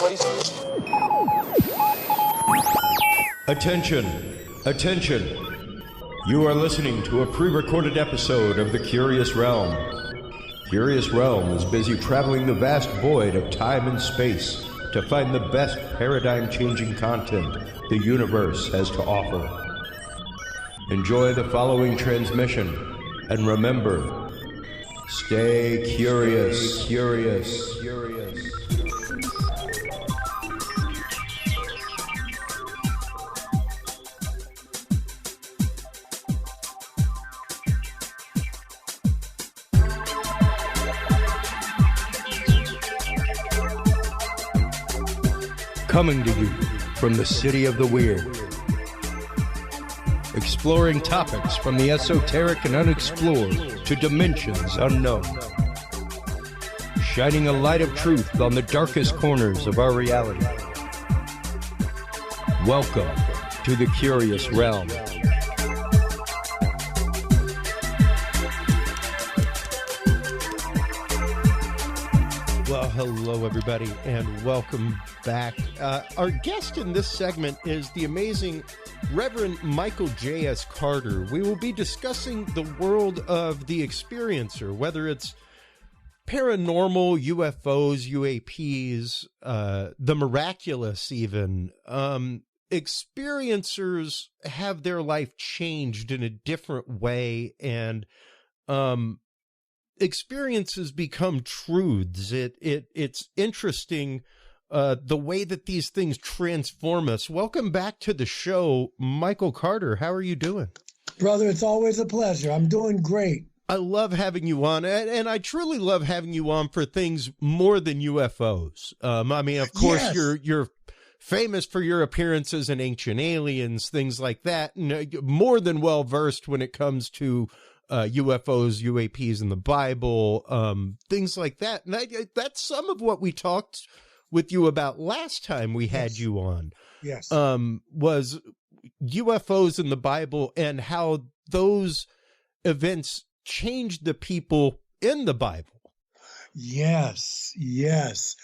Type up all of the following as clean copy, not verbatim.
Everybody's... Attention! Attention! You are listening to a pre-recorded episode of The Curious Realm. Curious Realm is busy traveling the vast void of time and space to find the best paradigm-changing content the universe has to offer. Enjoy the following transmission, and remember, stay curious, curious, curious. Coming to you from the City of the Weird. Exploring topics from the esoteric and unexplored to dimensions unknown. Shining a light of truth on the darkest corners of our reality. Welcome to the Curious Realm. Well, hello everybody, and welcome back. Our guest in this segment is the amazing Reverend Michael J.S. Carter. We will be discussing the world of the experiencer, whether it's paranormal, UFOs, UAPs, the miraculous even. Experiencers have their life changed in a different way, and experiences become truths. It's interesting the way that these things transform us. Welcome back to the show, Michael Carter. How are you doing? Brother, it's always a pleasure. I'm doing great. I love having you on, and I truly love having you on for things more than UFOs. I mean, of course, yes. You're famous for your appearances in Ancient Aliens, things like that, and more than well versed when it comes to UFOs, UAPs in the Bible, things like that. And that's some of what we talked with you about last time we had you on. Yes. Was UFOs in the Bible and how those events changed the people in the Bible. Yes, yes.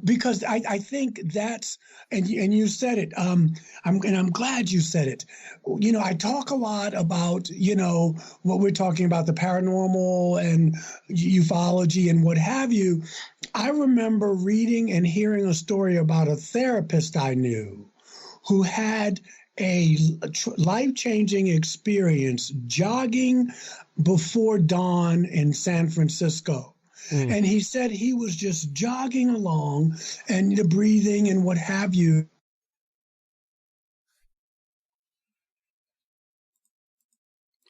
Because I think that's, and you said it, I'm glad you said it. You know, I talk a lot about, what we're talking about, the paranormal and ufology and what have you. I remember reading and hearing a story about a therapist I knew who had a life-changing experience jogging before dawn in San Francisco. And he said he was just jogging along and the breathing and what have you.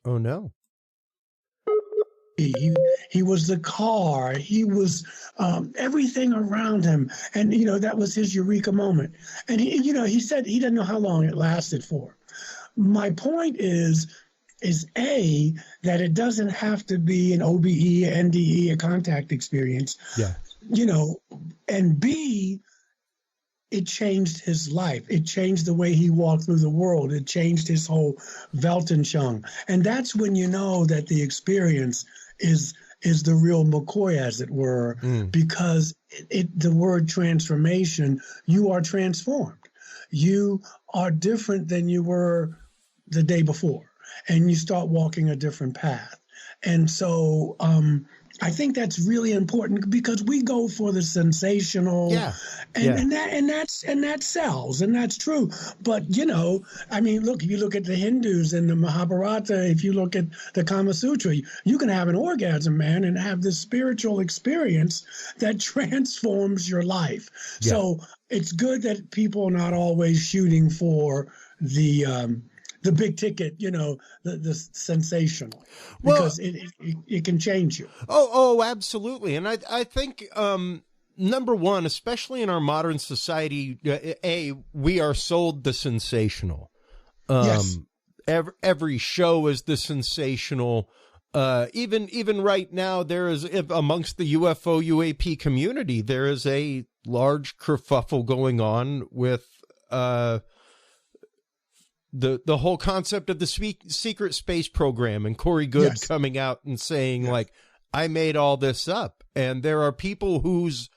Oh, no. He was the car. He was everything around him. And, that was his eureka moment. And, he said he didn't know how long it lasted for. My point is A, that it doesn't have to be an OBE, NDE, a contact experience. Yeah. And B, it changed his life. It changed the way he walked through the world. It changed his whole Weltanschauung. And that's when you know that the experience is the real McCoy, as it were, because the word transformation, you are transformed. You are different than you were the day before. And you start walking a different path. And so I think that's really important because we go for the sensational and that sells, and that's true. But, look, if you look at the Hindus and the Mahabharata, if you look at the Kama Sutra, you can have an orgasm, man, and have this spiritual experience that transforms your life. Yeah. So it's good that people are not always shooting for the big ticket, the sensational, because it can change you. Oh, absolutely. And I think, number one, especially in our modern society, we are sold the sensational. Yes. Every show is the sensational. Even right now, there is, amongst the UFO UAP community, there is a large kerfuffle going on with, the whole concept of the secret space program and Corey Goode coming out and saying like, I made all this up. And there are people whose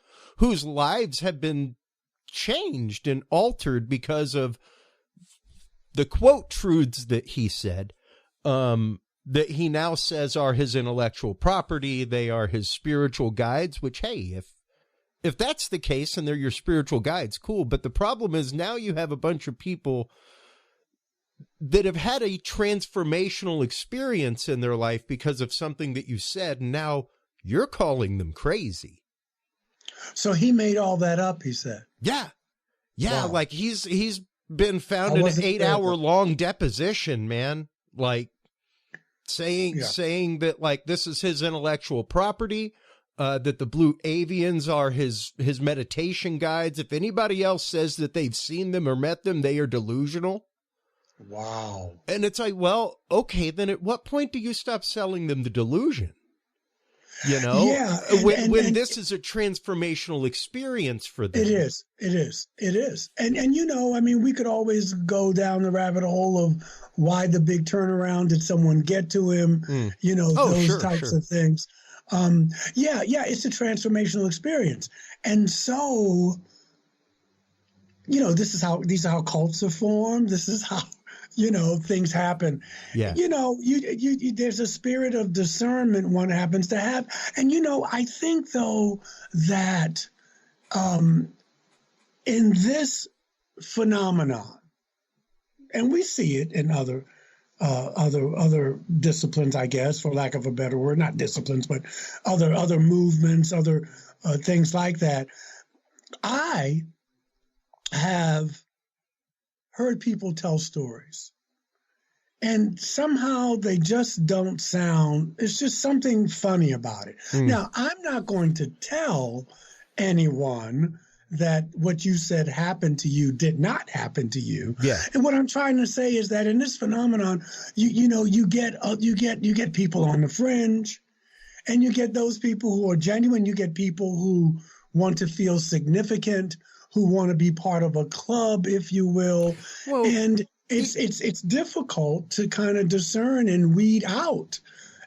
lives have been changed and altered because of the quote truths that he said, that he now says are his intellectual property. They are his spiritual guides, which, hey, if that's the case and they're your spiritual guides, cool. But the problem is now you have a bunch of people that have had a transformational experience in their life because of something that you said. And now you're calling them crazy. So he made all that up, he said. Yeah. Yeah. Wow. Like he's been found in an 8-hour-long deposition, man. Like saying that like this is his intellectual property, that the blue avians are his meditation guides. If anybody else says that they've seen them or met them, they are delusional. Wow. And it's like, well, okay, then at what point do you stop selling them the delusion? You know, yeah, when this is a transformational experience for them. It is. And, you know, I mean, we could always go down the rabbit hole of why the big turnaround, did someone get to him? You know, those types of things. Yeah, it's a transformational experience. And so, you know, these are how cults are formed. This is how, you know, things happen. Yeah. You know, you there's a spirit of discernment one happens to have. And, you know, I think, though, that in this phenomenon, and we see it in other disciplines, I guess, for lack of a better word, not disciplines, but other movements, other things like that. I have heard people tell stories, and somehow they just don't sound, it's just something funny about it. Now, I'm not going to tell anyone that what you said happened to you did not happen to you. Yeah. And what I'm trying to say is that in this phenomenon, you get people on the fringe, and you get those people who are genuine. You get people who want to feel significant, who want to be part of a club, if you will. Well, and it's difficult to kind of discern and weed out.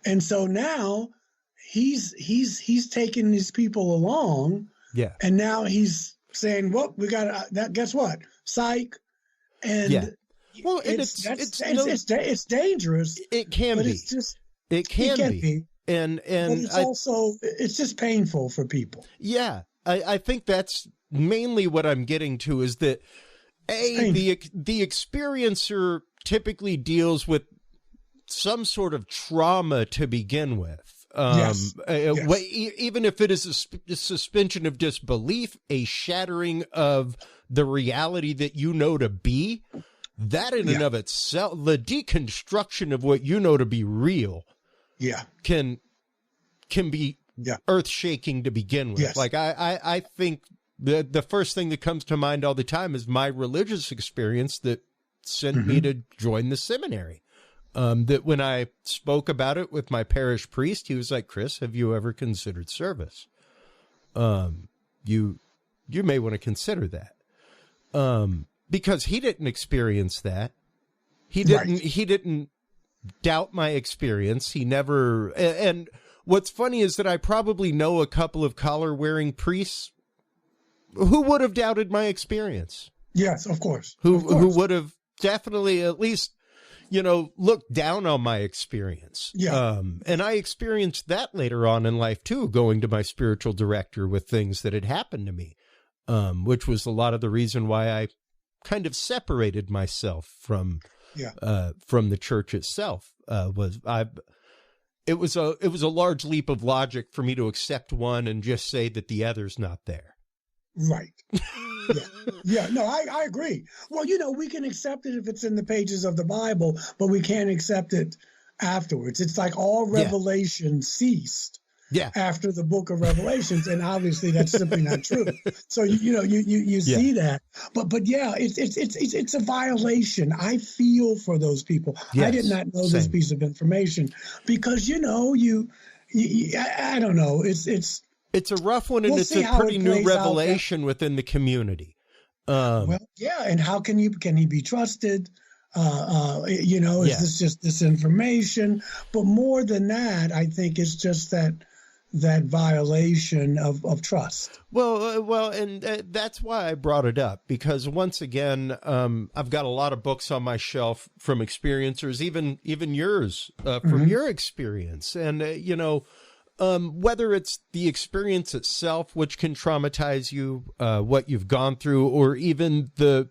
And so now he's taking these people along. Yeah. And now he's saying, well, we got that. Guess what? Psych. And well, it's dangerous. It can be. It can be. And it's just painful for people. Yeah. I think that's mainly what I'm getting to, is that the experiencer typically deals with some sort of trauma to begin with. Even if it is a suspension of disbelief, a shattering of the reality that you know to be, that in and of itself, the deconstruction of what you know to be real, can be earth-shaking to begin with. Like I think the first thing that comes to mind all the time is my religious experience that sent me to join the seminary. That when I spoke about it with my parish priest, he was like, Chris, have you ever considered service? You may want to consider that. Because he didn't experience that. He didn't doubt my experience. He never, and what's funny is that I probably know a couple of collar-wearing priests who would have doubted my experience. Yes, of course. Who would have definitely at least, looked down on my experience. Yeah. And I experienced that later on in life too, going to my spiritual director with things that had happened to me, which was a lot of the reason why I kind of separated myself from the church itself. It was a large leap of logic for me to accept one and just say that the other's not there. Right. No, I agree. Well, we can accept it if it's in the pages of the Bible, but we can't accept it afterwards. It's like all revelation ceased after the book of Revelations, and obviously that's simply not true. So you see that, but it's a violation. I feel for those people. Yes, I did not know this piece of information because I don't know. It's a rough one, and it's a pretty new revelation within the community. And how can he be trusted? Is this just disinformation? But more than that, I think it's just that that violation of trust. Well, and that's why I brought it up, because once again, I've got a lot of books on my shelf from experiencers, even yours, from your experience. And, whether it's the experience itself, which can traumatize you, what you've gone through, or even the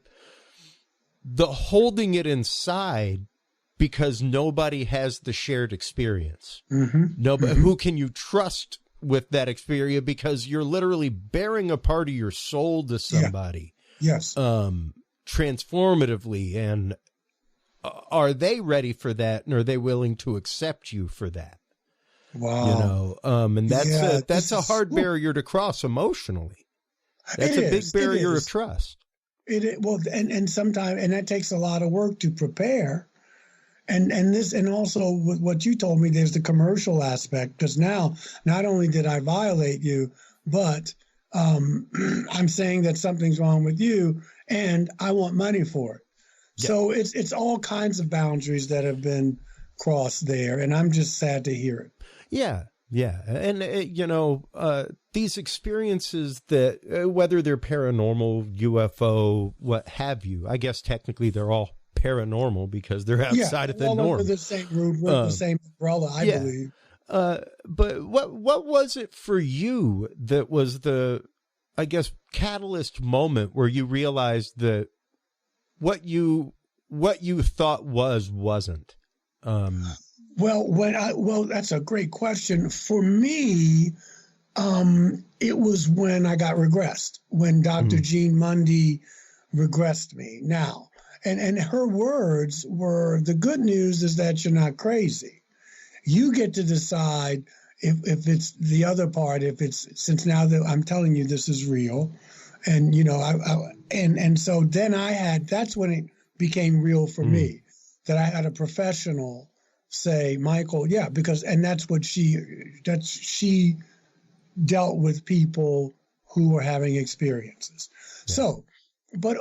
holding it inside because nobody has the shared experience. Nobody, who can you trust with that experience, because you're literally bearing a part of your soul to somebody. Yes. Transformatively. And are they ready for that? And are they willing to accept you for that? Wow. And that's a hard barrier to cross emotionally. That's a big barrier of trust. And sometimes, and that takes a lot of work to prepare. And also with what you told me, there's the commercial aspect, because now not only did I violate you, but I'm saying that something's wrong with you and I want money for it. Yeah. So it's all kinds of boundaries that have been crossed there. And I'm just sad to hear it. Yeah. Yeah. And, these experiences that whether they're paranormal, UFO, what have you, I guess technically they're all paranormal because they're outside of the norm. Under the same roof, with the same umbrella, I believe. But what was it for you that was the, I guess, catalyst moment where you realized that what you thought wasn't? Well, that's a great question. For me, it was when I got regressed, when Dr. Jean Mundy regressed me. Now, and her words were, the good news is that you're not crazy. You get to decide if it's the other part, since now that I'm telling you this is real. And, and so then that's when it became real for me, that I had a professional say, Michael, that's what she dealt with people who were having experiences. Yeah. So, but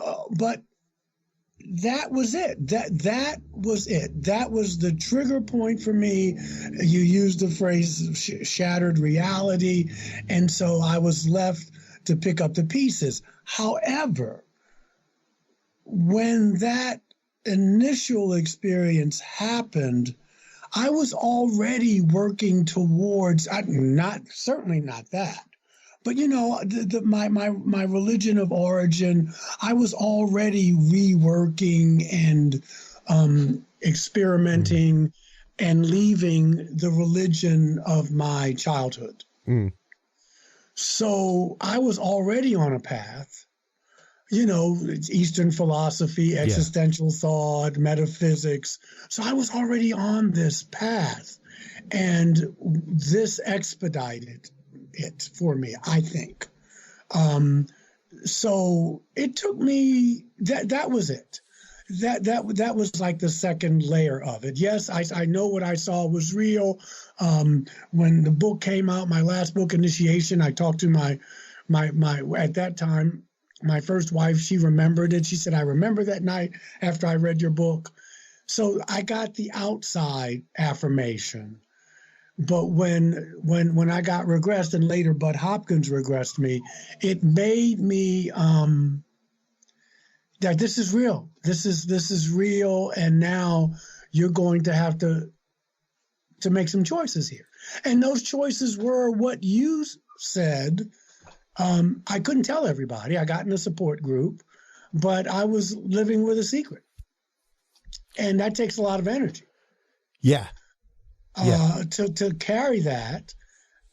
that was it. That was it. That was the trigger point for me. You used the phrase shattered reality. And so I was left to pick up the pieces. However, when that initial experience happened, I was already working towards, certainly not that, but my religion of origin, I was already reworking and experimenting and leaving the religion of my childhood. So I was already on a path, Eastern philosophy, existential thought, metaphysics. So I was already on this path, and this expedited it for me, I think. So it took me, that was it. That was like the second layer of it. Yes, I know what I saw was real. When the book came out, my last book, Initiation, I talked to my at that time, my first wife. She remembered it. She said, I remember that night after I read your book. So I got the outside affirmation. But when I got regressed, and later Bud Hopkins regressed me, it made me that this is real. This is real, and now you're going to have to make some choices here. And those choices were what you said. I couldn't tell everybody. I got in a support group, but I was living with a secret, and that takes a lot of energy. Yeah. To carry that,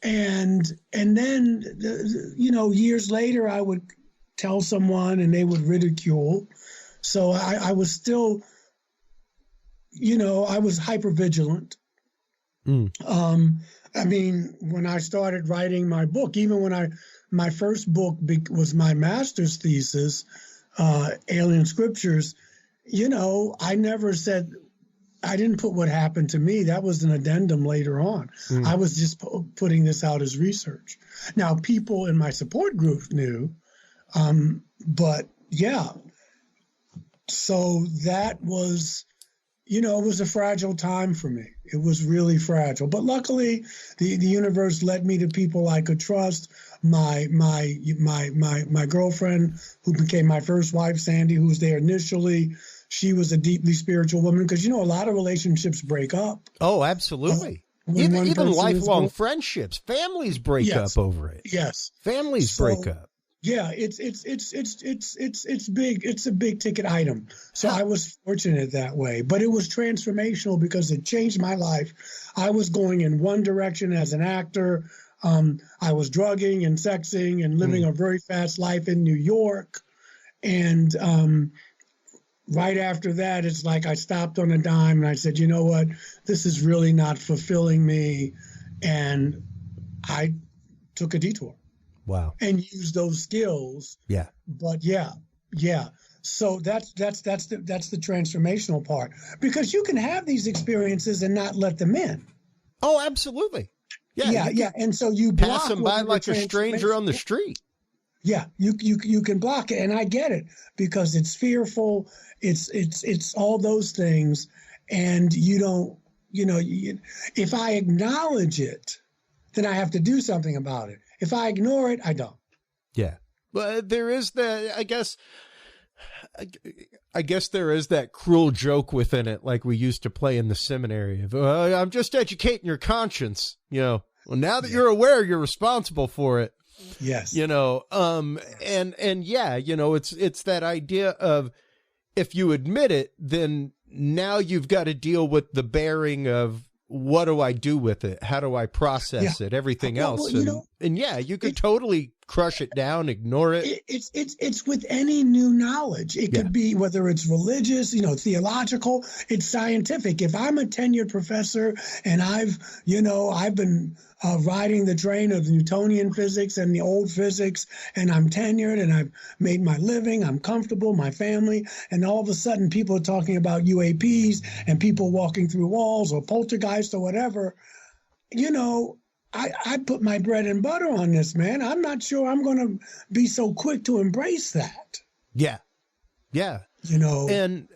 and then years later I would tell someone and they would ridicule. So I was still, I was hypervigilant. I mean, when I started writing my book, even when my first book was my master's thesis, Alien Scriptures, I never said, I didn't put what happened to me. That was an addendum later on. I was just putting this out as research. Now, people in my support group knew, but yeah. So that was You know, it was a fragile time for me. It was really fragile. But luckily, the universe led me to people I could trust. My girlfriend, who became my first wife, Sandy, who was there initially, she was a deeply spiritual woman, because, you know, a lot of relationships break up. Oh, absolutely. Even lifelong friendships, families break up over it. Yes. Families break up. Yeah, it's big. It's a big ticket item. So I was fortunate that way, but it was transformational because it changed my life. I was going in one direction as an actor. I was drugging and sexing and living a very fast life in New York. And right after that, it's like I stopped on a dime and I said, you know what, this is really not fulfilling me. And I took a detour. Wow. And use those skills. Yeah. But yeah. So that's the transformational part, because you can have these experiences and not let them in. Oh, absolutely. Yeah. And so you pass them by like a stranger on the street. Yeah, you can block it, and I get it, because it's fearful. It's all those things, and you don't. You know, if I acknowledge it, then I have to do something about it. If I ignore it, I don't. Yeah. Well, there is I guess there is that cruel joke within it, like we used to play in the seminary of, I'm just educating your conscience. You know, well, now that you're aware, you're responsible for it. Yes. You know, and yeah, you know, it's that idea of, if you admit it, then now you've got to deal with the bearing of, what do I do with it? How do I process it? Everything else. And yeah, you could totally crush it down, ignore it. It's with any new knowledge. It could be, whether it's religious, you know, theological, it's scientific. If I'm a tenured professor and I've been riding the train of Newtonian physics and the old physics, and I'm tenured and I've made my living, I'm comfortable, my family, and all of a sudden people are talking about UAPs and people walking through walls or poltergeist or whatever, you know, I put my bread and butter on this, man. I'm not sure I'm going to be so quick to embrace that. Yeah. Yeah. You know, and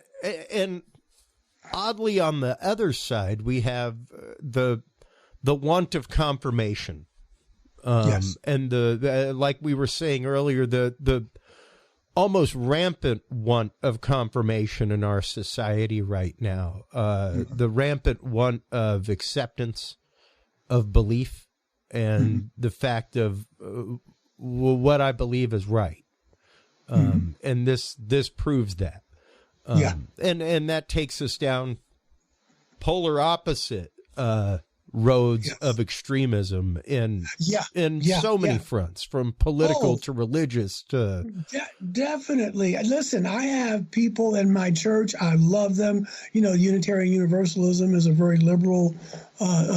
oddly, on the other side, we have the want of confirmation. And the like we were saying earlier, the almost rampant want of confirmation in our society right now. The rampant want of acceptance, of belief, and the fact of what I believe is right. And this proves that. And that takes us down polar opposite roads of extremism in so many fronts, from political to religious to definitely. Listen, I have people in my church, I love them. You know, Unitarian Universalism is a very liberal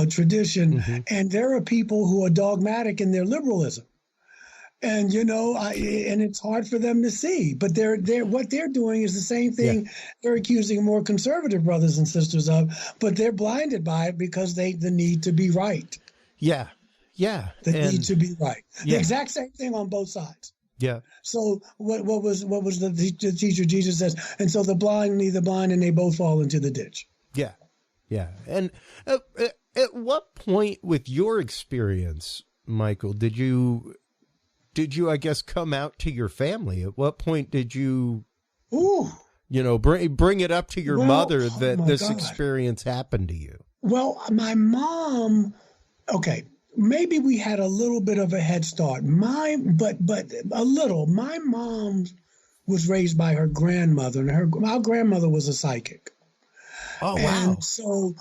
tradition, and there are people who are dogmatic in their liberalism. And, you know, and it's hard for them to see, but what they're doing is the same thing they're accusing more conservative brothers and sisters of, but they're blinded by it because the need to be right. Yeah. Need to be right. The exact same thing on both sides. Yeah. So what was the teacher Jesus says? And so the blind lead the blind, and they both fall into the ditch. Yeah. And at what point with your experience, Michael, did you, I guess, come out to your family? At what point did you, bring it up to your mother that this experience happened to you? Well, my mom, okay, maybe we had a little bit of a head start. But a little. My mom was raised by her grandmother, and my grandmother was a psychic. Oh, wow. And so,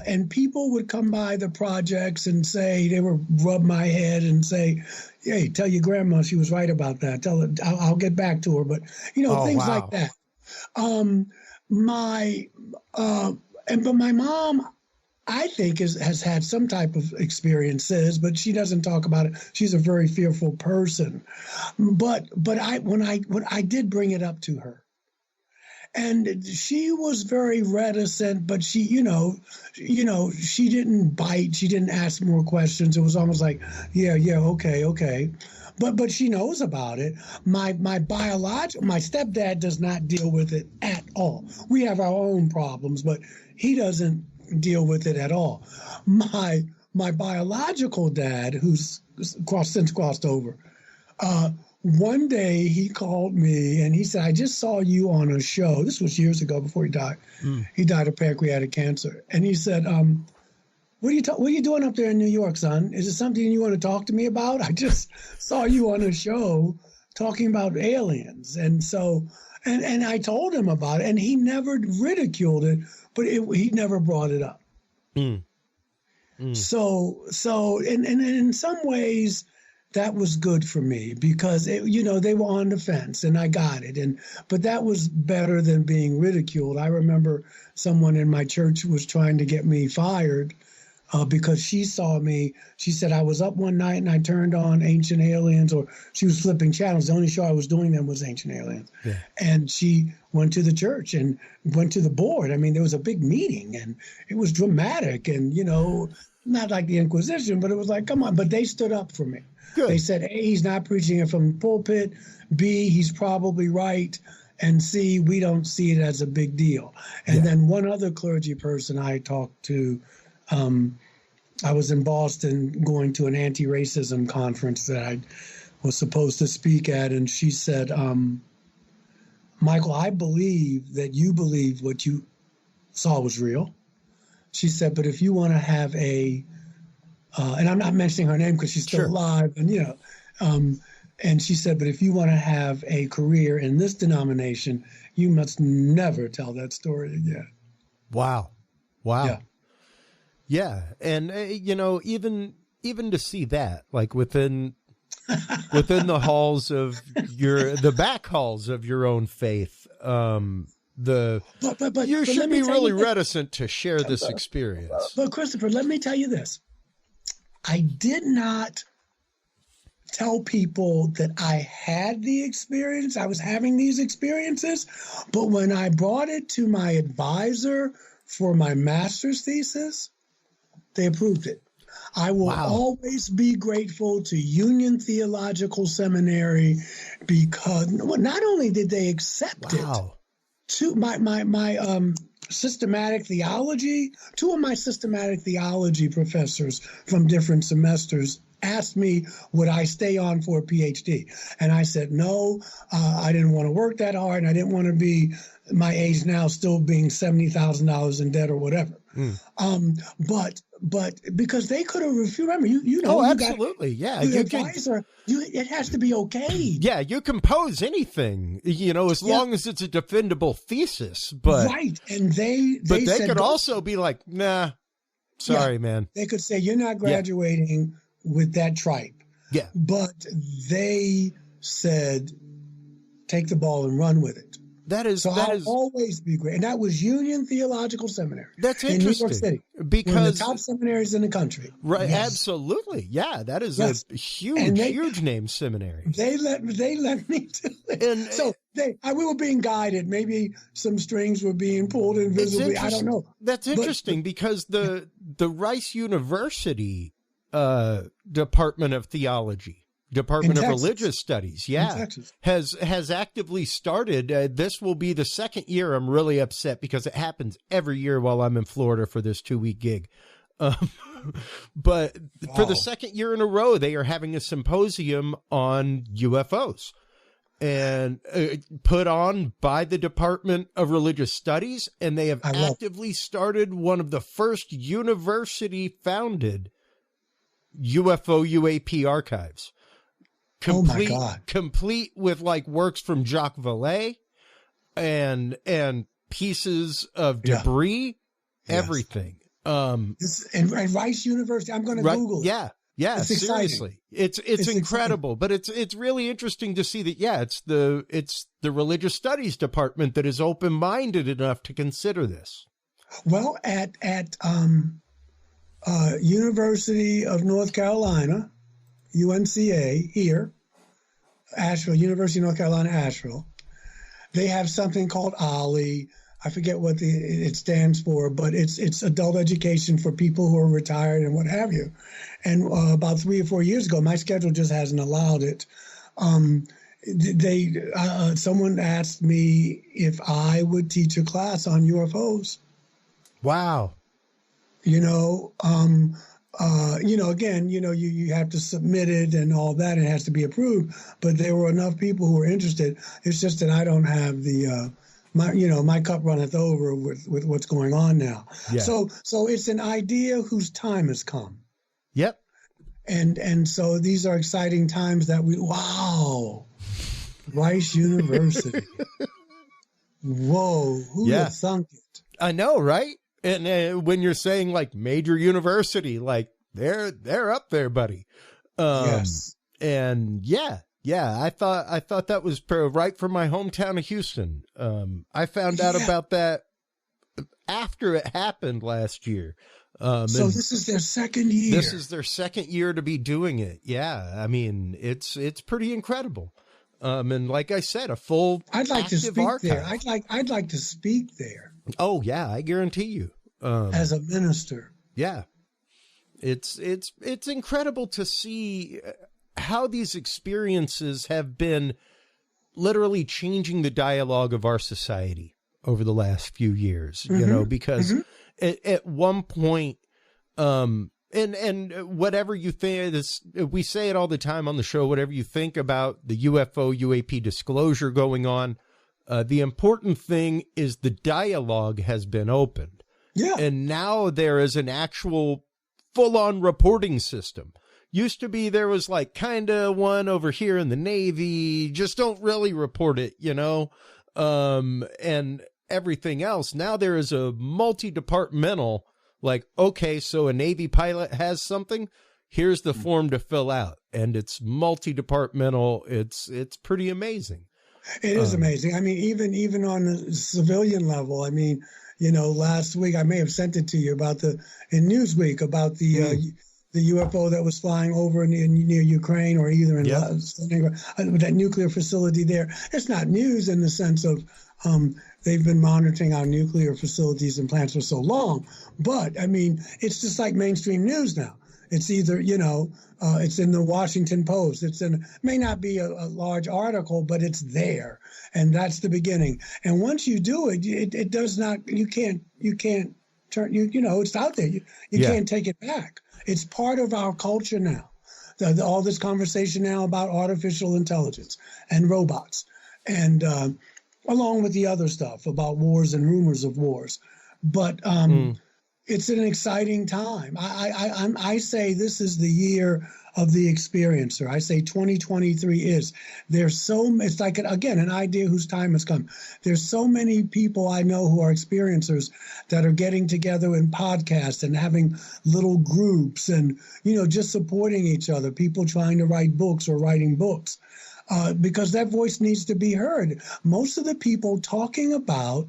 and people would come by the projects and say, they would rub my head and say, hey, tell your grandma she was right about that. Tell her, I'll get back to her. But, things like that. But my mom, I think, has had some type of experiences, but she doesn't talk about it. She's a very fearful person. But when I did bring it up to her, and she was very reticent, but she didn't bite. She didn't ask more questions. It was almost like, okay. but she knows about it. My stepdad does not deal with it at all. We have our own problems, but he doesn't deal with it at all. My biological dad, who's since crossed over, one day he called me and he said, "I just saw you on a show." This was years ago before he died. He died of pancreatic cancer, and he said, what are you doing up there in New York, son? Is it something you want to talk to me about? I just saw you on a show talking about aliens. And so, and I told him about it, and he never ridiculed it, but he never brought it up. So in some ways, that was good for me because, they were on the fence and I got it. But that was better than being ridiculed. I remember someone in my church was trying to get me fired because she saw me. She said I was up one night and I turned on Ancient Aliens, or she was flipping channels. The only show I was doing then was Ancient Aliens. Yeah. And she went to the church and went to the board. I mean, there was a big meeting and it was dramatic and, not like the Inquisition, but it was like, come on. But they stood up for me. Good. They said, A, he's not preaching it from the pulpit. B, he's probably right. And C, we don't see it as a big deal. And then one other clergy person I talked to, I was in Boston going to an anti-racism conference that I was supposed to speak at, and she said, Michael, I believe that you believe what you saw was real. She said, but if you want to have and I'm not mentioning her name because she's still alive, and and she said, but if you want to have a career in this denomination, you must never tell that story again. Wow. Yeah. And, even to see that, like within the halls of the back halls of your own faith, you should be really reticent to share this experience. But Christopher, let me tell you this. I did not tell people that I had the experience. I was having these experiences. But when I brought it to my advisor for my master's thesis, they approved it. I will always be grateful to Union Theological Seminary because not only did they accept it, to my systematic theology, two of my systematic theology professors from different semesters asked me, would I stay on for a PhD? And I said, no, I didn't want to work that hard. And I didn't want to be my age now still being $70,000 in debt or whatever. But because they could have, if you remember, Oh, absolutely. It has to be okay. Yeah, you can pose anything, as long as it's a defendable thesis. But right, and they said, could also be like, nah, sorry, man. They could say you're not graduating with that tripe. Yeah, but they said take the ball and run with it. I'll always be great. And that was Union Theological Seminary. That's interesting. In New York City. Because one of the top seminaries in the country. Right. Yes. Absolutely. Yeah. That is a huge name seminary. They let me do it. And so we were being guided. Maybe some strings were being pulled invisibly. I don't know. That's interesting because the Rice University Department of Theology, Department of Religious Studies, has actively started. This will be the second year. I'm really upset because it happens every year while I'm in Florida for this 2-week gig. But for the second year in a row, they are having a symposium on UFOs and put on by the Department of Religious Studies. And they have actively started one of the first university-founded UFO UAP archives. Complete with like works from Jacques Vallée and pieces of debris, everything. And Rice University, I'm going to Google it. Yeah, seriously. It's incredible, but it's really interesting to see that it's the Religious Studies Department that is open-minded enough to consider this. Well, at University of North Carolina, UNCA here, Asheville, University of North Carolina, Asheville. They have something called OLLI. I forget what it stands for, but it's adult education for people who are retired and what have you. And about 3 or 4 years ago, my schedule just hasn't allowed it. Someone asked me if I would teach a class on UFOs. Wow. Again, you have to submit it and all that. It has to be approved. But there were enough people who were interested. It's just that I don't have my cup runneth over with what's going on now. Yeah. So it's an idea whose time has come. Yep. And so these are exciting times that Rice University. Whoa, who would have thunk it? I know, right? And when you're saying like major university, like they're up there, buddy. Yes. And yeah, I thought that was right from my hometown of Houston. I found out about that after it happened last year. So this is their second year. This is their second year to be doing it. Yeah. I mean, it's pretty incredible. And like I said, a full I'd like to speak archive. there. I'd like to speak there. Oh yeah, I guarantee you. As a minister. Yeah. It's incredible to see how these experiences have been literally changing the dialogue of our society over the last few years, because at one point, and whatever you think, we say it all the time on the show, whatever you think about the UFO, UAP disclosure going on, the important thing is the dialogue has been opened. Yeah. And now there is an actual full-on reporting system. Used to be there was like kind of one over here in the Navy, just don't really report it, and everything else. Now there is a multi-departmental, like, okay, so a Navy pilot has something, here's the form to fill out. And it's multi-departmental. It's pretty amazing. It is amazing. I mean, even on the civilian level, I mean, last week, I may have sent it to you in Newsweek about the UFO that was flying over near Ukraine or either in that nuclear facility there. It's not news in the sense of they've been monitoring our nuclear facilities and plants for so long. But, I mean, it's just like mainstream news now. It's either, it's in the Washington Post. May not be a large article, but it's there. And that's the beginning. And once you do it, it does not, you can't turn, it's out there. You can't take it back. It's part of our culture now. All this conversation now about artificial intelligence and robots and along with the other stuff about wars and rumors of wars. But it's an exciting time. I say this is the year of the experiencer. I say 2023 is. It's like, again, an idea whose time has come. There's so many people I know who are experiencers that are getting together in podcasts and having little groups and, just supporting each other, people trying to write books or writing books. Because that voice needs to be heard. Most of the people talking about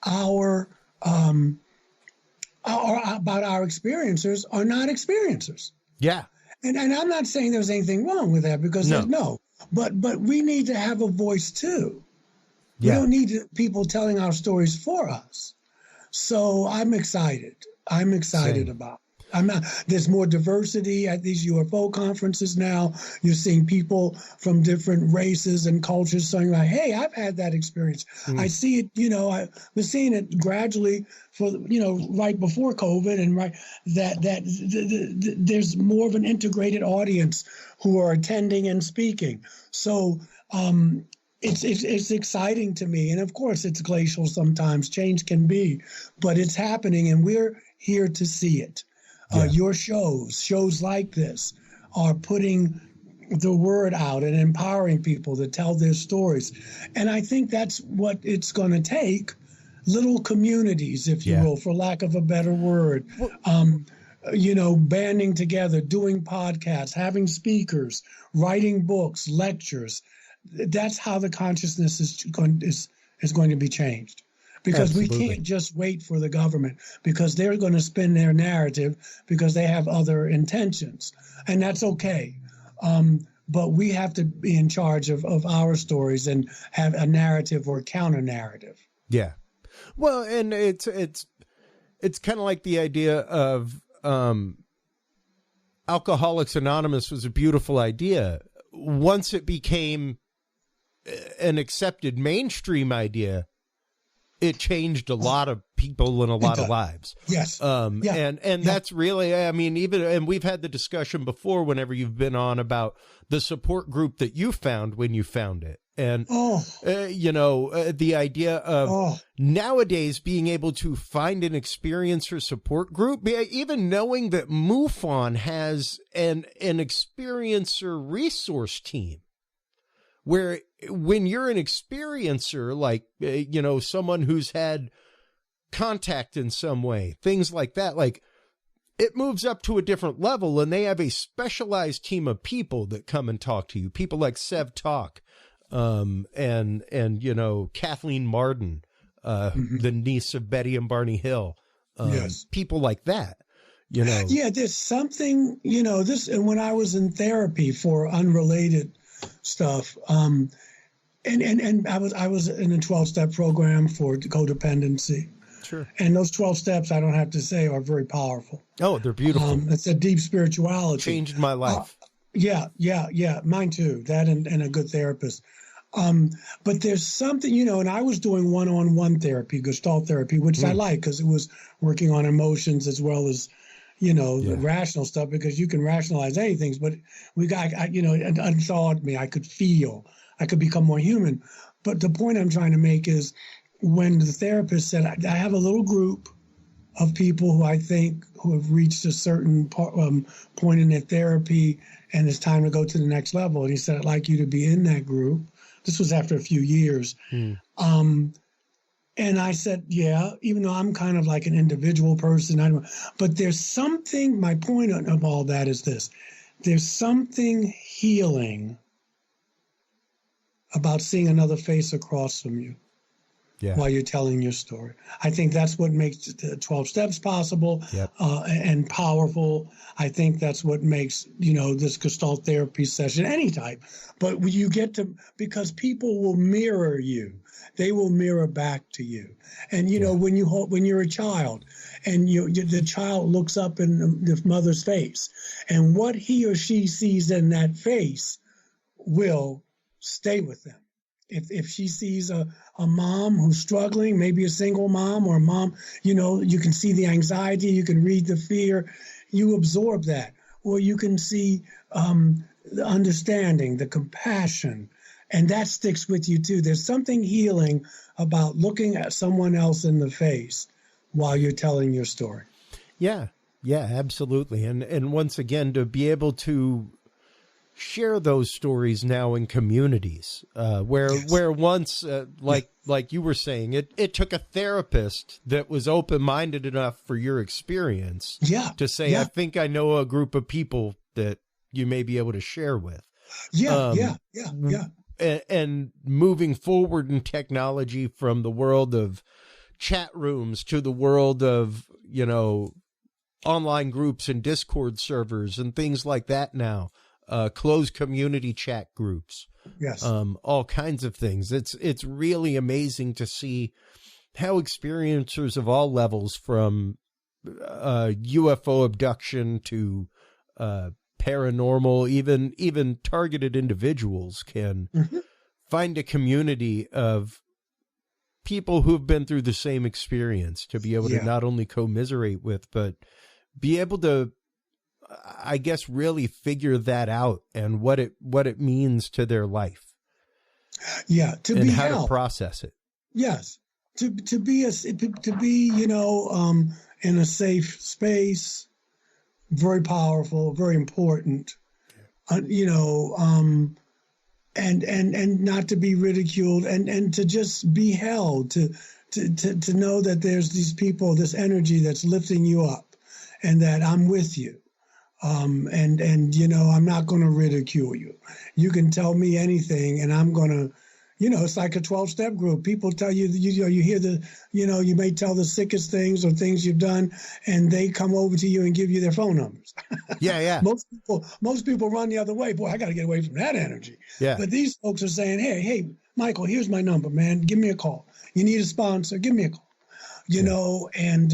our experiencers are not experiencers. Yeah. And I'm not saying there's anything wrong with that because no. But we need to have a voice too. Yeah. We don't need people telling our stories for us. So I'm excited. Same. About there's more diversity at these UFO conferences now. You're seeing people from different races and cultures saying like, hey, I've had that experience. I see it, I was seeing it gradually for, right before COVID and there's more of an integrated audience who are attending and speaking. So it's exciting to me. And of course it's glacial sometimes, change can be, but it's happening and we're here to see it. Your shows like this are putting the word out and empowering people to tell their stories. And I think that's what it's going to take, little communities, if you will, for lack of a better word, banding together, doing podcasts, having speakers, writing books, lectures. That's how the consciousness is going to be changed. Because Absolutely. We can't just wait for the government because they're going to spin their narrative because they have other intentions. And that's okay. But we have to be in charge of our stories and have a narrative or counter narrative. Yeah. Well, and it's kind of like the idea of Alcoholics Anonymous was a beautiful idea. Once it became an accepted mainstream idea, it changed a lot of people and a lot of lives. Yes. And that's really, I mean, and we've had the discussion before whenever you've been on about the support group that you found when you found it. And, the idea of nowadays being able to find an experiencer support group, even knowing that MUFON has an experiencer resource team, where when you're an experiencer, like, someone who's had contact in some way, things like that, like, it moves up to a different level, and they have a specialized team of people that come and talk to you. People like Sev Talk, and Kathleen Marden, the niece of Betty and Barney Hill, people like that, Yeah, there's something, and when I was in therapy for unrelated stuff, and I was in a 12-step program for codependency. Sure. And those 12 steps, I don't have to say, are very powerful. Oh, they're beautiful. It's a deep spirituality. Changed my life. Yeah. Mine too. That and a good therapist. But there's something, and I was doing one-on-one therapy, Gestalt therapy, which I like because it was working on emotions as well as, the rational stuff, because you can rationalize anything. But it unthawed me. I could feel. I could become more human. But the point I'm trying to make is when the therapist said, I have a little group of people who I think who have reached a certain point in their therapy and it's time to go to the next level. And he said, I'd like you to be in that group. This was after a few years. And I said, yeah, even though I'm kind of like an individual person, but there's something, my point of all that is this, there's something healing about seeing another face across from you. While you're telling your story. I think that's what makes the 12 steps possible and powerful. I think that's what makes, this Gestalt therapy session, any type. But you get to, because people will mirror you. They will mirror back to you. And, when you're a child and the child looks up in the mother's face, and what he or she sees in that face will stay with them. If she sees a mom who's struggling, maybe a single mom or a mom, you can see the anxiety, you can read the fear, you absorb that. Or you can see the understanding, the compassion, and that sticks with you too. There's something healing about looking at someone else in the face while you're telling your story. Yeah, absolutely. And once again, to be able to share those stories now in communities where once, like you were saying, it took a therapist that was open-minded enough for your experience to say, I think I know a group of people that you may be able to share with. And moving forward in technology from the world of chat rooms to the world of, online groups and Discord servers and things like that now. Closed community chat groups, all kinds of things. It's really amazing to see how experiencers of all levels, from UFO abduction to paranormal, even targeted individuals, can find a community of people who've been through the same experience to be able to not only commiserate with, but be able to, I guess, really figure that out and what it means to their life. And how to process it. Yes. To be in a safe space, very powerful, very important. And not to be ridiculed and to just be held, to know that there's these people, this energy that's lifting you up and that I'm with you. I'm not going to ridicule you. You can tell me anything and I'm going to, it's like a 12-step group. People tell you, you hear you may tell the sickest things or things you've done, and they come over to you and give you their phone numbers. Most people run the other way. Boy, I got to get away from that energy. But these folks are saying, hey, Michael, here's my number, man. Give me a call. You need a sponsor? Give me a call. you know, and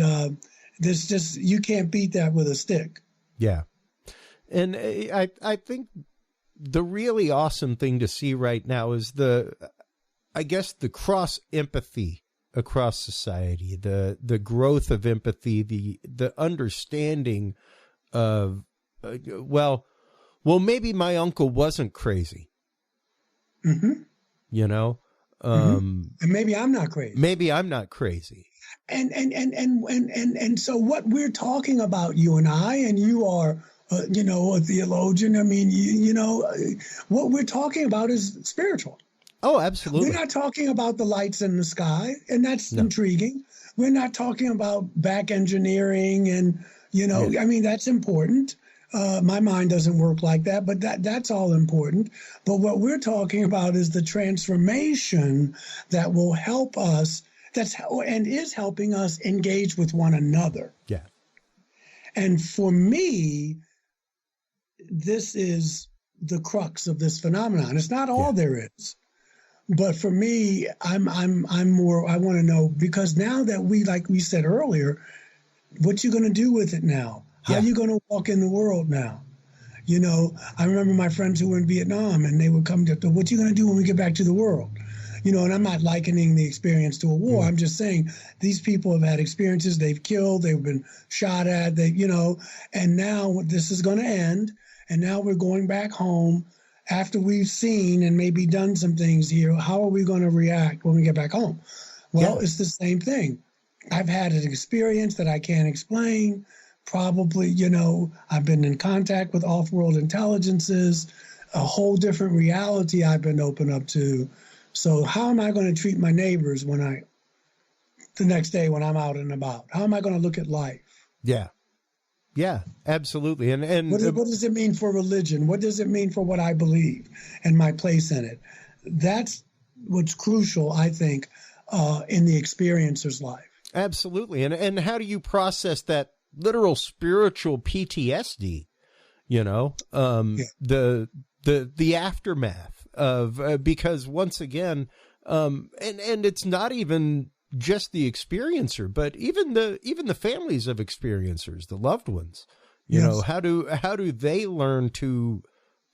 there's just, you can't beat that with a stick. Yeah. And I think the really awesome thing to see right now is the cross empathy across society, the growth of empathy, the understanding of, well, maybe my uncle wasn't crazy, you know, and maybe I'm not crazy. Maybe I'm not crazy. And so what we're talking about, you and I, and you are, you know, a theologian. I mean, you know, what we're talking about is spiritual. Oh, absolutely. We're not talking about the lights in the sky, and that's intriguing. We're not talking about back engineering and, you know, I mean, that's important. My mind doesn't work like that, but that's all important. But what we're talking about is the transformation that will help us, and is helping us engage with one another. Yeah. And for me, this is the crux of this phenomenon. It's not all there is. But for me, I'm more, I want to know, because now that like we said earlier, what you going to do with it now? How you going to walk in the world now? You know, I remember my friends who were in Vietnam, and they would come to, what you going to do when we get back to the world? You know, and I'm not likening the experience to a war. I'm just saying these people have had experiences. They've killed, they've been shot at, you know, and now this is going to end. And now we're going back home after we've seen and maybe done some things here. How are we going to react when we get back home? Well, it's the same thing. I've had an experience that I can't explain. Probably, you know, I've been in contact with off-world intelligences, a whole different reality I've been open up to. So how am I going to treat my neighbors the next day when I'm out and about? How am I going to look at life? Yeah. Yeah, absolutely. And what does it mean for religion? What does it mean for what I believe and my place in it? That's what's crucial, I think, in the experiencer's life. Absolutely. And how do you process that literal spiritual PTSD? You know, the aftermath of, because once again, and it's not even just the experiencer, but even the families of experiencers, the loved ones, you know, how do they learn to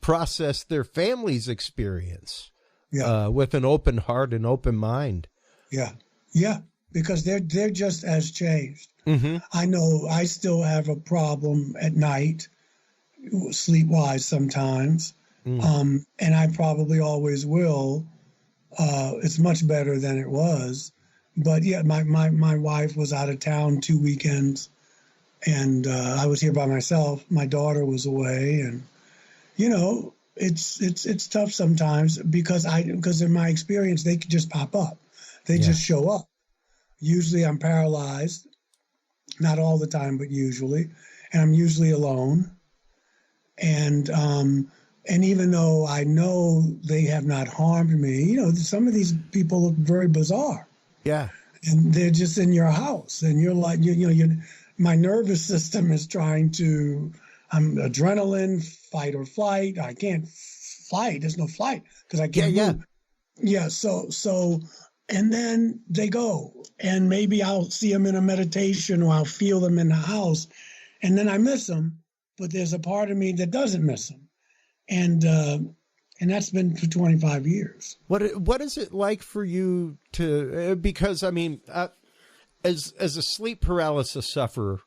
process their family's experience with an open heart and open mind? Yeah, because they're just as changed. I know I still have a problem at night, sleep-wise sometimes, and I probably always will. It's much better than it was. But yeah, my wife was out of town 2 weekends, and I was here by myself. My daughter was away, and you know, it's tough sometimes because in my experience they could just pop up, they just show up. Usually I'm paralyzed, not all the time, but usually, and I'm usually alone. And even though I know they have not harmed me, you know, some of these people look very bizarre. Yeah. And they're just in your house, and you're like, my nervous system is trying to, I'm adrenaline, fight or flight. I can't fight. There's no flight because I can't move. Yeah. So, and then they go, and maybe I'll see them in a meditation, or I'll feel them in the house, and then I miss them. But there's a part of me that doesn't miss them. And that's been for 25 years. What is it like for you to, because I mean, as a sleep paralysis sufferer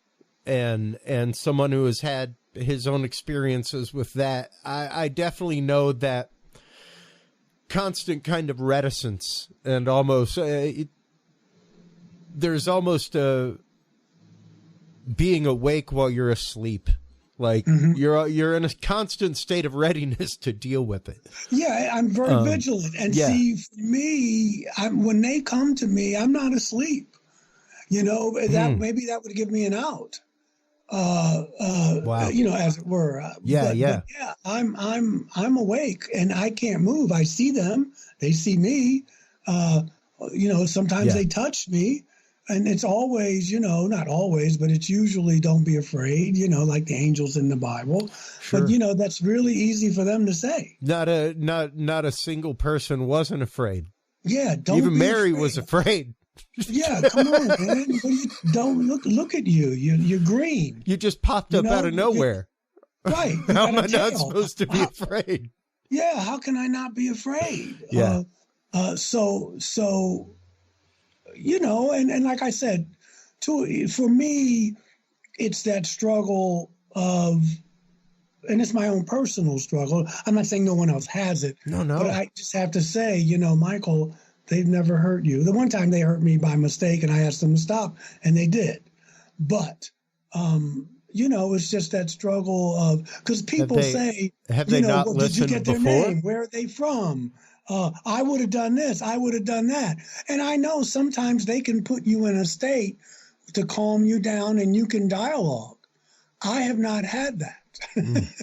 and someone who has had his own experiences with that, I definitely know that constant kind of reticence and almost, there's almost a being awake while you're asleep. Like you're in a constant state of readiness to deal with it. Yeah, I'm very vigilant. And see, for me, when they come to me, I'm not asleep. You know, that maybe that would give me an out. Wow. You know, as it were. But yeah, I'm awake and I can't move. I see them. They see me. You know, sometimes they touch me. And it's always, you know, not always, but it's usually don't be afraid, you know, like the angels in the Bible. Sure. But, you know, that's really easy for them to say. Not a single person wasn't afraid. Yeah. Even Mary was afraid. Yeah, come on, man. Don't look at you. You're green. You just popped up out of nowhere. Right. How am I not supposed to be afraid? Yeah, how can I not be afraid? Yeah. So and like I said, for me, it's that struggle of, and it's my own personal struggle. I'm not saying no one else has it. No. But I just have to say, Michael, they've never hurt you. The one time they hurt me by mistake and I asked them to stop, and they did. But, it's just that struggle of, because people say, have they not listened did you get their before? name? Where are they from? I would have done this. I would have done that. And I know sometimes they can put you in a state to calm you down and you can dialogue. I have not had that.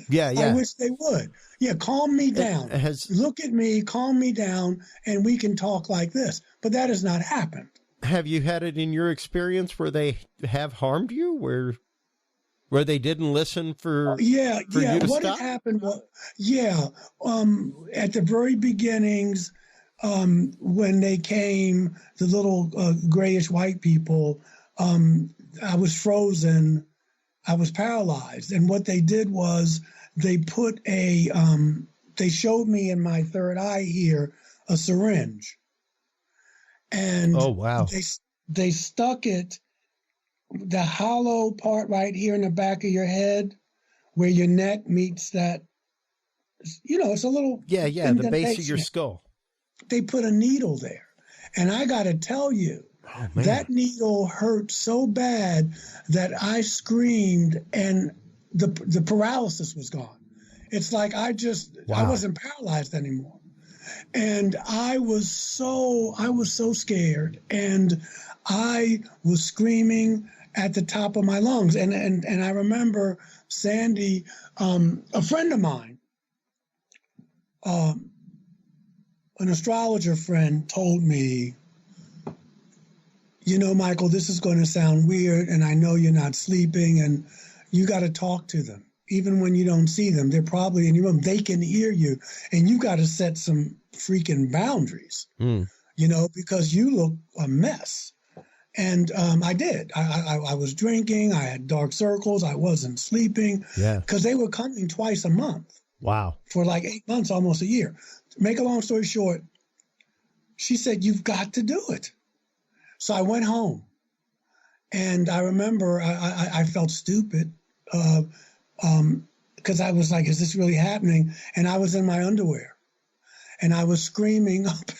Yeah. I wish they would. Yeah, calm me down. Look at me, calm me down, and we can talk like this. But that has not happened. Have you had it in your experience where they have harmed you, where they didn't listen for you to what stop? had happened was, at the very beginnings, when they came, the little grayish white people, I was frozen. I was paralyzed. And what they did was they put they showed me in my third eye here a syringe. And oh, wow. They stuck it, the hollow part right here in the back of your head where your neck meets that, it's a little. Yeah, the base of your skull. They put a needle there. And I got to tell you, that needle hurt so bad that I screamed and the paralysis was gone. It's like I wasn't paralyzed anymore. And I was so scared, and I was screaming at the top of my lungs. And I remember Sandy, a friend of mine, an astrologer friend, told me, Michael, this is going to sound weird, and I know you're not sleeping, and you got to talk to them. Even when you don't see them, they're probably in your room. They can hear you, and you got to set some freaking boundaries, because you look a mess. And I did. I was drinking. I had dark circles. I wasn't sleeping. Yeah. Because they were coming twice a month. Wow. For like 8 months, almost a year. To make a long story short, she said, you've got to do it. So I went home, and I remember I felt stupid because I was like, is this really happening? And I was in my underwear, and I was screaming up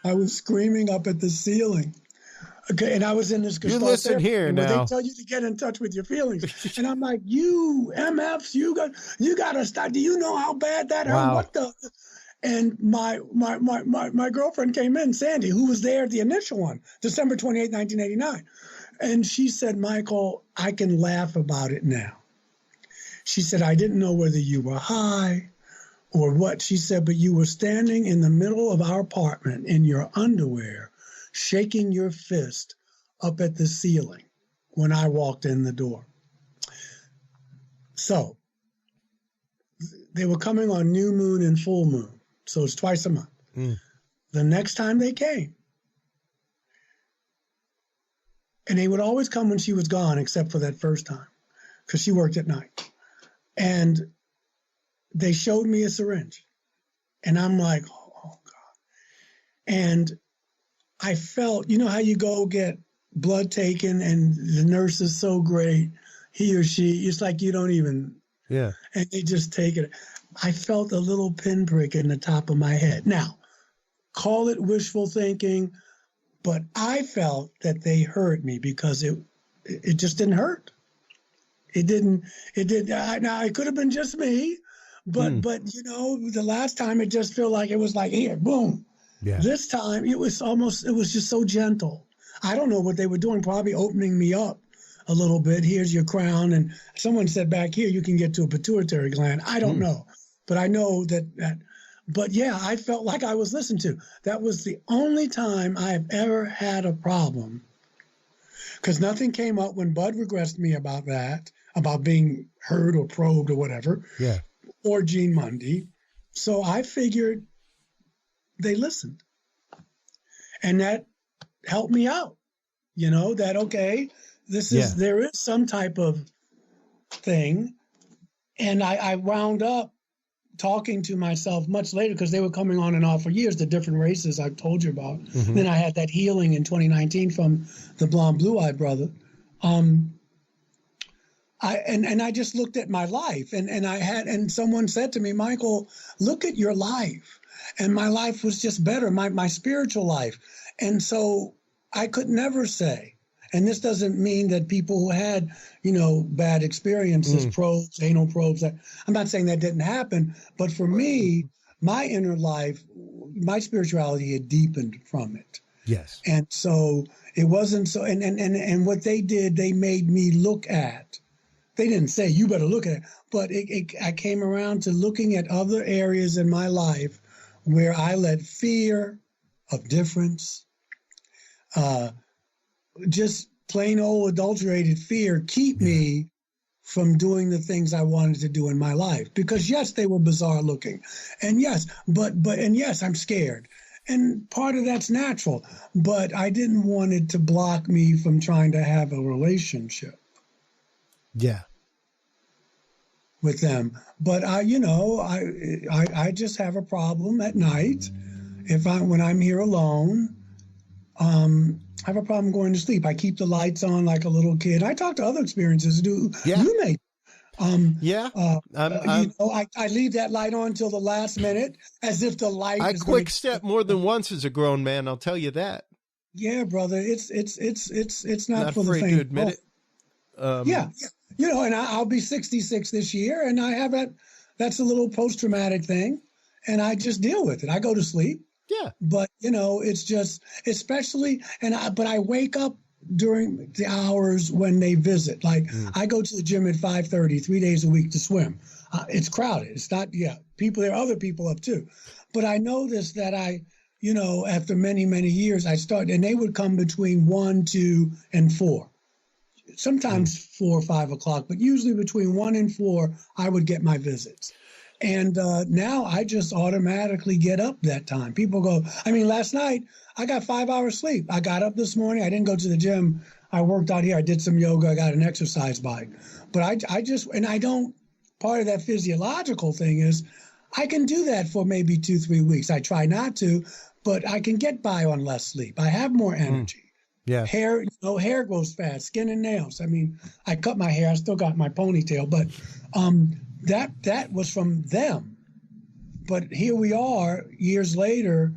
at the ceiling. Okay, and I was in this. You listen here now. They tell you to get in touch with your feelings, and I'm like, you MFs, you got to stop. Do you know how bad that hurt? Wow. What the? And my girlfriend came in, Sandy, who was there at the initial one, December 28, 1989. And she said, Michael, I can laugh about it now. She said, I didn't know whether you were high or what. She said, but you were standing in the middle of our apartment in your underwear, shaking your fist up at the ceiling when I walked in the door. So they were coming on new moon and full moon. So it's twice a month. The next time they came, and they would always come when she was gone, except for that first time, because she worked at night. And they showed me a syringe. And I'm like, oh, God. And I felt, how you go get blood taken and the nurse is so great, he or she, it's like you don't even. Yeah. And they just take it. I felt a little pinprick in the top of my head. Now, call it wishful thinking, but I felt that they heard me because it just didn't hurt. It didn't. Now it could have been just me, but the last time it just felt like it was like here, boom. Yeah. This time it was just so gentle. I don't know what they were doing. Probably opening me up a little bit. Here's your crown, and someone said back here you can get to a pituitary gland. I don't know. But I know but yeah, I felt like I was listened to. That was the only time I have ever had a problem. Because nothing came up when Bud regressed me about that, about being heard or probed or whatever. Yeah. Or Gene Mundy. So I figured they listened. And that helped me out, that, okay, there is some type of thing. And I wound up talking to myself much later, because they were coming on and off for years, the different races I've told you about. Mm-hmm. Then I had that healing in 2019 from the blonde blue-eyed brother. I just looked at my life, and someone said to me, Michael, look at your life. And my life was just better, my spiritual life. And so I could never say, and this doesn't mean that people who had, bad experiences, probes, anal probes, I'm not saying that didn't happen, but for me, my inner life, my spirituality had deepened from it. Yes. And so it wasn't so, and what they did, they made me look at. They didn't say, you better look at it, but I came around to looking at other areas in my life where I let fear of difference, just plain old adulterated fear, keep me from doing the things I wanted to do in my life. Because yes, they were bizarre looking. And yes, and yes, I'm scared. And part of that's natural, but I didn't want it to block me from trying to have a relationship. Yeah. With them. But I just have a problem at night. When I'm here alone, I have a problem going to sleep. I keep the lights on like a little kid. I talk to other experiences. You may. I leave that light on till the last minute, as if the light. I quick step more than once as a grown man. I'll tell you that. Yeah, brother. It's not for the faint to admit it. Yeah. And I'll be 66 this year, and I have that's a little post-traumatic thing, and I just deal with it. I go to sleep. Yeah. But, it's just, especially, but I wake up during the hours when they visit. Like, I go to the gym at 5:30, 3 days a week to swim. It's crowded. It's not, there are other people up too. But I noticed that after many, many years, I started, and they would come between 1, 2, and 4. Sometimes 4 or 5 o'clock, but usually between 1 and 4, I would get my visits. And now I just automatically get up that time. People go, last night I got 5 hours sleep. I got up this morning. I didn't go to the gym. I worked out here. I did some yoga. I got an exercise bike. But part of that physiological thing is I can do that for maybe 2-3 weeks. I try not to, but I can get by on less sleep. I have more energy. Yeah. Hair grows fast, skin and nails. I cut my hair. I still got my ponytail, but that was from them. But here we are years later,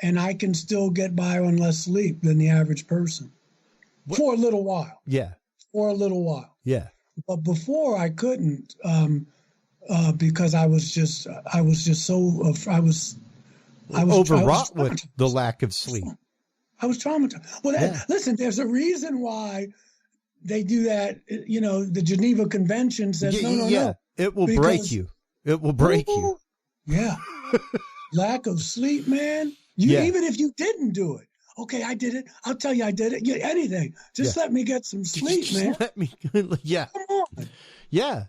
and I can still get by on less sleep than the average person for a little while. Yeah. For a little while. Yeah. But before I couldn't, because I was overwrought with the lack of sleep. I was traumatized. Well, listen, there's a reason why they do that. The Geneva Convention says, no. It will break you. It will break you. Yeah. Lack of sleep, man. Even if you didn't do it. Okay, I did it. I'll tell you I did it. Anything. Just let me get some sleep, just man. Let me. Yeah. Come on. Yeah.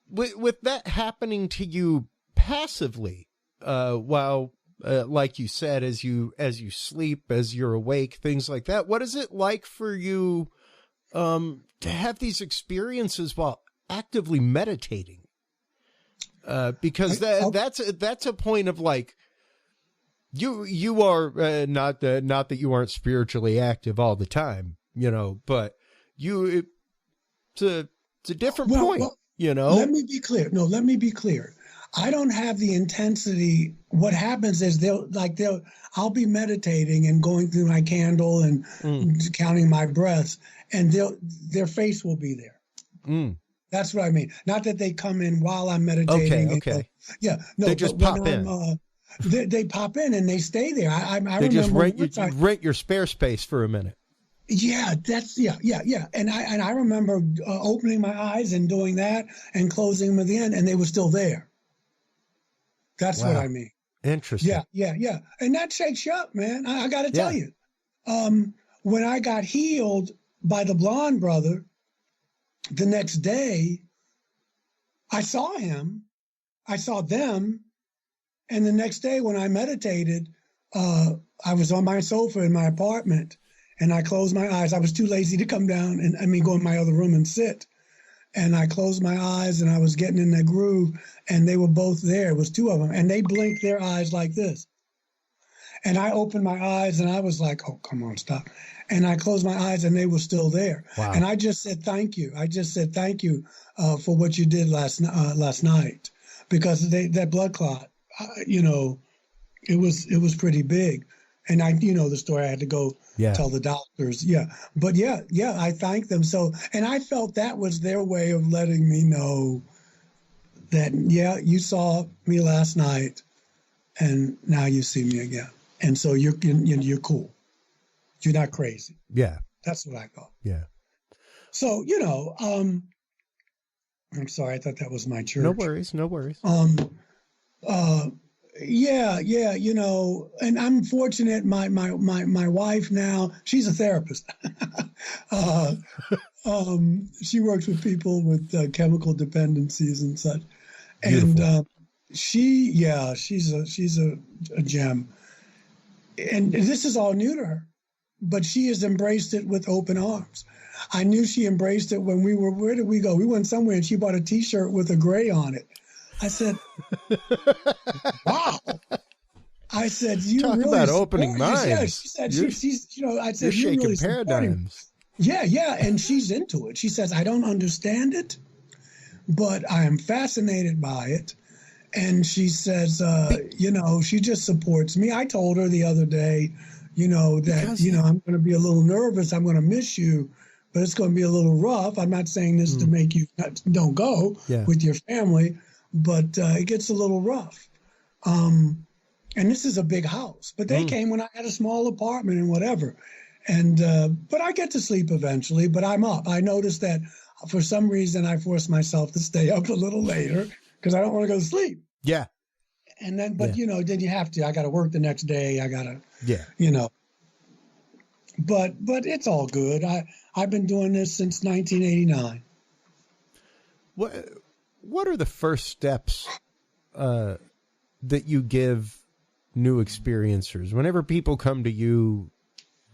With that happening to you passively, while like you said, as you sleep, as you're awake, things like that. What is it like for you to have these experiences while actively meditating? Because that's a point of like you are not that you aren't spiritually active all the time, but it's a different point. Let me be clear. No, let me be clear. I don't have the intensity. What happens is I'll be meditating and going through my candle and counting my breaths, and their face will be there. That's what I mean. Not that they come in while I'm meditating. Okay. They just pop in. They pop in and they stay there. I they just rent your spare space for a minute. Yeah, And I remember opening my eyes and doing that and closing them at the end, and they were still there. That's what I mean. Interesting. Yeah. And that shakes you up, man. I got to tell you. When I got healed by the blonde brother, the next day, I saw him. I saw them. And the next day when I meditated, I was on my sofa in my apartment, and I closed my eyes. I was too lazy to come down and go in my other room and sit. And I closed my eyes, and I was getting in that groove, and they were both there. It was two of them, and they blinked their eyes like this. And I opened my eyes, and I was like, oh, come on, stop. And I closed my eyes, and they were still there. Wow. And I just said, thank you. I just said, thank you for what you did last night, because that blood clot, it was pretty big. And the story, I had to go tell the doctors. Yeah. But I thanked them. So, and I felt that was their way of letting me know that, you saw me last night, and now you see me again. And so you're cool. You're not crazy. Yeah. That's what I thought. Yeah. So, I'm sorry. I thought that was my church. No worries. And I'm fortunate. My wife now, she's a therapist. She works with people with chemical dependencies and such. Beautiful. And she's a gem. And this is all new to her, but she has embraced it with open arms. I knew she embraced it when where did we go? We went somewhere, and she bought a T-shirt with a gray on it. I said, wow. I said, you talk really about opening minds. Yeah, she said, she's, I said, you're shaking really paradigms. Yeah. And she's into it. She says, I don't understand it, but I am fascinated by it. And she says, she just supports me. I told her the other day, that, I'm going to be a little nervous. I'm going to miss you, but it's going to be a little rough. I'm not saying this to make you don't go with your family, but it gets a little rough. And this is a big house, but they came when I had a small apartment and whatever. And, but I get to sleep eventually, but I'm up. I noticed that for some reason I forced myself to stay up a little later because I don't want to go to sleep. Yeah. And then, but then you have to, I got to work the next day. I got to, but it's all good. I've been doing this since 1989. What are the first steps that you give new experiencers whenever people come to you,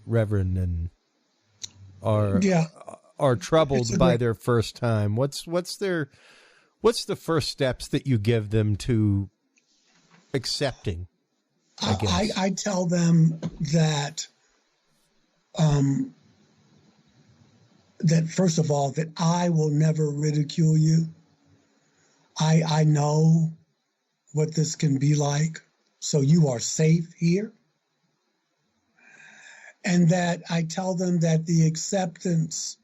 Reverend, and are troubled by their first time? What's the first steps that you give them to accepting? I guess I tell them that that first of all, that I will never ridicule you. I know what this can be like, so you are safe here. And that I tell them that the acceptance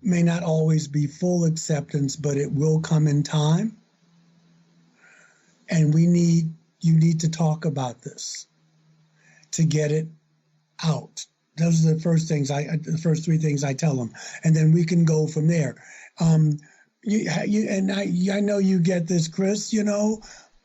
may not always be full acceptance, but it will come in time. And you need to talk about this to get it out. Those are the first three things I tell them. And then we can go from there. I know you get this, Chris,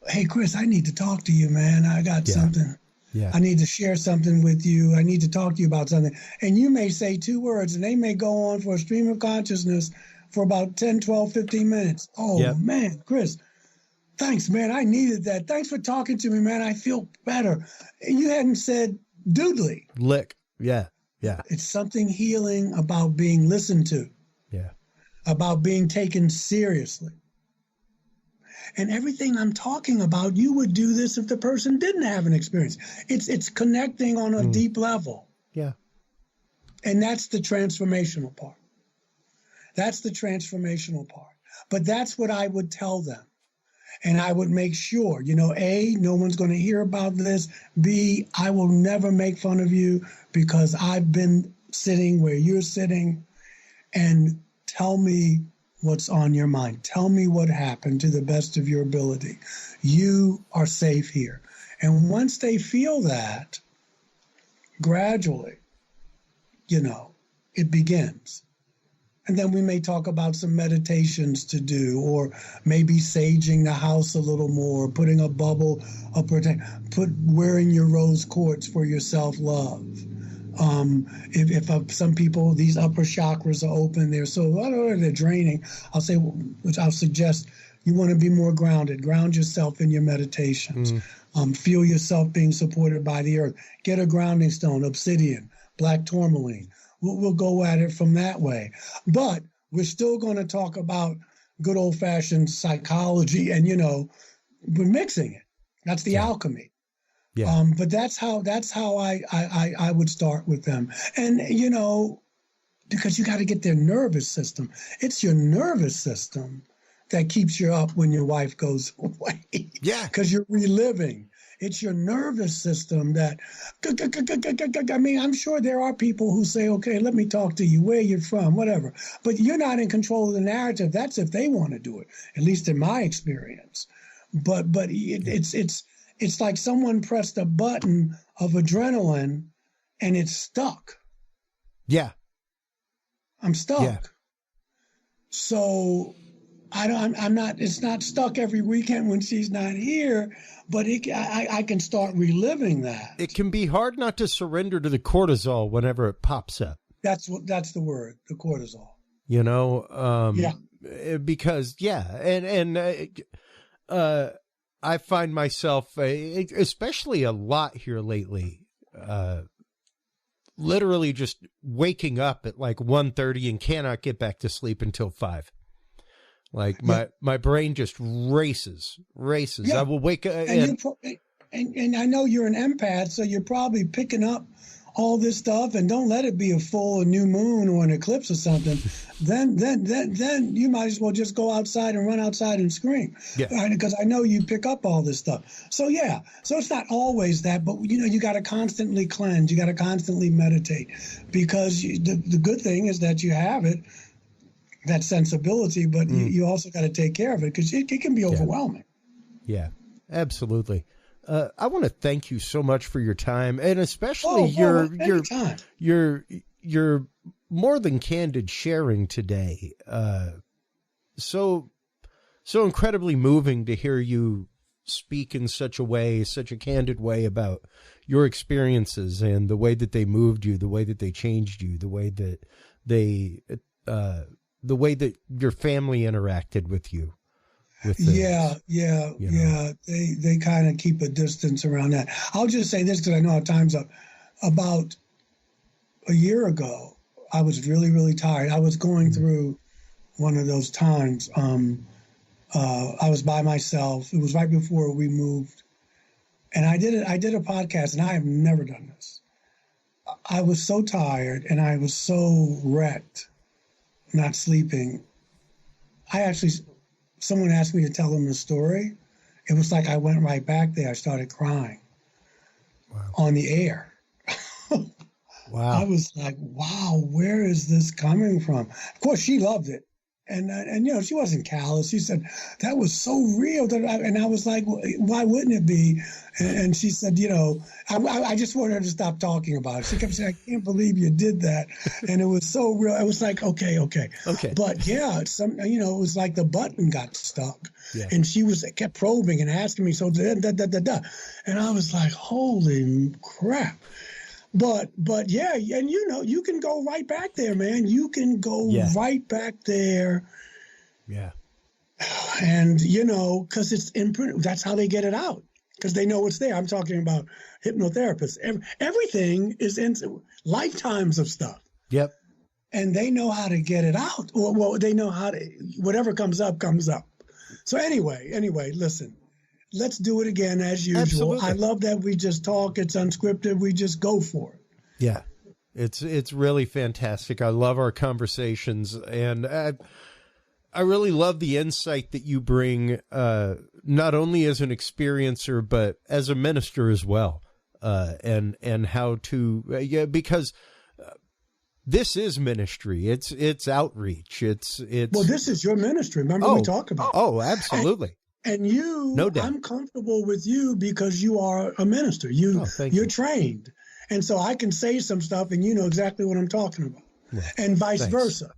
hey, Chris, I need to talk to you, man. I got something. Yeah. I need to share something with you. I need to talk to you about something. And you may say two words, and they may go on for a stream of consciousness for about 10, 12, 15 minutes. Oh, man, Chris, thanks, man. I needed that. Thanks for talking to me, man. I feel better. And you hadn't said doodly. Lick. Yeah. It's something healing about being listened to. Yeah. About being taken seriously. And everything I'm talking about, you would do this if the person didn't have an experience. It's connecting on a deep level. Yeah. And that's the transformational part. But that's what I would tell them. And I would make sure, A, no one's going to hear about this. B, I will never make fun of you because I've been sitting where you're sitting. And tell me what's on your mind. Tell me what happened to the best of your ability. You are safe here. And once they feel that, gradually, it begins. And then we may talk about some meditations to do, or maybe saging the house a little more, putting a bubble, wearing your rose quartz for your self-love. If some people, these upper chakras are open, they're draining. I'll suggest you want to be more grounded. Ground yourself in your meditations. Feel yourself being supported by the earth. Get a grounding stone, obsidian, black tourmaline. We'll go at it from that way. But we're still going to talk about good old-fashioned psychology, and, we're mixing it. That's the alchemy. Yeah. But that's how I would start with them. And, because you got to get their nervous system. It's your nervous system that keeps you up when your wife goes away. Yeah. Because you're reliving. It's your nervous system that, I mean, I'm sure there are people who say, okay, let me talk to you, where you're from, whatever. But you're not in control of the narrative. That's if they want to do it, at least in my experience. But it's like someone pressed a button of adrenaline and it's stuck. Yeah. I'm stuck. Yeah. So it's not stuck every weekend when she's not here, but I can start reliving that. It can be hard not to surrender to the cortisol whenever it pops up. That's the word, the cortisol. Because I find myself, especially a lot here lately, literally just waking up at like 1:30 and cannot get back to sleep until 5. Like my brain just races. Yeah. I will wake up and I know you're an empath, so you're probably picking up all this stuff, and don't let it be a full new moon or an eclipse or something. then you might as well just go outside and run outside and scream. Yeah. Because I know you pick up all this stuff. So so it's not always that, but you got to constantly cleanse. You got to constantly meditate, because the good thing is that you have it, that sensibility, but you also got to take care of it, because it can be overwhelming. Yeah, absolutely. I want to thank you so much for your time, and especially your more than candid sharing today. So incredibly moving to hear you speak in such a candid way about your experiences and the way that they moved you, the way that they changed you, the way that your family interacted with you. Yeah. They kind of keep a distance around that. I'll just say this, because I know our time's up. About a year ago, I was really, really tired. I was going through one of those times. I was by myself. It was right before we moved, and I did a podcast, and I have never done this. I was so tired, and I was so wrecked, not sleeping. Someone asked me to tell them the story. It was like I went right back there. I started crying on the air. Wow. I was like, wow, where is this coming from? Of course, she loved it. And she wasn't callous. She said, that was so real. And I was like, well, why wouldn't it be? And she said, I just wanted her to stop talking about it. She kept saying, I can't believe you did that. And it was so real. I was like, okay. But it was like the button got stuck. Yeah. And she kept probing and asking me, so And I was like, holy crap. But yeah, and you can go right back there, man. You can go right back there. Yeah. And, because it's imprint. That's how they get it out, because they know it's there. I'm talking about hypnotherapists. Everything is in lifetimes of stuff. Yep. And they know how to get it out. Well, they know how to, whatever comes up, comes up. So anyway, listen. Let's do it again as usual. Absolutely. I love that we just talk. It's unscripted. We just go for it. Yeah, it's really fantastic. I love our conversations, and I really love the insight that you bring, not only as an experiencer but as a minister as well, and how to because this is ministry. It's outreach. It's well, this is your ministry. Remember we talked about. Oh, absolutely. And you, no doubt. I'm comfortable with you because you are a minister. You're trained. And so I can say some stuff and you know exactly what I'm talking about. Yeah. And vice versa,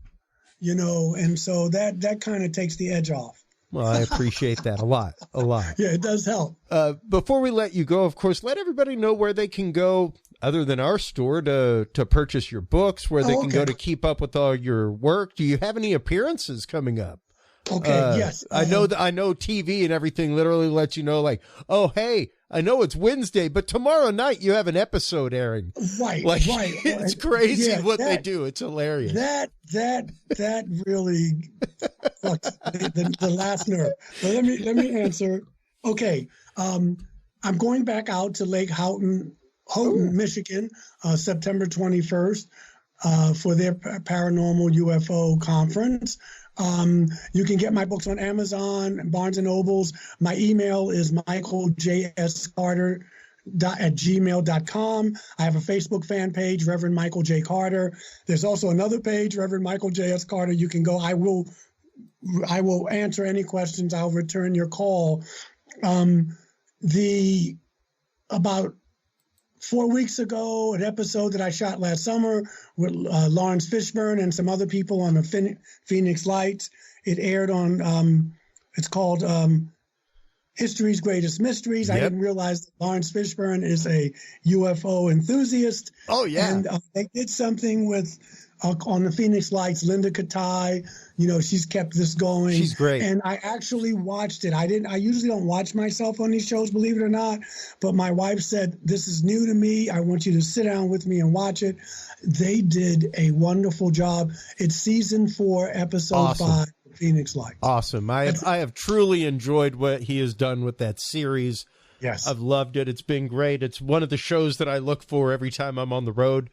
and so that kind of takes the edge off. Well, I appreciate that a lot. Yeah, it does help. Before we let you go, of course, let everybody know where they can go other than our store to purchase your books, where they can go to keep up with all your work. Do you have any appearances coming up? Okay. Yes. I know TV and everything literally lets you know, like, oh, hey, I know it's Wednesday, but tomorrow night you have an episode airing. Right. Like, Right. it's crazy what they do. It's hilarious. That really fucks the last nerve. But let me answer. Okay. I'm going back out to Lake Houghton, Michigan, September 21st, for their paranormal UFO conference. You can get my books on Amazon, Barnes and Nobles. My email is michaeljscarter@gmail.com. I have a Facebook fan page, Reverend Michael J. Carter. There's also another page, Reverend Michael J.S. Carter. You can go. I will answer any questions. I'll return your call. About 4 weeks ago, an episode that I shot last summer with Lawrence Fishburne and some other people on the Phoenix Lights. It aired on, it's called History's Greatest Mysteries. Yep. I didn't realize that Lawrence Fishburne is a UFO enthusiast. Oh, yeah. And they did something with, on the Phoenix Lights, Linda Katai. She's kept this going. She's great. And I actually watched it. I usually don't watch myself on these shows, believe it or not. But my wife said, this is new to me. I want you to sit down with me and watch it. They did a wonderful job. It's season 4, episode 5, Phoenix Lights. Awesome. I have truly enjoyed what he has done with that series. Yes. I've loved it. It's been great. It's one of the shows that I look for every time I'm on the road.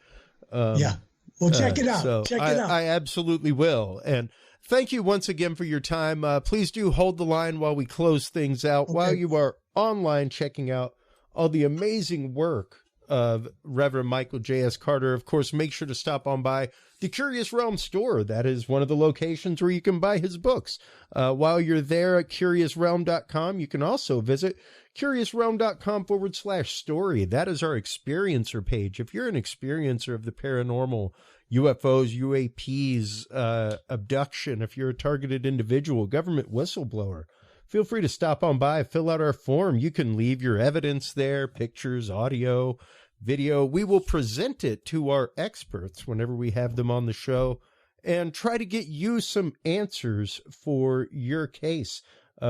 Yeah. Well, check it out. So check it out. I absolutely will. And thank you once again for your time. Please do hold the line while we close things out. Okay. While you are online checking out all the amazing work of Reverend Michael J.S. Carter, of course, make sure to stop on by the Curious Realm store. That is one of the locations where you can buy his books. While you're there at CuriousRealm.com, you can also visit CuriousRealm.com/story. That is our experiencer page. If you're an experiencer of the paranormal, UFOs, UAPs, abduction, if you're a targeted individual, government whistleblower, feel free to stop on by, fill out our form. You can leave your evidence there, pictures, audio, video. We will present it to our experts whenever we have them on the show and try to get you some answers for your case.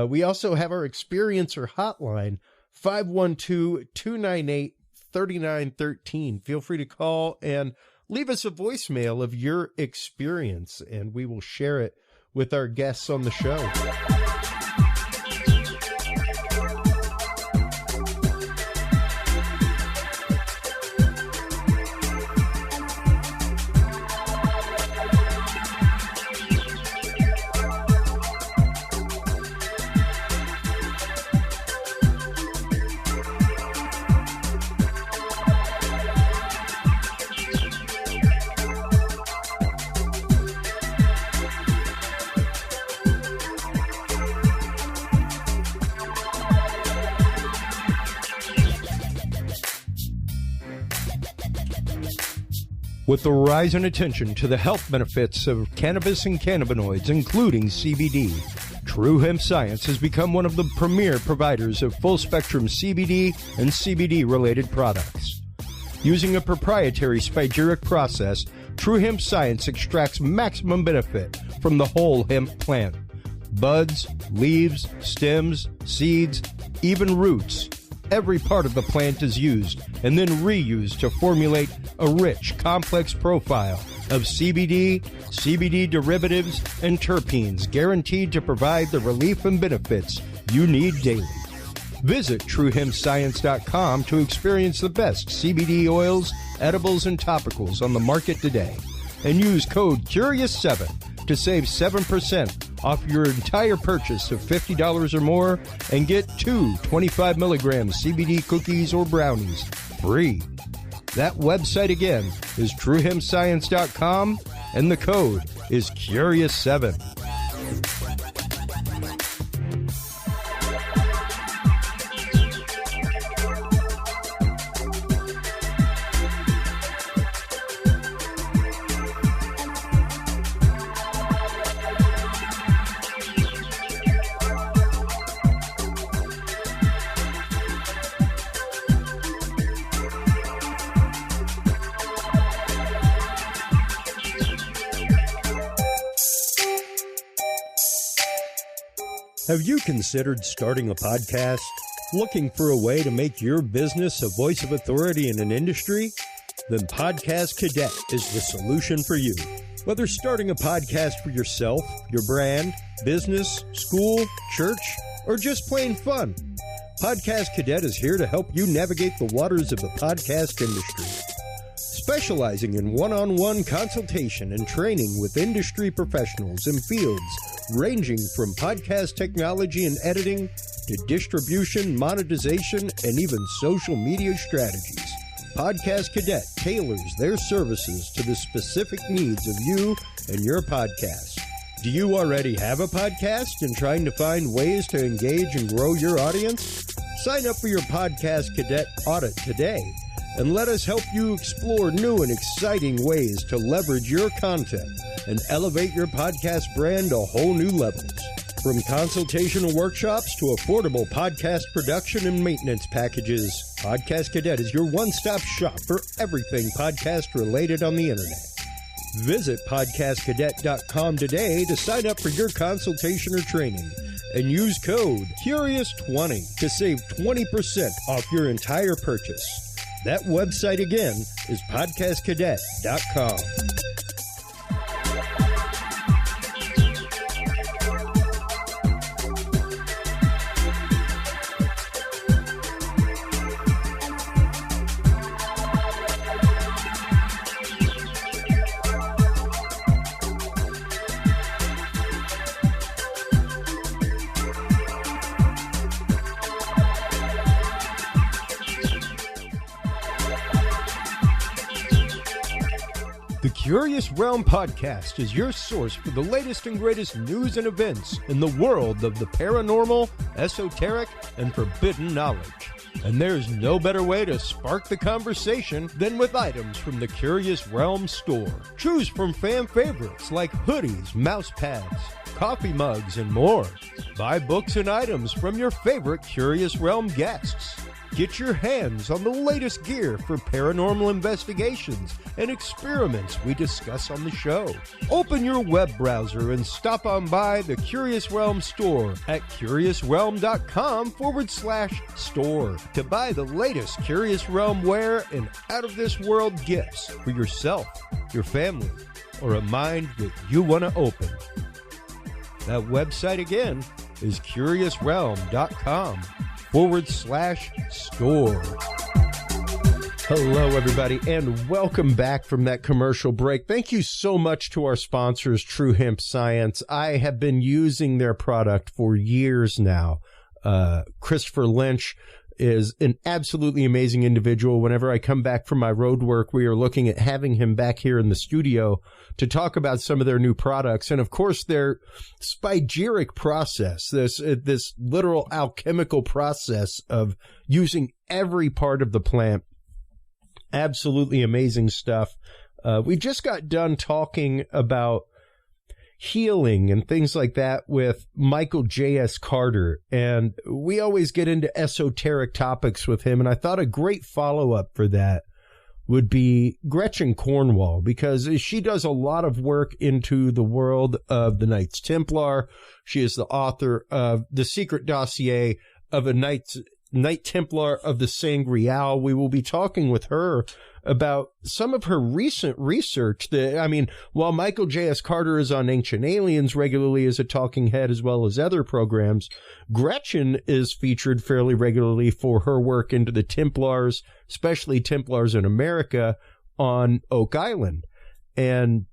We also have our experiencer hotline, 512-298-3913. Feel free to call and leave us a voicemail of your experience, and we will share it with our guests on the show. With the rise in attention to the health benefits of cannabis and cannabinoids, including CBD, True Hemp Science has become one of the premier providers of full-spectrum CBD and CBD-related products. Using a proprietary spagyric process, True Hemp Science extracts maximum benefit from the whole hemp plant. Buds, leaves, stems, seeds, even roots. Every part of the plant is used and then reused to formulate a rich, complex profile of CBD, CBD derivatives, and terpenes guaranteed to provide the relief and benefits you need daily. Visit TrueHempScience.com to experience the best CBD oils, edibles, and topicals on the market today. And use code CURIOUS7 to save 7% off your entire purchase of $50 or more and get 2 25-milligram CBD cookies or brownies free. That website again is TrueHempScience.com and the code is CURIOUS7. Have you considered starting a podcast? Looking for a way to make your business a voice of authority in an industry? Then Podcast Cadet is the solution for you. Whether starting a podcast for yourself, your brand, business, school, church, or just plain fun, Podcast Cadet is here to help you navigate the waters of the podcast industry. Specializing in one-on-one consultation and training with industry professionals in fields ranging from podcast technology and editing to distribution, monetization, and even social media strategies. Podcast Cadet tailors their services to the specific needs of you and your podcast. Do you already have a podcast and trying to find ways to engage and grow your audience? Sign up for your Podcast Cadet audit today and let us help you explore new and exciting ways to leverage your content and elevate your podcast brand to whole new levels. From consultational workshops to affordable podcast production and maintenance packages, Podcast Cadet is your one-stop shop for everything podcast related on the internet. Visit podcastcadet.com today to sign up for your consultation or training and use code CURIOUS20 to save 20% off your entire purchase. That website again is podcastcadet.com. The Curious Realm Podcast is your source for the latest and greatest news and events in the world of the paranormal, esoteric, and forbidden knowledge. And there's no better way to spark the conversation than with items from the Curious Realm store. Choose from fan favorites like hoodies, mouse pads, coffee mugs, and more. Buy books and items from your favorite Curious Realm guests. Get your hands on the latest gear for paranormal investigations and experiments we discuss on the show. Open your web browser and stop on by the Curious Realm store at curiousrealm.com/store to buy the latest Curious Realm wear and out-of-this-world gifts for yourself, your family, or a mind that you want to open. That website again is curiousrealm.com/store. Hello, everybody, and welcome back from that commercial break. Thank you so much to our sponsors, True Hemp Science. I have been using their product for years now. Christopher Lynch is an absolutely amazing individual. Whenever I come back from my road work, we are looking at having him back here in the studio to talk about some of their new products. And of course, their spagyric process, this literal alchemical process of using every part of the plant. Absolutely amazing stuff. We just got done talking about healing and things like that with Michael J.S. Carter, and we always get into esoteric topics with him, and I thought a great follow-up for that would be Gretchen Cornwall, because she does a lot of work into the world of the Knights Templar. She is the author of The Secret Dossier of a Knight Templar of the Sangreal. We will be talking with her about some of her recent research. While Michael J.S. Carter is on Ancient Aliens regularly as a talking head as well as other programs, Gretchen is featured fairly regularly for her work into the Templars, especially Templars in America on Oak Island. And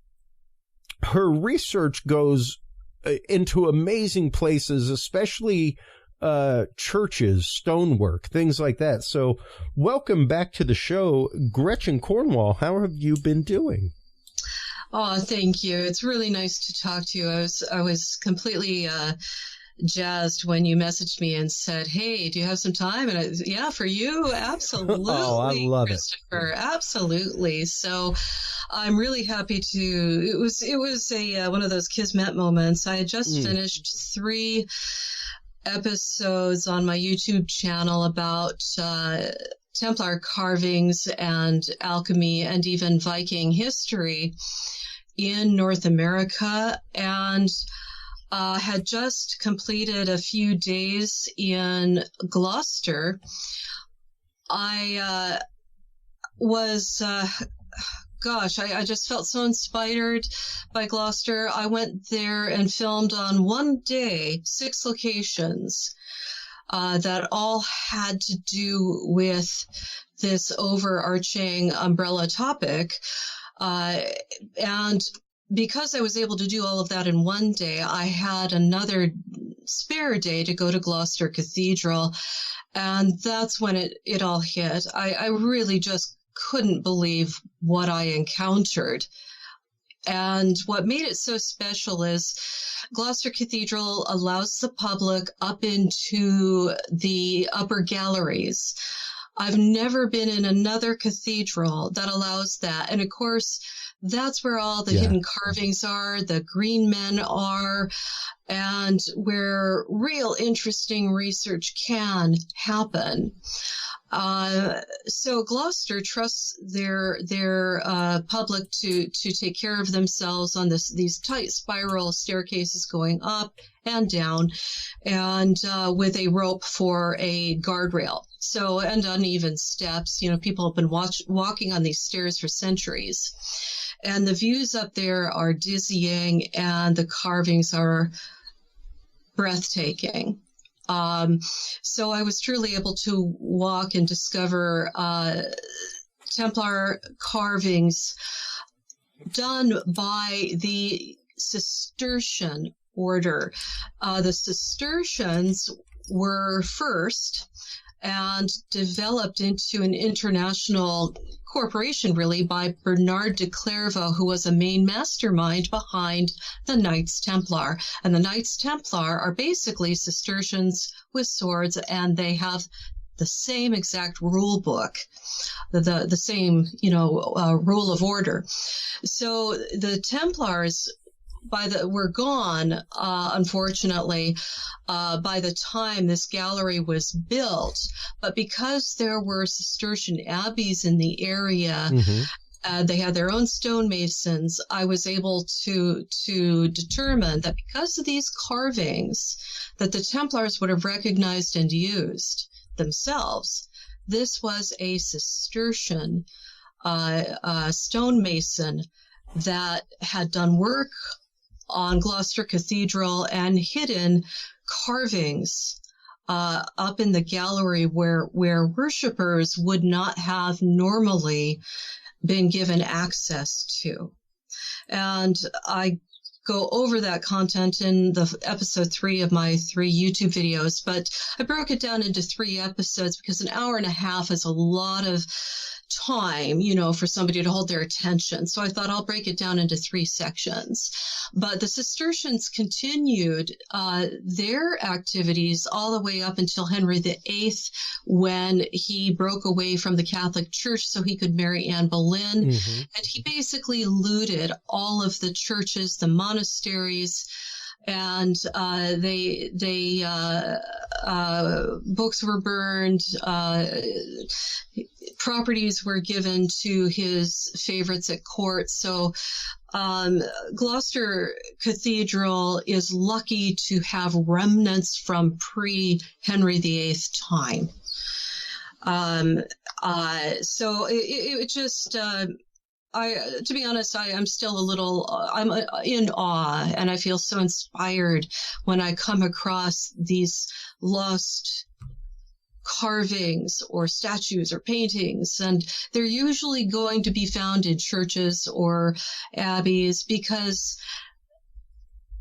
her research goes into amazing places, especially churches, stonework, things like that. So welcome back to the show, Gretchen Cornwall. How have you been doing? Oh, thank you. It's really nice to talk to you. I was completely jazzed when you messaged me and said, "Hey, do you have some time?" And yeah, for you, absolutely. Oh, I love Christopher. It. Absolutely. So I'm really happy to. It was one of those kismet moments. I had just finished 3 episodes on my YouTube channel about Templar carvings and alchemy and even Viking history in North America. And had just completed a few days in Gloucester, I I just felt so inspired by Gloucester. I went there and filmed on one day 6 locations that all had to do with this overarching umbrella topic. And because I was able to do all of that in one day, I had another spare day to go to Gloucester Cathedral. And that's when it all hit. I really just couldn't believe what I encountered. And what made it so special is Gloucester Cathedral allows the public up into the upper galleries. I've never been in another cathedral that allows that. And of course, that's where all the hidden carvings are, the green men are, and where real interesting research can happen. So Gloucester trusts their public to take care of themselves on these tight spiral staircases going up and down, and with a rope for a guardrail. So, and uneven steps. You know, people have been walking on these stairs for centuries. And the views up there are dizzying, and the carvings are breathtaking. So I was truly able to walk and discover Templar carvings done by the Cistercian order. The Cistercians were first and developed into an international corporation, really, by Bernard de Clairvaux, who was a main mastermind behind the Knights Templar. And the Knights Templar are basically Cistercians with swords, and they have the same exact rule book, the same, rule of order. So the Templars were gone, unfortunately, by the time this gallery was built. But because there were Cistercian abbeys in the area, they had their own stonemasons. I was able to determine that because of these carvings that the Templars would have recognized and used themselves, this was a Cistercian stonemason that had done work on Gloucester Cathedral and hidden carvings up in the gallery where worshipers would not have normally been given access to. And I go over that content in the episode 3 of my 3 YouTube videos, but I broke it down into 3 episodes because an hour and a half is a lot of time, for somebody to hold their attention. So I thought I'll break it down into 3 sections. But the Cistercians continued their activities all the way up until Henry VIII, when he broke away from the Catholic Church so he could marry Anne Boleyn. And he basically looted all of the churches, the monasteries, and books were burned, properties were given to his favorites at court. So Gloucester Cathedral is lucky to have remnants from pre-Henry VIII time. So it just... to be honest, I'm still I'm in awe, and I feel so inspired when I come across these lost carvings or statues or paintings, and they're usually going to be found in churches or abbeys because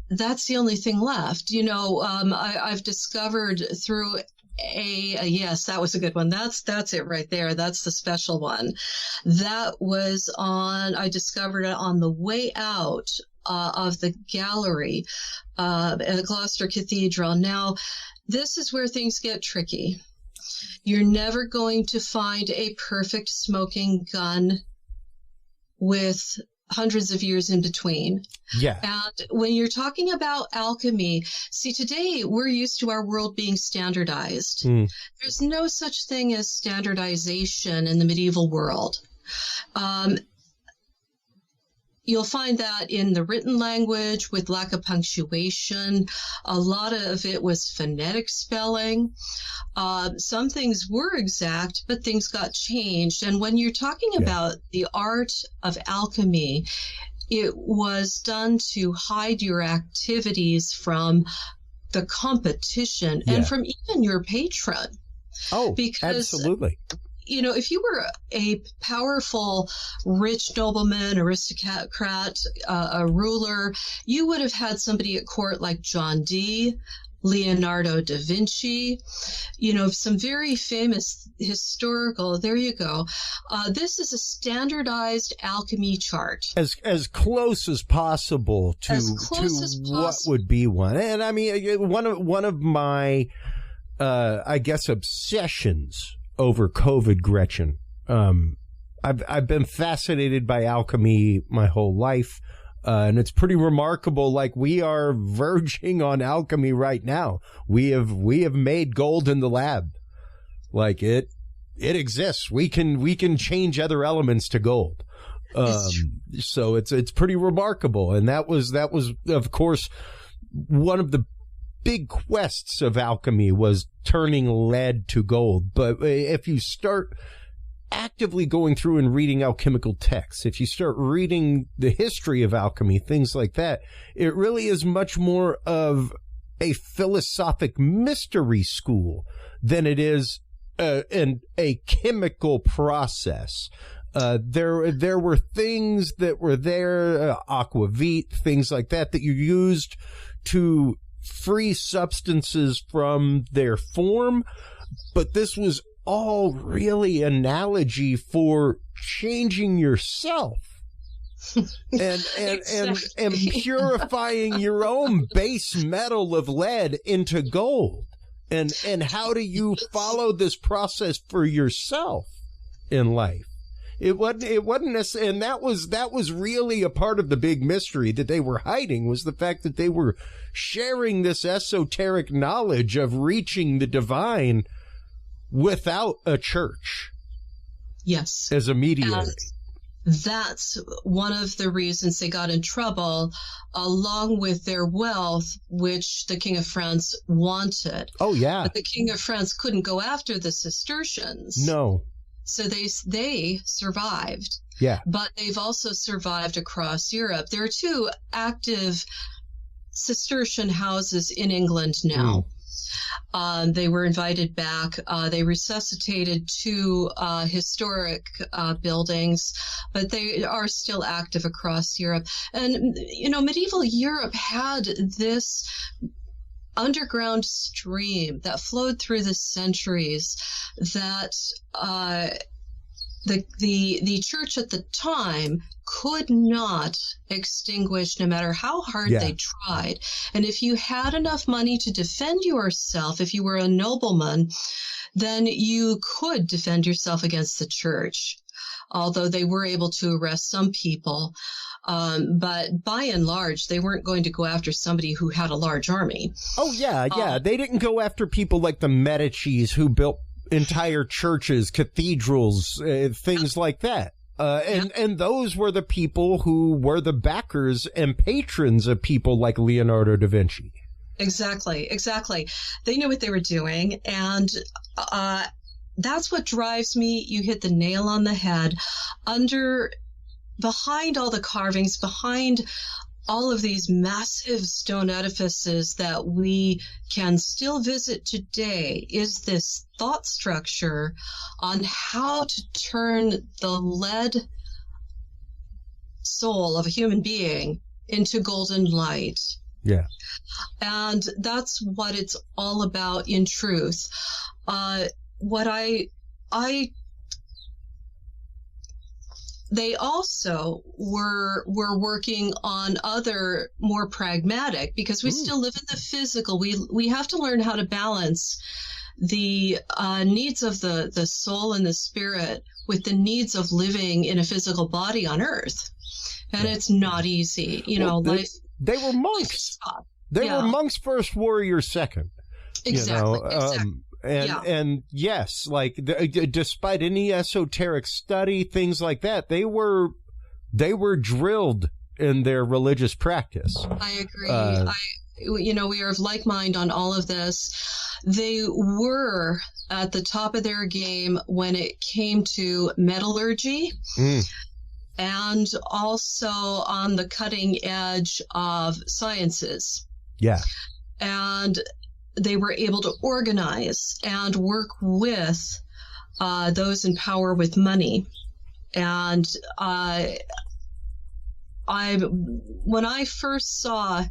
that's the only thing left. I've discovered through yes, that was a good one. That's it right there. That's the special one. That was I discovered it on the way out of the gallery at Gloucester Cathedral. Now, this is where things get tricky. You're never going to find a perfect smoking gun with hundreds of years in between. Yeah. And when you're talking about alchemy, see, today we're used to our world being standardized. There's no such thing as standardization in the medieval world. You'll find that in the written language with lack of punctuation. A lot of it was phonetic spelling. Some things were exact, but things got changed. And when you're talking about the art of alchemy, it was done to hide your activities from the competition and from even your patron. Oh, because, absolutely. You know, if you were a powerful, rich nobleman, aristocrat, a ruler, you would have had somebody at court like John Dee, Leonardo da Vinci, you know, some very famous historical. There you go. This is a standardized alchemy chart. As close as possible to what would be one. And I mean, one of my, I guess, obsessions over COVID, Gretchen. I've been fascinated by alchemy my whole life. And it's pretty remarkable. Like, we are verging on alchemy right now. We have made gold in the lab. Like, it exists. We can change other elements to gold. So it's pretty remarkable. And that was, of course, one of the big quests of alchemy was turning lead to gold. But if you start actively going through and reading alchemical texts, if you start reading the history of alchemy, things like that, it really is much more of a philosophic mystery school than it is a chemical process. There were things that were there, aquavit, things like that you used to free substances from their form, but this was all really analogy for changing yourself and purifying your own base metal of lead into gold. And how do you follow this process for yourself in life? It wasn't necessarily, and that was really a part of the big mystery that they were hiding, was the fact that they were sharing this esoteric knowledge of reaching the divine without a church. Yes. As a mediator. And that's one of the reasons they got in trouble, along with their wealth, which the King of France wanted. Oh, yeah. But the King of France couldn't go after the Cistercians. No. So they survived. Yeah. But they've also survived across Europe. There are 2 active Cistercian houses in England now. They were invited back. They resuscitated 2 historic buildings, but they are still active across Europe. And, you know, medieval Europe had this underground stream that flowed through the centuries that the church at the time could not extinguish, no matter how hard they tried. And if you had enough money to defend yourself, if you were a nobleman, then you could defend yourself against the church, although they were able to arrest some people. But by and large, they weren't going to go after somebody who had a large army. Oh, yeah. They didn't go after people like the Medicis who built entire churches, cathedrals, things like that. And those were the people who were the backers and patrons of people like Leonardo da Vinci. Exactly. They knew what they were doing. And that's what drives me. You hit the nail on the head. Behind all the carvings, behind all of these massive stone edifices that we can still visit today, is this thought structure on how to turn the lead soul of a human being into golden light. Yeah. And that's what it's all about in truth. They also were working on other more pragmatic, because we still live in the physical. We have to learn how to balance the needs of the soul and the spirit with the needs of living in a physical body on earth. And it's not easy. You know, they were monks. They were monks first, warriors second. Exactly. And yes, like despite any esoteric study, things like that, they were they were drilled in their religious practice. I agree. We are of like mind on all of this. They were at the top of their game when it came to metallurgy. And also on the cutting edge of sciences. Yeah. And they were able to organize and work with those in power with money. And when I first saw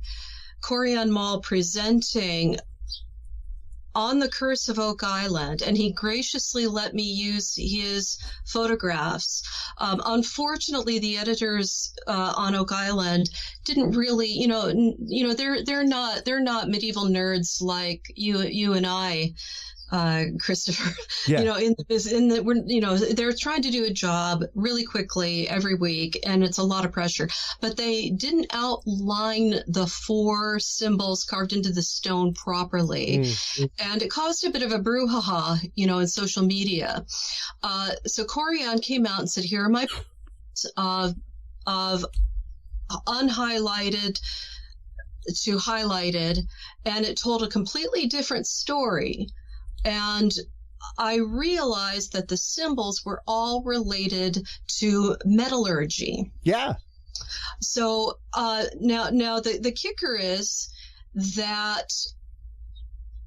Corian Mall presenting on the Curse of Oak Island, and he graciously let me use his photographs. Unfortunately, the editors on Oak Island didn't really, they're not medieval nerds like you and I, Christopher. Yeah. They're trying to do a job really quickly every week, and it's a lot of pressure. But they didn't outline the 4 symbols carved into the stone properly, and it caused a bit of a brouhaha, in social media. So Corian came out and said, "Here are my of unhighlighted to highlighted," and it told a completely different story. And I realized that the symbols were all related to metallurgy. Yeah. So now the kicker is that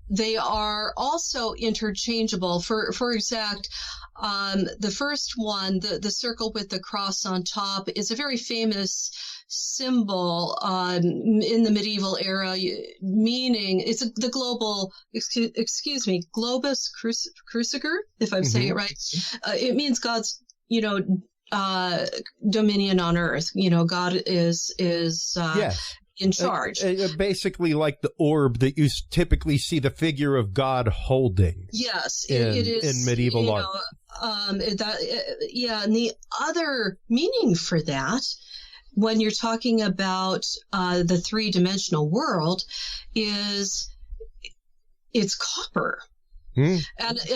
they are also interchangeable. For exact, the first one, the circle with the cross on top, is a very famous symbol in the medieval era, meaning it's the global, globus cruciger, if I'm saying it right. It means God's, dominion on earth. God is in charge. Basically like the orb that you typically see the figure of God holding. Yes, it is in medieval art. And the other meaning for that, when you're talking about the 3-dimensional world, it's copper. And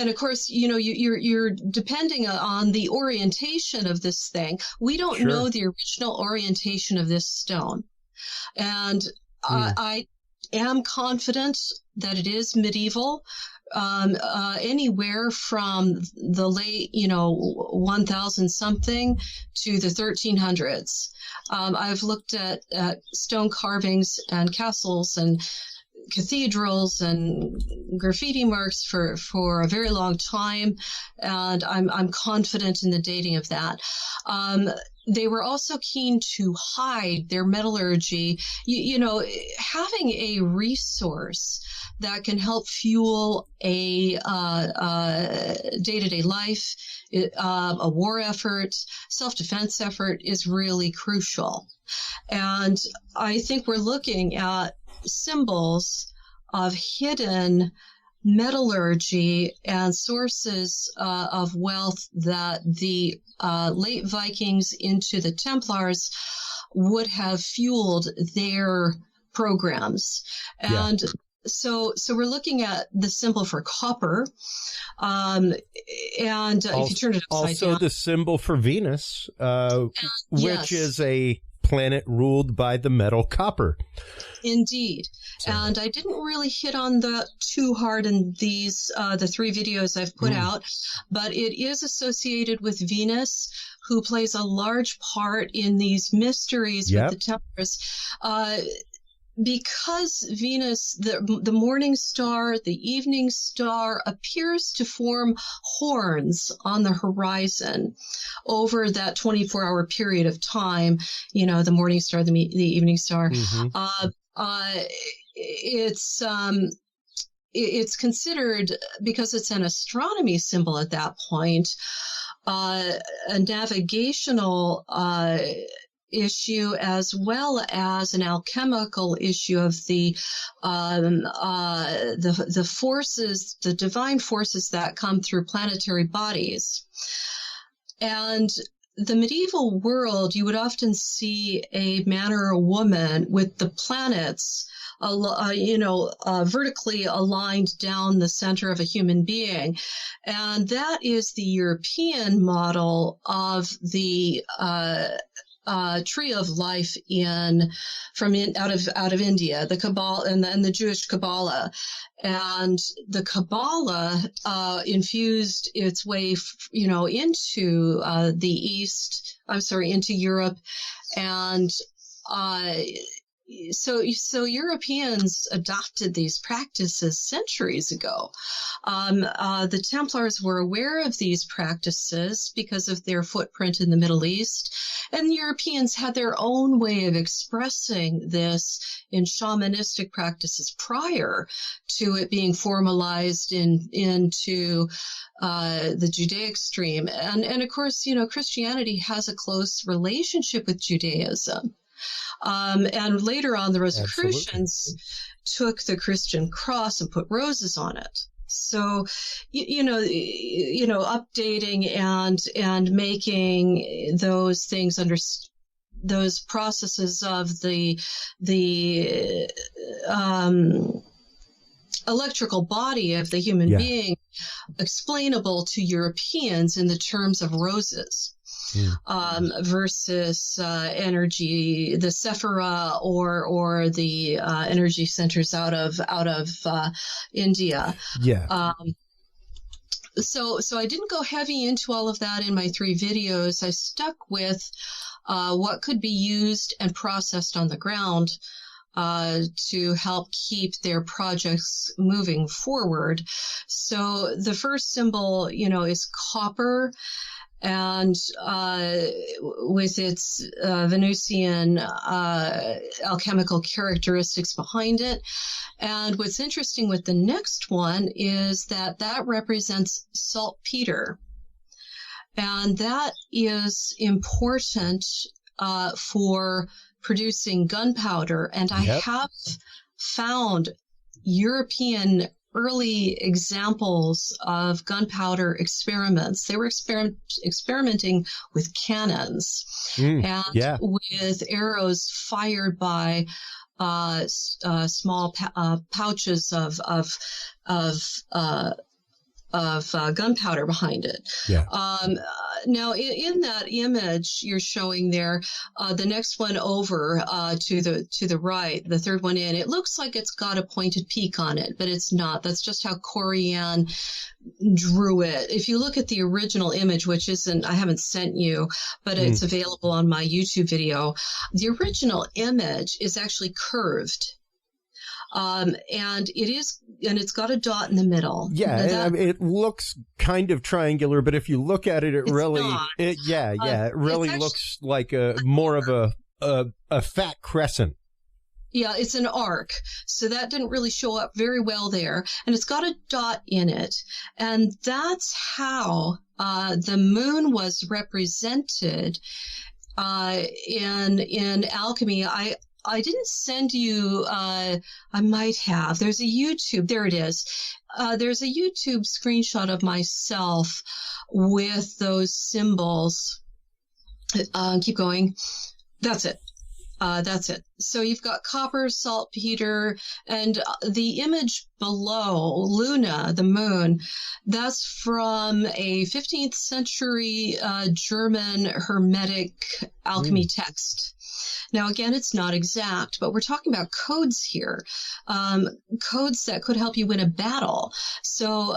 of course, you're depending on the orientation of this thing. We don't know the original orientation of this stone. And I am confident that it is medieval, anywhere from the late, 1000 something to the 1300s. I've looked at stone carvings and castles and cathedrals and graffiti marks for a very long time, and I'm confident in the dating of that. They were also keen to hide their metallurgy. Having a resource that can help fuel a day-to-day life, a war effort, self-defense effort is really crucial. And I think we're looking at symbols of hidden metallurgy and sources of wealth that the late Vikings into the Templars would have fueled their programs. And so we're looking at the symbol for copper, and if you turn it upside down, also the symbol for Venus, which is a planet ruled by the metal copper. Indeed. And I didn't really hit on that too hard in these, the 3 videos I've put out, but it is associated with Venus, who plays a large part in these mysteries with the Templars. Because Venus, the morning star, the evening star, appears to form horns on the horizon over that 24-hour period of time, the morning star, the evening star. It's considered, because it's an astronomy symbol at that point, a navigational issue, as well as an alchemical issue of the forces, the divine forces that come through planetary bodies. And the medieval world, you would often see a man or a woman with the planets, vertically aligned down the center of a human being. And that is the European model of the tree of life out of India, the Kabbalah and the Jewish Kabbalah, and the Kabbalah infused its way, into into Europe, and so Europeans adopted these practices centuries ago. The Templars were aware of these practices because of their footprint in the Middle East, and Europeans had their own way of expressing this in shamanistic practices prior to it being formalized into the Judaic stream. And of course, Christianity has a close relationship with Judaism. And later on, the Rosicrucians took the Christian cross and put roses on it. So, updating and making those things those processes of the electrical body of the human being explainable to Europeans in the terms of roses. Versus energy, the Sephira or the energy centers out of India. Yeah. So I didn't go heavy into all of that in my 3 videos. I stuck with what could be used and processed on the ground to help keep their projects moving forward. So the first symbol, is copper. And with its Venusian alchemical characteristics behind it. And what's interesting with the next one is that represents saltpeter. And that is important for producing gunpowder. And I have found European early examples of gunpowder experiments. They were experimenting with cannons and with arrows fired by small pouches of gunpowder behind it. Now, in that image you're showing there, the next one over to the right, the third one in, it looks like it's got a pointed peak on it, but it's not. That's just how Corian drew it. If you look at the original image, which I haven't sent you, but it's available on my YouTube video, the original image is actually curved. And it's got a dot in the middle. Yeah, it looks kind of triangular, but if you look at it, it really looks like more of a fat crescent. Yeah, it's an arc. So that didn't really show up very well there. And it's got a dot in it. And that's how the moon was represented in alchemy. I didn't send you, I might have. There's a YouTube, there it is. There's a YouTube screenshot of myself with those symbols. Keep going. That's it. So you've got copper, saltpeter, and the image below, Luna, the moon, that's from a 15th century German Hermetic alchemy text. Now, again, it's not exact, but we're talking about codes here, codes that could help you win a battle. So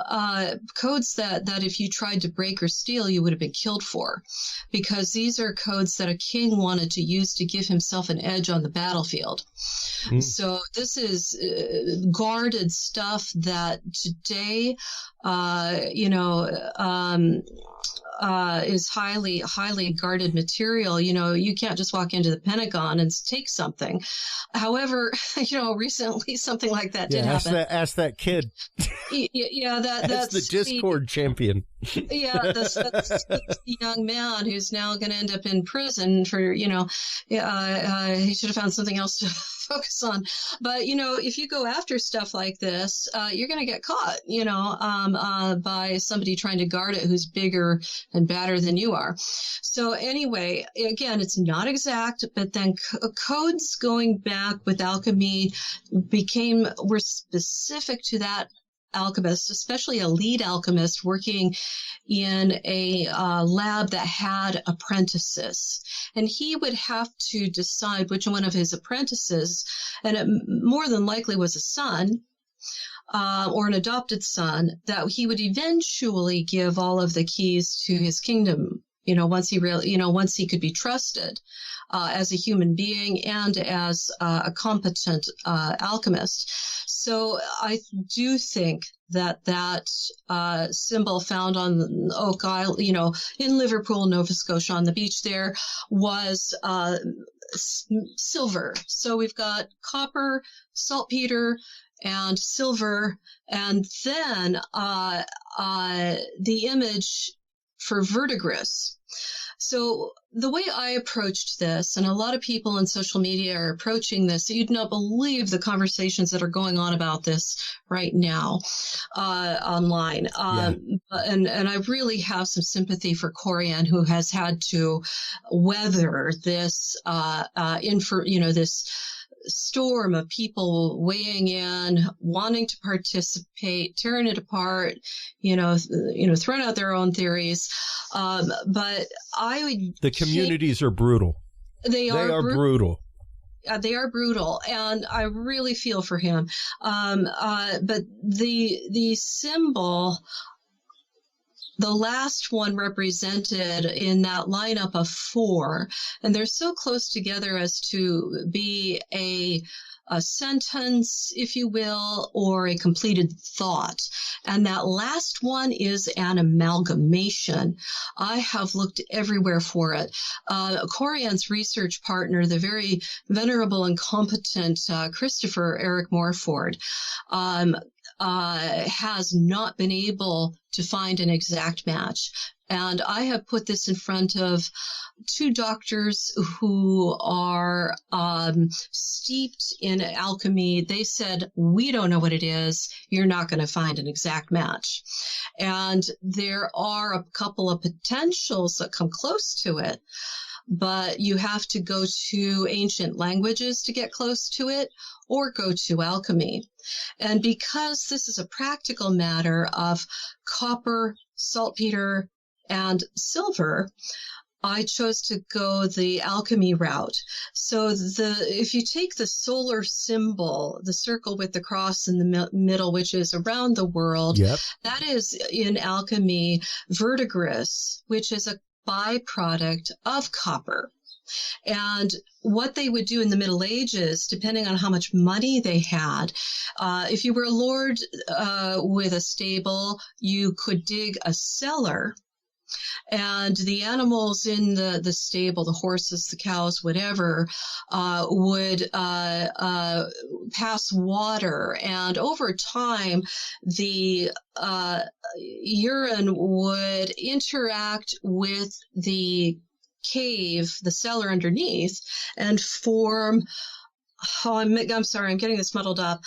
codes that if you tried to break or steal, you would have been killed for, because these are codes that a king wanted to use to give himself an edge on the battlefield. So this is guarded stuff that today, is highly guarded material. You can't just walk into the Pentagon and take something. However, recently something like that did happen. Ask that kid. That's the Discord champion. That's the young man who's now going to end up in prison for, he should have found something else to focus on. But, if you go after stuff like this, you're going to get caught, by somebody trying to guard it who's bigger and badder than you are. So anyway, again, it's not exact, but then codes going back with alchemy were specific to that alchemist, especially a lead alchemist working in a lab that had apprentices. And he would have to decide which one of his apprentices, and it more than likely was a son, or an adopted son, that he would eventually give all of the keys to his kingdom, once he could be trusted as a human being and as a competent alchemist. So I do think that symbol found on Oak Isle, in Liverpool, Nova Scotia, on the beach there, was silver. So we've got copper, saltpeter, and silver, and then the image for verdigris. So the way I approached this, and a lot of people on social media are approaching this, you'd not believe the conversations that are going on about this right now online. And I really have some sympathy for Corianne, who has had to weather this, this storm of people weighing in, wanting to participate, tearing it apart, throwing out their own theories. But the communities are brutal. They are brutal. They are brutal, and I really feel for him. But the symbol, the last one represented in that lineup of 4, and they're so close together as to be a sentence, if you will, or a completed thought. And that last one is an amalgamation. I have looked everywhere for it. Corianne's research partner, the very venerable and competent Christopher Eric Morford, has not been able to find an exact match. And I have put this in front of 2 doctors who are steeped in alchemy. They said, we don't know what it is. You're not going to find an exact match. And there are a couple of potentials that come close to it, but you have to go to ancient languages to get close to it, or go to alchemy. And because this is a practical matter of copper, saltpeter, and silver, I chose to go the alchemy route. So if you take the solar symbol, the circle with the cross in the middle, which is around the world, yep, that is in alchemy verdigris, which is a byproduct of copper. And what they would do in the Middle Ages, depending on how much money they had, if you were a lord with a stable, you could dig a cellar, and the animals in the stable, the horses, the cows, whatever, would pass water. And over time, the urine would interact with the cave, the cellar underneath, and form, I'm sorry, I'm getting this muddled up,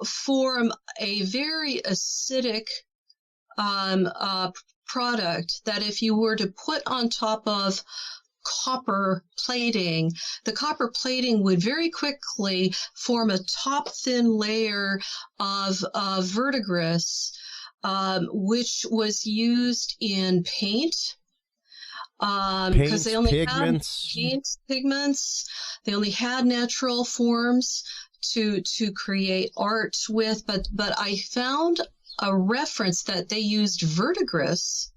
form a very acidic product that if you were to put on top of copper plating, the copper plating would very quickly form a top thin layer of verdigris, which was used in paint. Because they only had pigments, they only had natural forms to create art with, but I found a reference that they used verdigris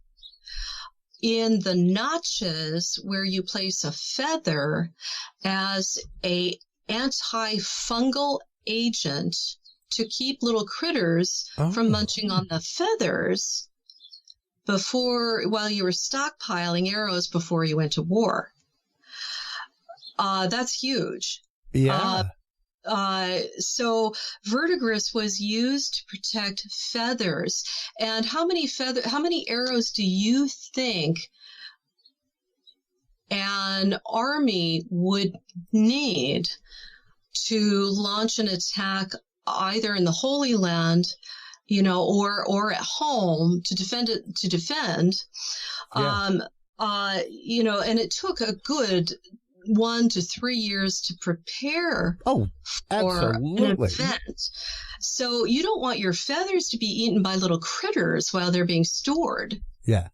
in the notches where you place a feather as a antifungal agent to keep little critters from munching on the feathers while you were stockpiling arrows before you went to war. That's huge. Yeah. So verdigris was used to protect feathers. And how many arrows do you think an army would need to launch an attack either in the Holy Land, or at home to defend? Yeah. And it took a good 1 to 3 years to prepare for absolutely. an event. So you don't want your feathers to be eaten by little critters while they're being stored. Yeah.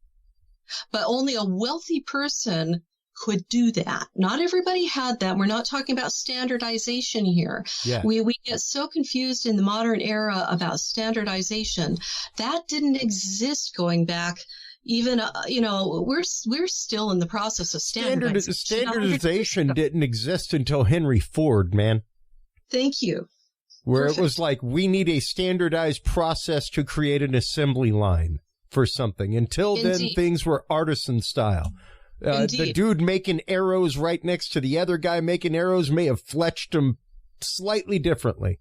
But only a wealthy person could do that. Not everybody had that. We're not talking about standardization here. Yeah. We get so confused in the modern era about standardization. That didn't exist going back. Even, we're still in the process of standardization. Standardization didn't exist until Henry Ford, man. Thank you. Where Perfect. It was like, we need a standardized process to create an assembly line for something. Until then, things were artisan style. The dude making arrows right next to the other guy making arrows may have fletched them slightly differently.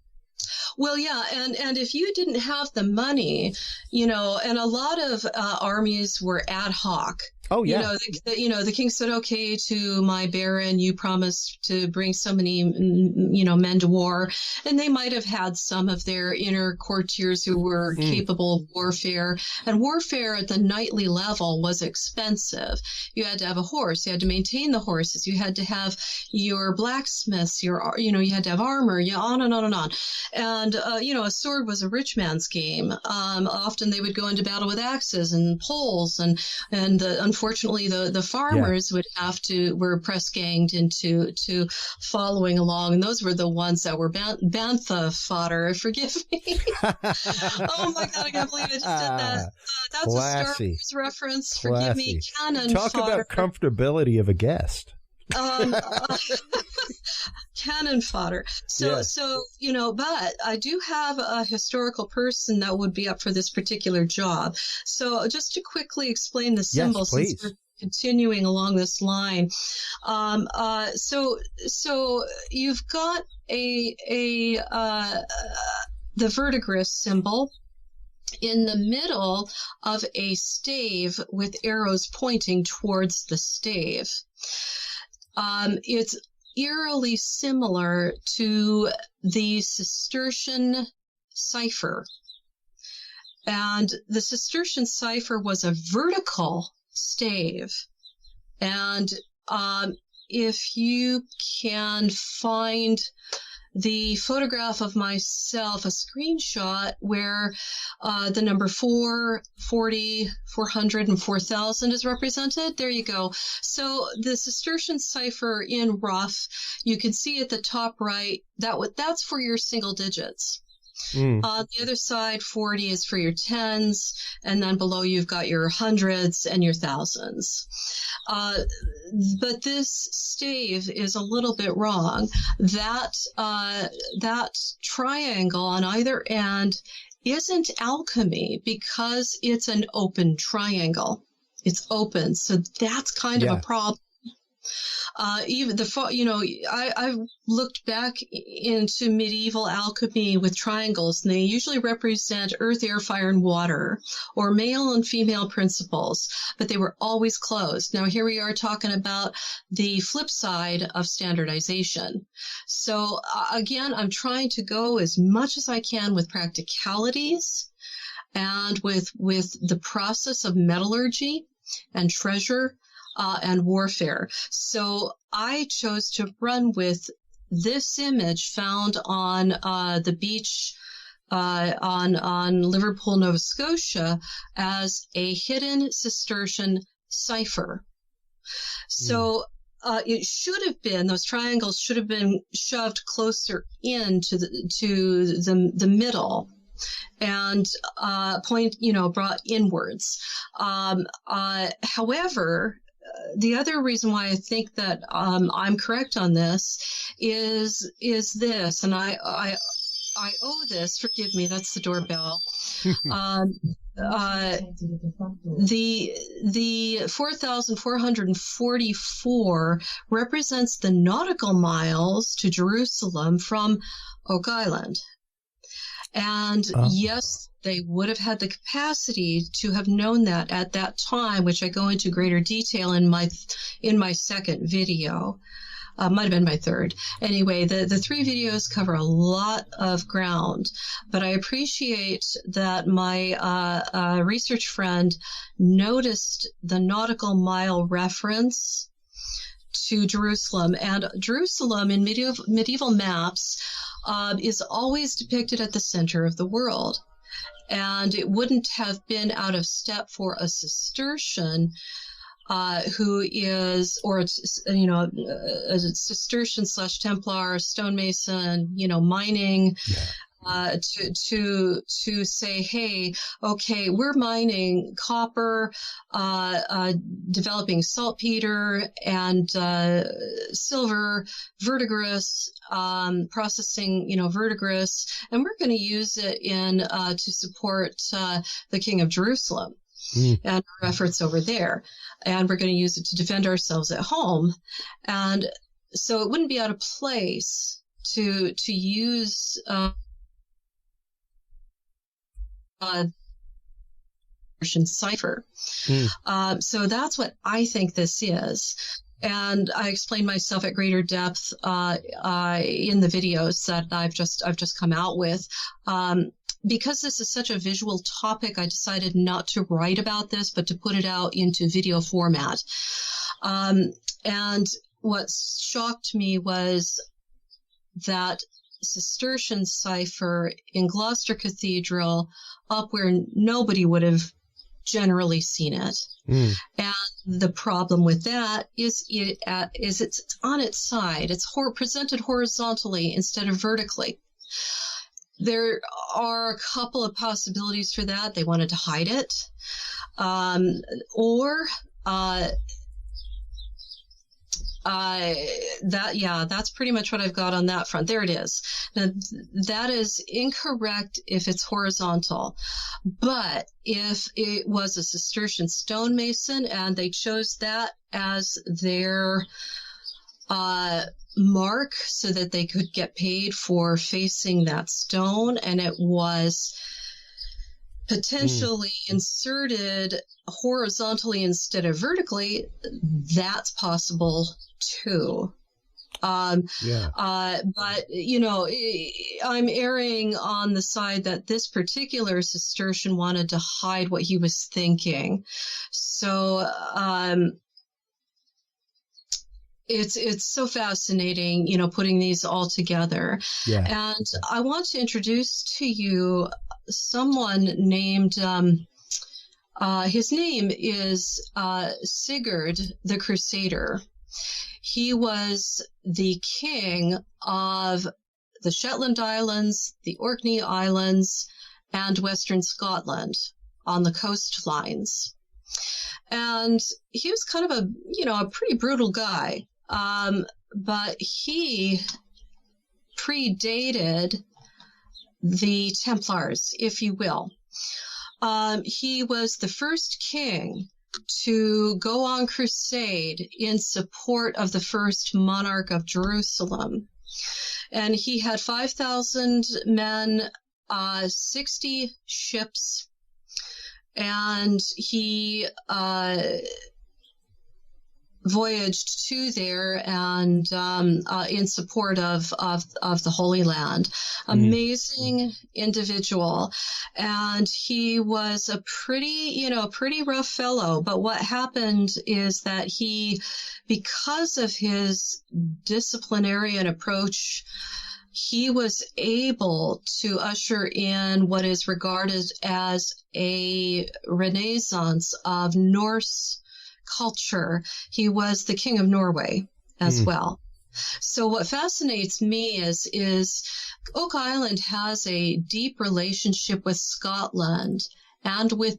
Well, yeah, and if you didn't have the money, and a lot of armies were ad hoc. Oh, yeah. The king said, okay, to my baron, you promised to bring so many, men to war. And they might have had some of their inner courtiers who were capable of warfare. And warfare at the knightly level was expensive. You had to have a horse. You had to maintain the horses. You had to have your blacksmiths, you had to have armor, on and on and on. And, a sword was a rich man's game. Often they would go into battle with axes and poles and unfortunately, the farmers were press ganged into following along, and those were the ones that were bantha fodder. Forgive me. Oh my God, I can't believe I just did that. That's Classy. A Star Wars reference. Classy. Forgive me, cannon Talk fodder. about comfortability of a guest. Cannon fodder. So, but I do have a historical person that would be up for this particular job. So just to quickly explain the symbol, since we're continuing along this line. So you've got the verdigris symbol in the middle of a stave with arrows pointing towards the stave. It's eerily similar to the Cistercian cipher. And the Cistercian cipher was a vertical stave. And if you can find the photograph of myself, a screenshot where the number 4, 40, 400, and 4000 is represented. There you go. So the Cistercian cipher in rough, you can see at the top right, that's for your single digits. On the other side, 40 is for your tens, and then below you've got your hundreds and your thousands. But this stave is a little bit wrong. That triangle on either end isn't alchemy because it's an open triangle. It's open, so that's kind of a problem. I've looked back into medieval alchemy with triangles, and they usually represent earth, air, fire, and water, or male and female principles, but they were always closed. Now, here we are talking about the flip side of standardization. So, again, I'm trying to go as much as I can with practicalities and with the process of metallurgy and treasure and warfare. So I chose to run with this image found on the beach on Liverpool, Nova Scotia, as a hidden Cistercian cipher. So it should have been, those triangles should have been shoved closer into the middle and brought inwards. However, the other reason why I think that I'm correct on this is this, and I owe this. Forgive me, that's the doorbell. The 4,444 represents the nautical miles to Jerusalem from Oak Island. And yes, they would have had the capacity to have known that at that time, which I go into greater detail in my second video. Might have been my third. Anyway, the 3 videos cover a lot of ground, but I appreciate that my research friend noticed the nautical mile reference to Jerusalem. And Jerusalem in medieval maps is always depicted at the center of the world. And it wouldn't have been out of step for a Cistercian who is, or, you know, a Cistercian / Templar, stonemason, you know, mining, to say, hey, okay, we're mining copper, developing saltpeter and silver, verdigris, processing, you know, verdigris, and we're going to use it to support the King of Jerusalem. And our efforts over there. And we're going to use it to defend ourselves at home. And so it wouldn't be out of place to use cipher. So that's what I think this is. And I explained myself at greater depth in the videos that I've just come out with. Because this is such a visual topic, I decided not to write about this, but to put it out into video format. And what shocked me was that Cistercian cipher in Gloucester Cathedral, up where nobody would have generally seen it. And the problem with that is it's on its side. It's presented horizontally instead of vertically. There are a couple of possibilities for that. They wanted to hide it. That's pretty much what I've got on that front. There it is. Now, that is incorrect if it's horizontal. But if it was a Cistercian stonemason and they chose that as their mark so that they could get paid for facing that stone, and it was potentially inserted horizontally instead of vertically, that's possible too. But, you know, I'm erring on the side that this particular Cistercian wanted to hide what he was thinking. So, it's so fascinating, you know, putting these all together. And I want to introduce to you someone named, his name is Sigurd the Crusader. He was the king of the Shetland Islands, the Orkney Islands, and Western Scotland on the coastlines. And he was kind of a pretty brutal guy. But he predated the Templars, if you will. He was the first king to go on crusade in support of the first monarch of Jerusalem. And he had 5,000 men, 60 ships, and he voyaged to there and in support of the Holy Land. Amazing individual. And he was a pretty rough fellow. But what happened is that he, because of his disciplinarian approach, he was able to usher in what is regarded as a renaissance of Norse culture. He was the king of Norway as well. So what fascinates me is Oak Island has a deep relationship with Scotland and with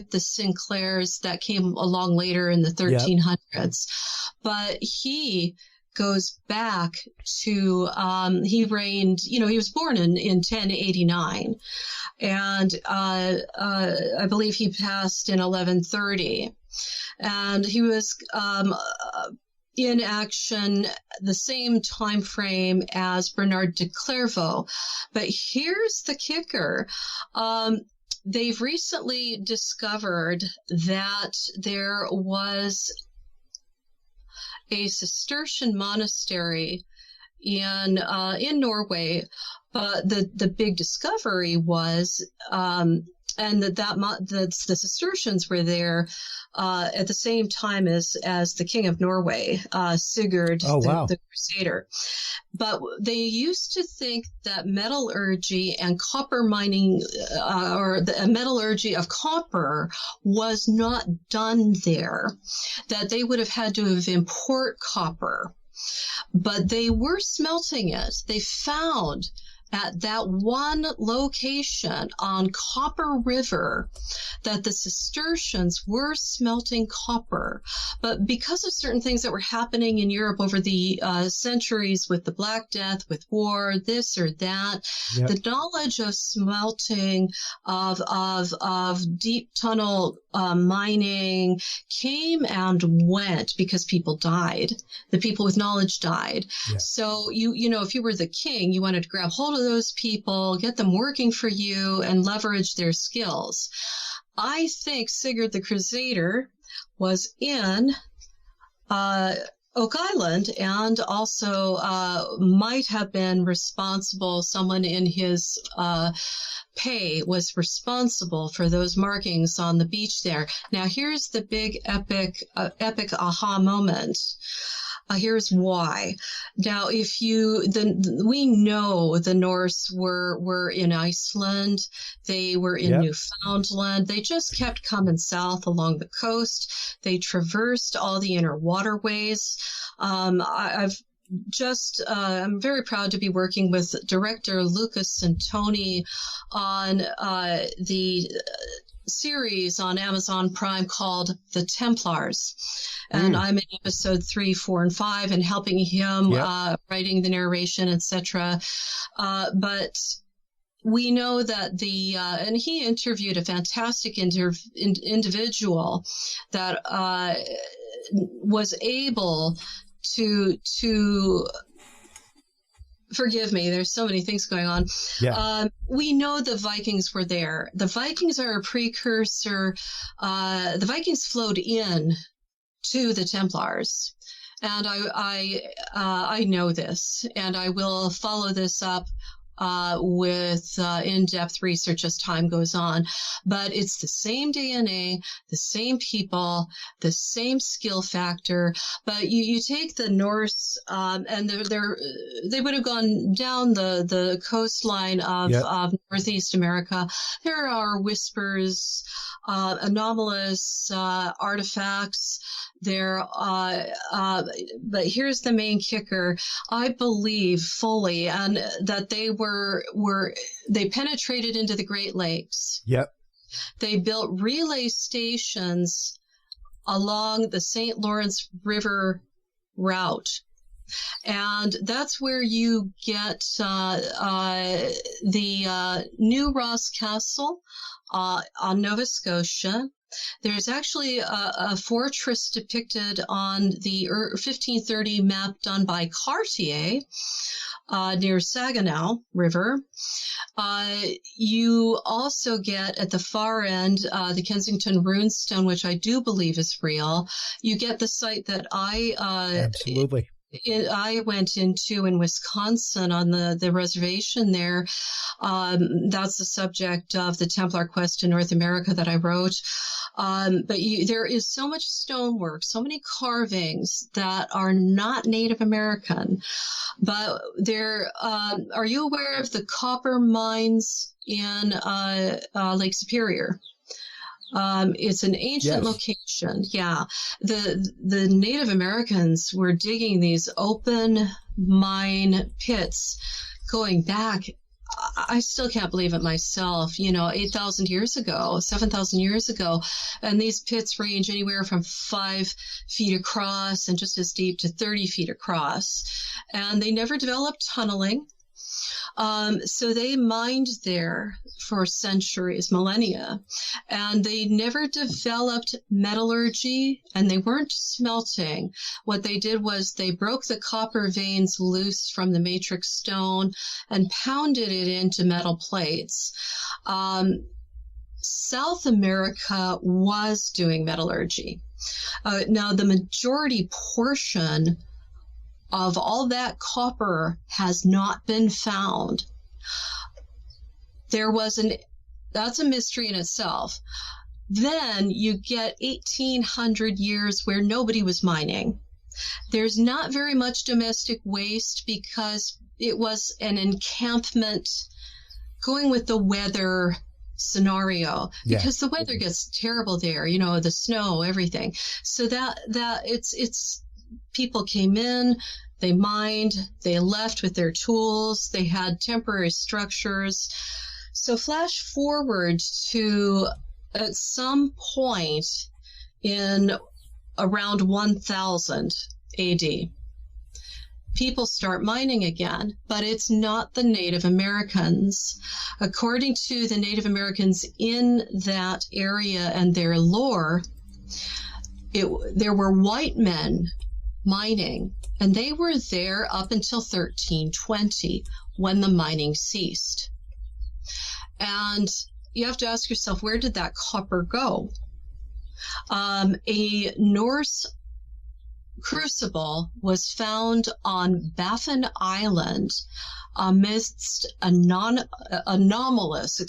the Sinclairs that came along later in the 1300s. But he goes back to, he reigned, he was born in 1089. And I believe he passed in 1130. And he was in action the same time frame as Bernard de Clairvaux. But here's the kicker. They've recently discovered that there was a Cistercian monastery in Norway. But the big discovery was the Cistercians were there at the same time as the King of Norway, Sigurd, the Crusader. But they used to think that metallurgy and copper mining, or the metallurgy of copper, was not done there, that they would have had to have import copper. But they were smelting it. They found at that one location on Copper River that the Cistercians were smelting copper. But because of certain things that were happening in Europe over the centuries, with the Black Death, with war, this or that, the knowledge of smelting, of deep tunnel mining came and went because people died. The people with knowledge died. So you know, if you were the king, you wanted to grab hold of those people, get them working for you, and leverage their skills. I think Sigurd the Crusader was in Oak Island, and also might have been responsible, someone in his pay was responsible for those markings on the beach there. Now here's the big epic aha moment. Here's why. Now, we know the Norse were in Iceland. They were in Newfoundland. They just kept coming south along the coast. They traversed all the inner waterways. I'm very proud to be working with director Lucas Santoni on the series on Amazon Prime called The Templars. And I'm in episode 3, 4, and 5 and helping him writing the narration, etc. But we know that and he interviewed a fantastic individual that was able to forgive me, there's so many things going on. We know the Vikings were there. The Vikings are a precursor. The Vikings flowed in to the Templars. And I know this, and I will follow this up with in-depth research as time goes on. But it's the same DNA, the same people, the same skill factor. But you take the Norse, and they would have gone down the coastline of Northeast America. There are whispers, anomalous artifacts there. But here's the main kicker. I believe fully, and that they penetrated into the Great Lakes. They built relay stations along the St. Lawrence River route. And that's where you get the New Ross Castle on Nova Scotia. There's actually a fortress depicted on the 1530 map done by Cartier near Saginaw River. You also get at the far end the Kensington Runestone, which I do believe is real. You get the site that absolutely. I went into in Wisconsin on the reservation there. That's the subject of the Templar Quest to North America that I wrote. But there is so much stonework, so many carvings that are not Native American. But are you aware of the copper mines in Lake Superior? It's an ancient location. The Native Americans were digging these open mine pits going back. I still can't believe it myself, 8,000 years ago, 7,000 years ago. And these pits range anywhere from 5 feet across and just as deep to 30 feet across. And they never developed tunneling. So they mined there for centuries, millennia, and they never developed metallurgy, and they weren't smelting. What they did was they broke the copper veins loose from the matrix stone and pounded it into metal plates. South America was doing metallurgy. Now, the majority portion of all that copper has not been found. There was That's a mystery in itself. Then you get 1,800 years where nobody was mining. There's not very much domestic waste because it was an encampment going with the weather scenario, because the weather gets terrible there, the snow, everything. So that it's people came in, they mined, they left with their tools, they had temporary structures. So flash forward to at some point in around 1000 AD, people start mining again, but it's not the Native Americans. According to the Native Americans in that area and their lore, there were white men mining, and they were there up until 1320 when the mining ceased. And you have to ask yourself, where did that copper go? A Norse crucible was found on Baffin Island amidst anomalous,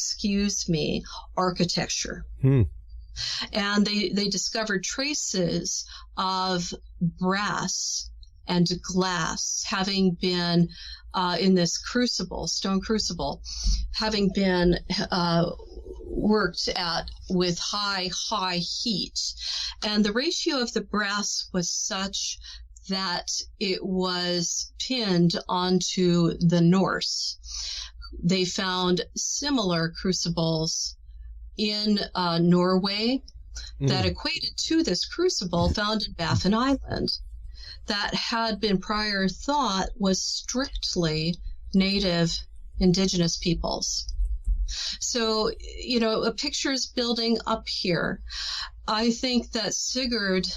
architecture. And they discovered traces of brass and glass having been in this crucible, stone crucible, having been worked at with high heat. And the ratio of the brass was such that it was pinned onto the Norse. They found similar crucibles in Norway that equated to this crucible found in Baffin Island that had been prior thought was strictly native indigenous peoples. So, a picture is building up here. I think that Sigurd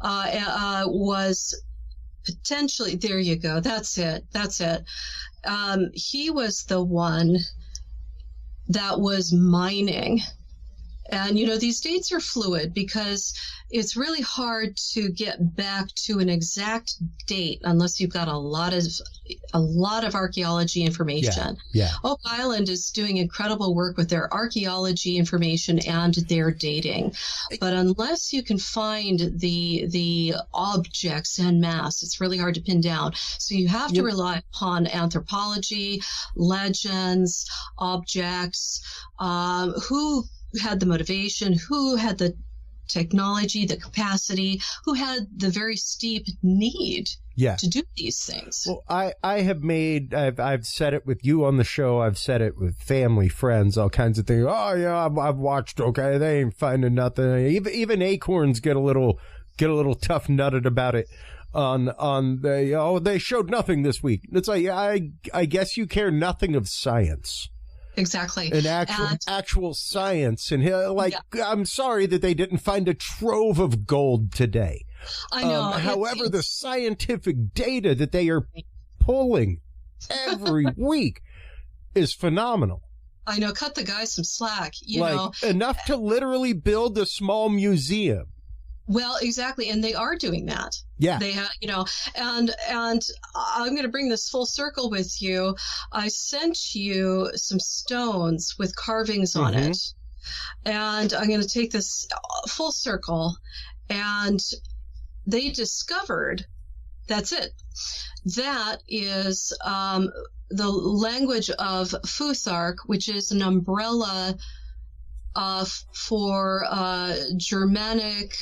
was potentially, there you go, that's it. He was the one that was mining. And, these dates are fluid because it's really hard to get back to an exact date unless you've got a lot of archaeology information. Yeah. Oak Island is doing incredible work with their archaeology information and their dating. But unless you can find the objects en masse, it's really hard to pin down. So you have to rely upon anthropology, legends, objects, who had the motivation, who had the technology, the capacity, who had the very steep need to do these things. Well, I've said it with you on the show. I've said it with family, friends, all kinds of things. Oh yeah, I've watched. Okay, they ain't finding nothing. Even acorns get a little tough nutted about it. They showed nothing this week. It's like, I guess you care nothing of science. Exactly. And actual science. And I'm sorry that they didn't find a trove of gold today. I know. However, the scientific data that they are pulling every week is phenomenal. I know. Cut the guy some slack, enough to literally build a small museum. Well, exactly. And they are doing that. Yeah. They have, and I'm going to bring this full circle with you. I sent you some stones with carvings on it. And I'm going to take this full circle. And they discovered, that's it. That is the language of Futhark, which is an umbrella for Germanic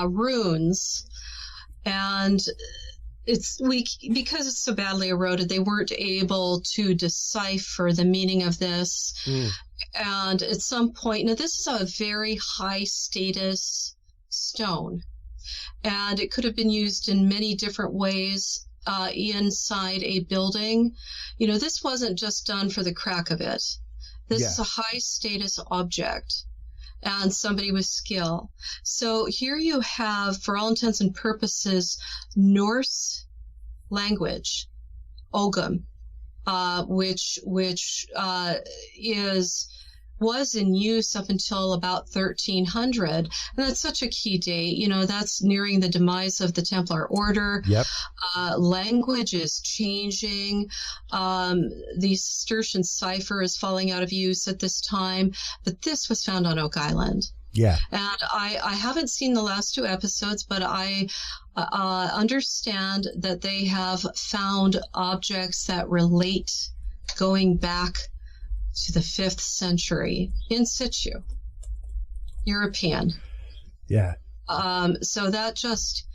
runes, and because it's so badly eroded, they weren't able to decipher the meaning of this. And at some point, now this is a very high status stone, and it could have been used in many different ways inside a building. This wasn't just done for the crack of it. This is a high status object and somebody with skill. So here you have, for all intents and purposes, Norse language, Ogam, which is was in use up until about 1300. And that's such a key date. You know, that's nearing the demise of the Templar Order. Yep. Language is changing. The Cistercian cipher is falling out of use at this time. But this was found on Oak Island. Yeah. And I haven't seen the last 2 episodes, but I understand that they have found objects that relate going back to the 5th century in situ, European. Yeah. So that just...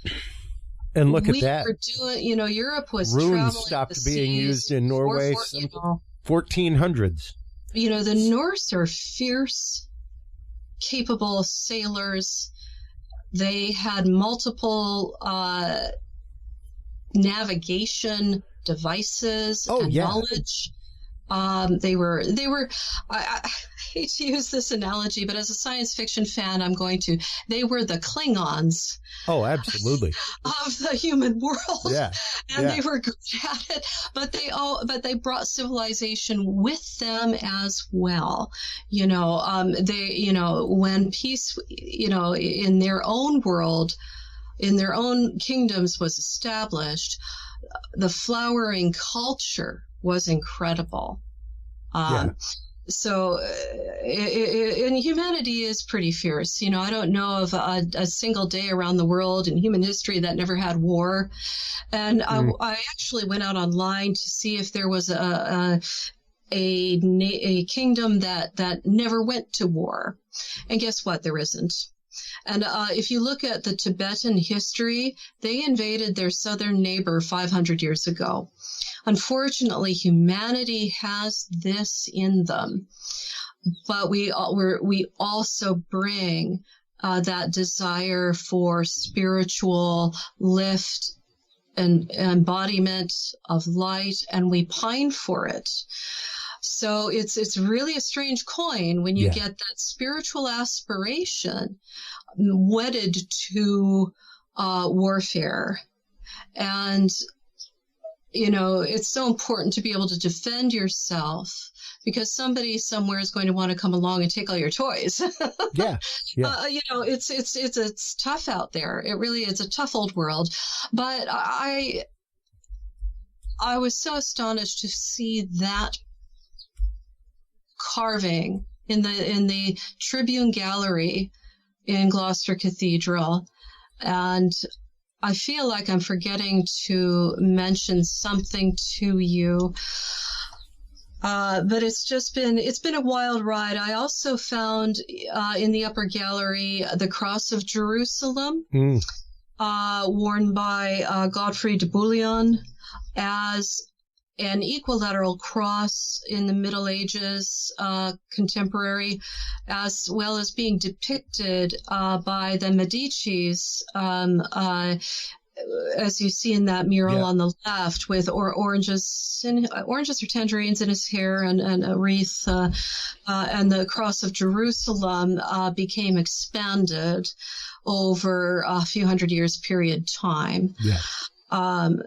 And look at that. We were doing, you know, Europe was runes traveling stopped the being seas used in Norway, you know, 1400s. You know, the Norse are fierce, capable sailors. They had multiple navigation devices and knowledge. They were. I hate to use this analogy, but as a science fiction fan, they were the Klingons. Oh, absolutely. Of the human world. Yeah. And they were good at it, but they brought civilization with them as well. You know, when peace, you know, in their own world, in their own kingdoms was established, the flowering culture was incredible. So, and humanity is pretty fierce. You know, I don't know of a single day around the world in human history that never had war. And I actually went out online to see if there was a kingdom that never went to war. And guess what? There isn't. And if you look at the Tibetan history, they invaded their southern neighbor 500 years ago. Unfortunately, humanity has this in them, but we also bring that desire for spiritual lift and embodiment of light, and we pine for it. So it's really a strange coin when you get that spiritual aspiration wedded to warfare. And, you know, it's so important to be able to defend yourself because somebody somewhere is going to want to come along and take all your toys. Yeah. You know, it's tough out there. It really is a tough old world. But I was so astonished to see that carving in the Tribune Gallery in Gloucester Cathedral, and I feel like I'm forgetting to mention something to you, but it's been a wild ride. I also found in the upper gallery the Cross of Jerusalem, worn by Godfrey de Bouillon as an equilateral cross in the Middle Ages, contemporary, as well as being depicted by the Medicis, as you see in that mural on the left, with oranges or tangerines in his hair and a wreath, and the Cross of Jerusalem became expanded over a few hundred years period time. Yeah.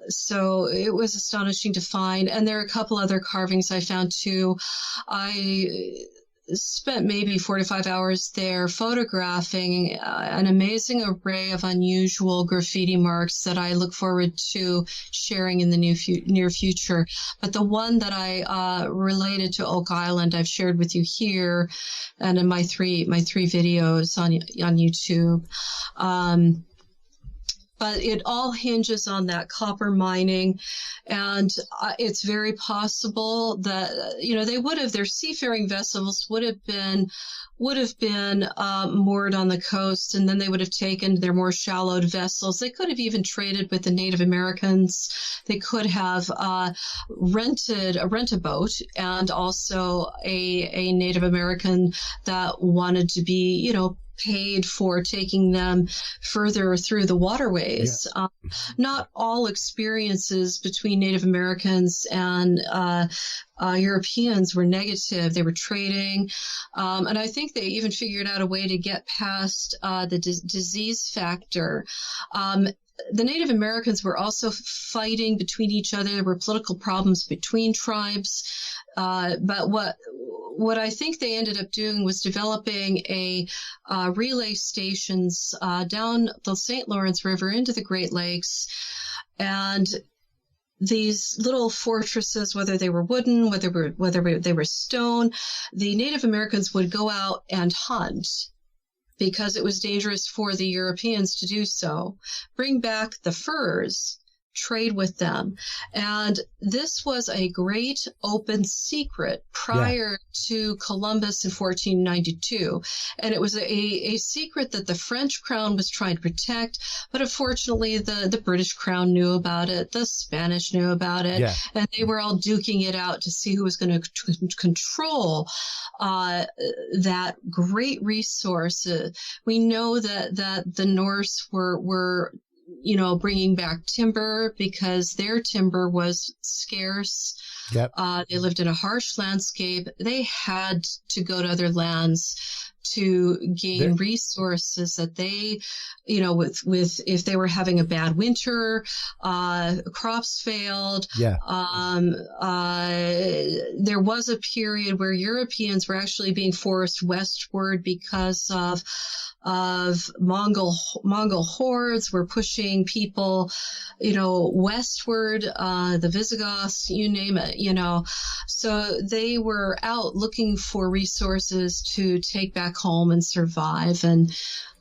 So it was astonishing to find. And there are a couple other carvings I found too. I spent maybe 4 to 5 hours there photographing an amazing array of unusual graffiti marks that I look forward to sharing in the near future. But the one that I related to Oak Island, I've shared with you here and in my three videos on YouTube. But it all hinges on that copper mining, and it's very possible that their seafaring vessels would have been moored on the coast, and then they would have taken their more shallowed vessels. They could have even traded with the Native Americans. They could have rented a boat, and also a Native American that wanted to be, paid for taking them further through the waterways. Yeah. Not all experiences between Native Americans and Europeans were negative. They were trading. And I think they even figured out a way to get past the disease factor. the Native Americans were also fighting between each other. There were political problems between tribes. But what I think they ended up doing was developing a relay stations down the St. Lawrence River into the Great Lakes. And these little fortresses, whether they were wooden, whether they were stone, the Native Americans would go out and hunt because it was dangerous for the Europeans to do so, bring back the furs, trade with them. And this was a great open secret prior to Columbus in 1492. And it was a secret that the French crown was trying to protect. But unfortunately, the British crown knew about it. The Spanish knew about it. Yeah. And they were all duking it out to see who was going to control that great resource. We know that the Norse were bringing back timber because their timber was scarce. Yep. They lived in a harsh landscape. They had to go to other lands to gain resources that they, with if they were having a bad winter, crops failed. Yeah. There was a period where Europeans were actually being forced westward because of Mongol hordes were pushing people, westward, the Visigoths, you name it, So they were out looking for resources to take back home and survive. And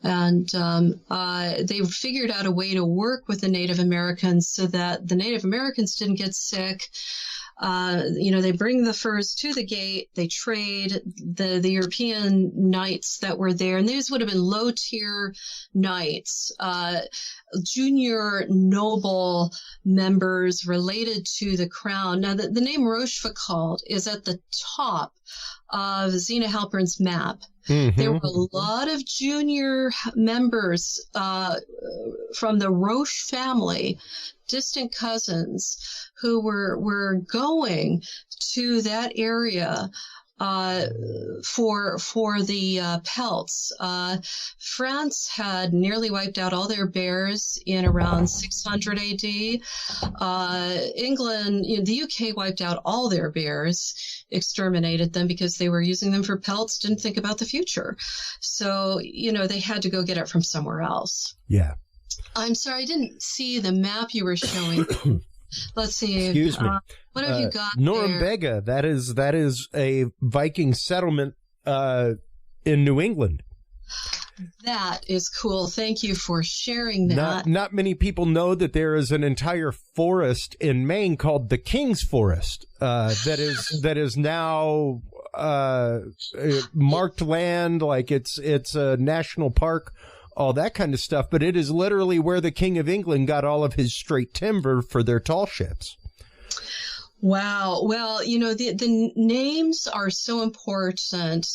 they figured out a way to work with the Native Americans so that the Native Americans didn't get sick. They bring the furs to the gate, they trade the European knights that were there, and these would have been low-tier knights, junior noble members related to the crown. Now, the name Rochefoucauld is at the top of Zena Halpern's map. Mm-hmm. There were a lot of junior members from the Roche family, distant cousins, who were going to that area for the pelts. France had nearly wiped out all their bears in around 600 AD. England, the UK wiped out all their bears, exterminated them because they were using them for pelts, didn't think about the future. So, they had to go get it from somewhere else. Yeah. I'm sorry, I didn't see the map you were showing. Let's see. Excuse me. What have you got Norumbega, there? that is a Viking settlement in New England. That is cool. Thank you for sharing that. Not many people know that there is an entire forest in Maine called the King's Forest that is now marked land, like it's a national park, all that kind of stuff. But it is literally where the King of England got all of his straight timber for their tall ships. Wow. Well, the names are so important.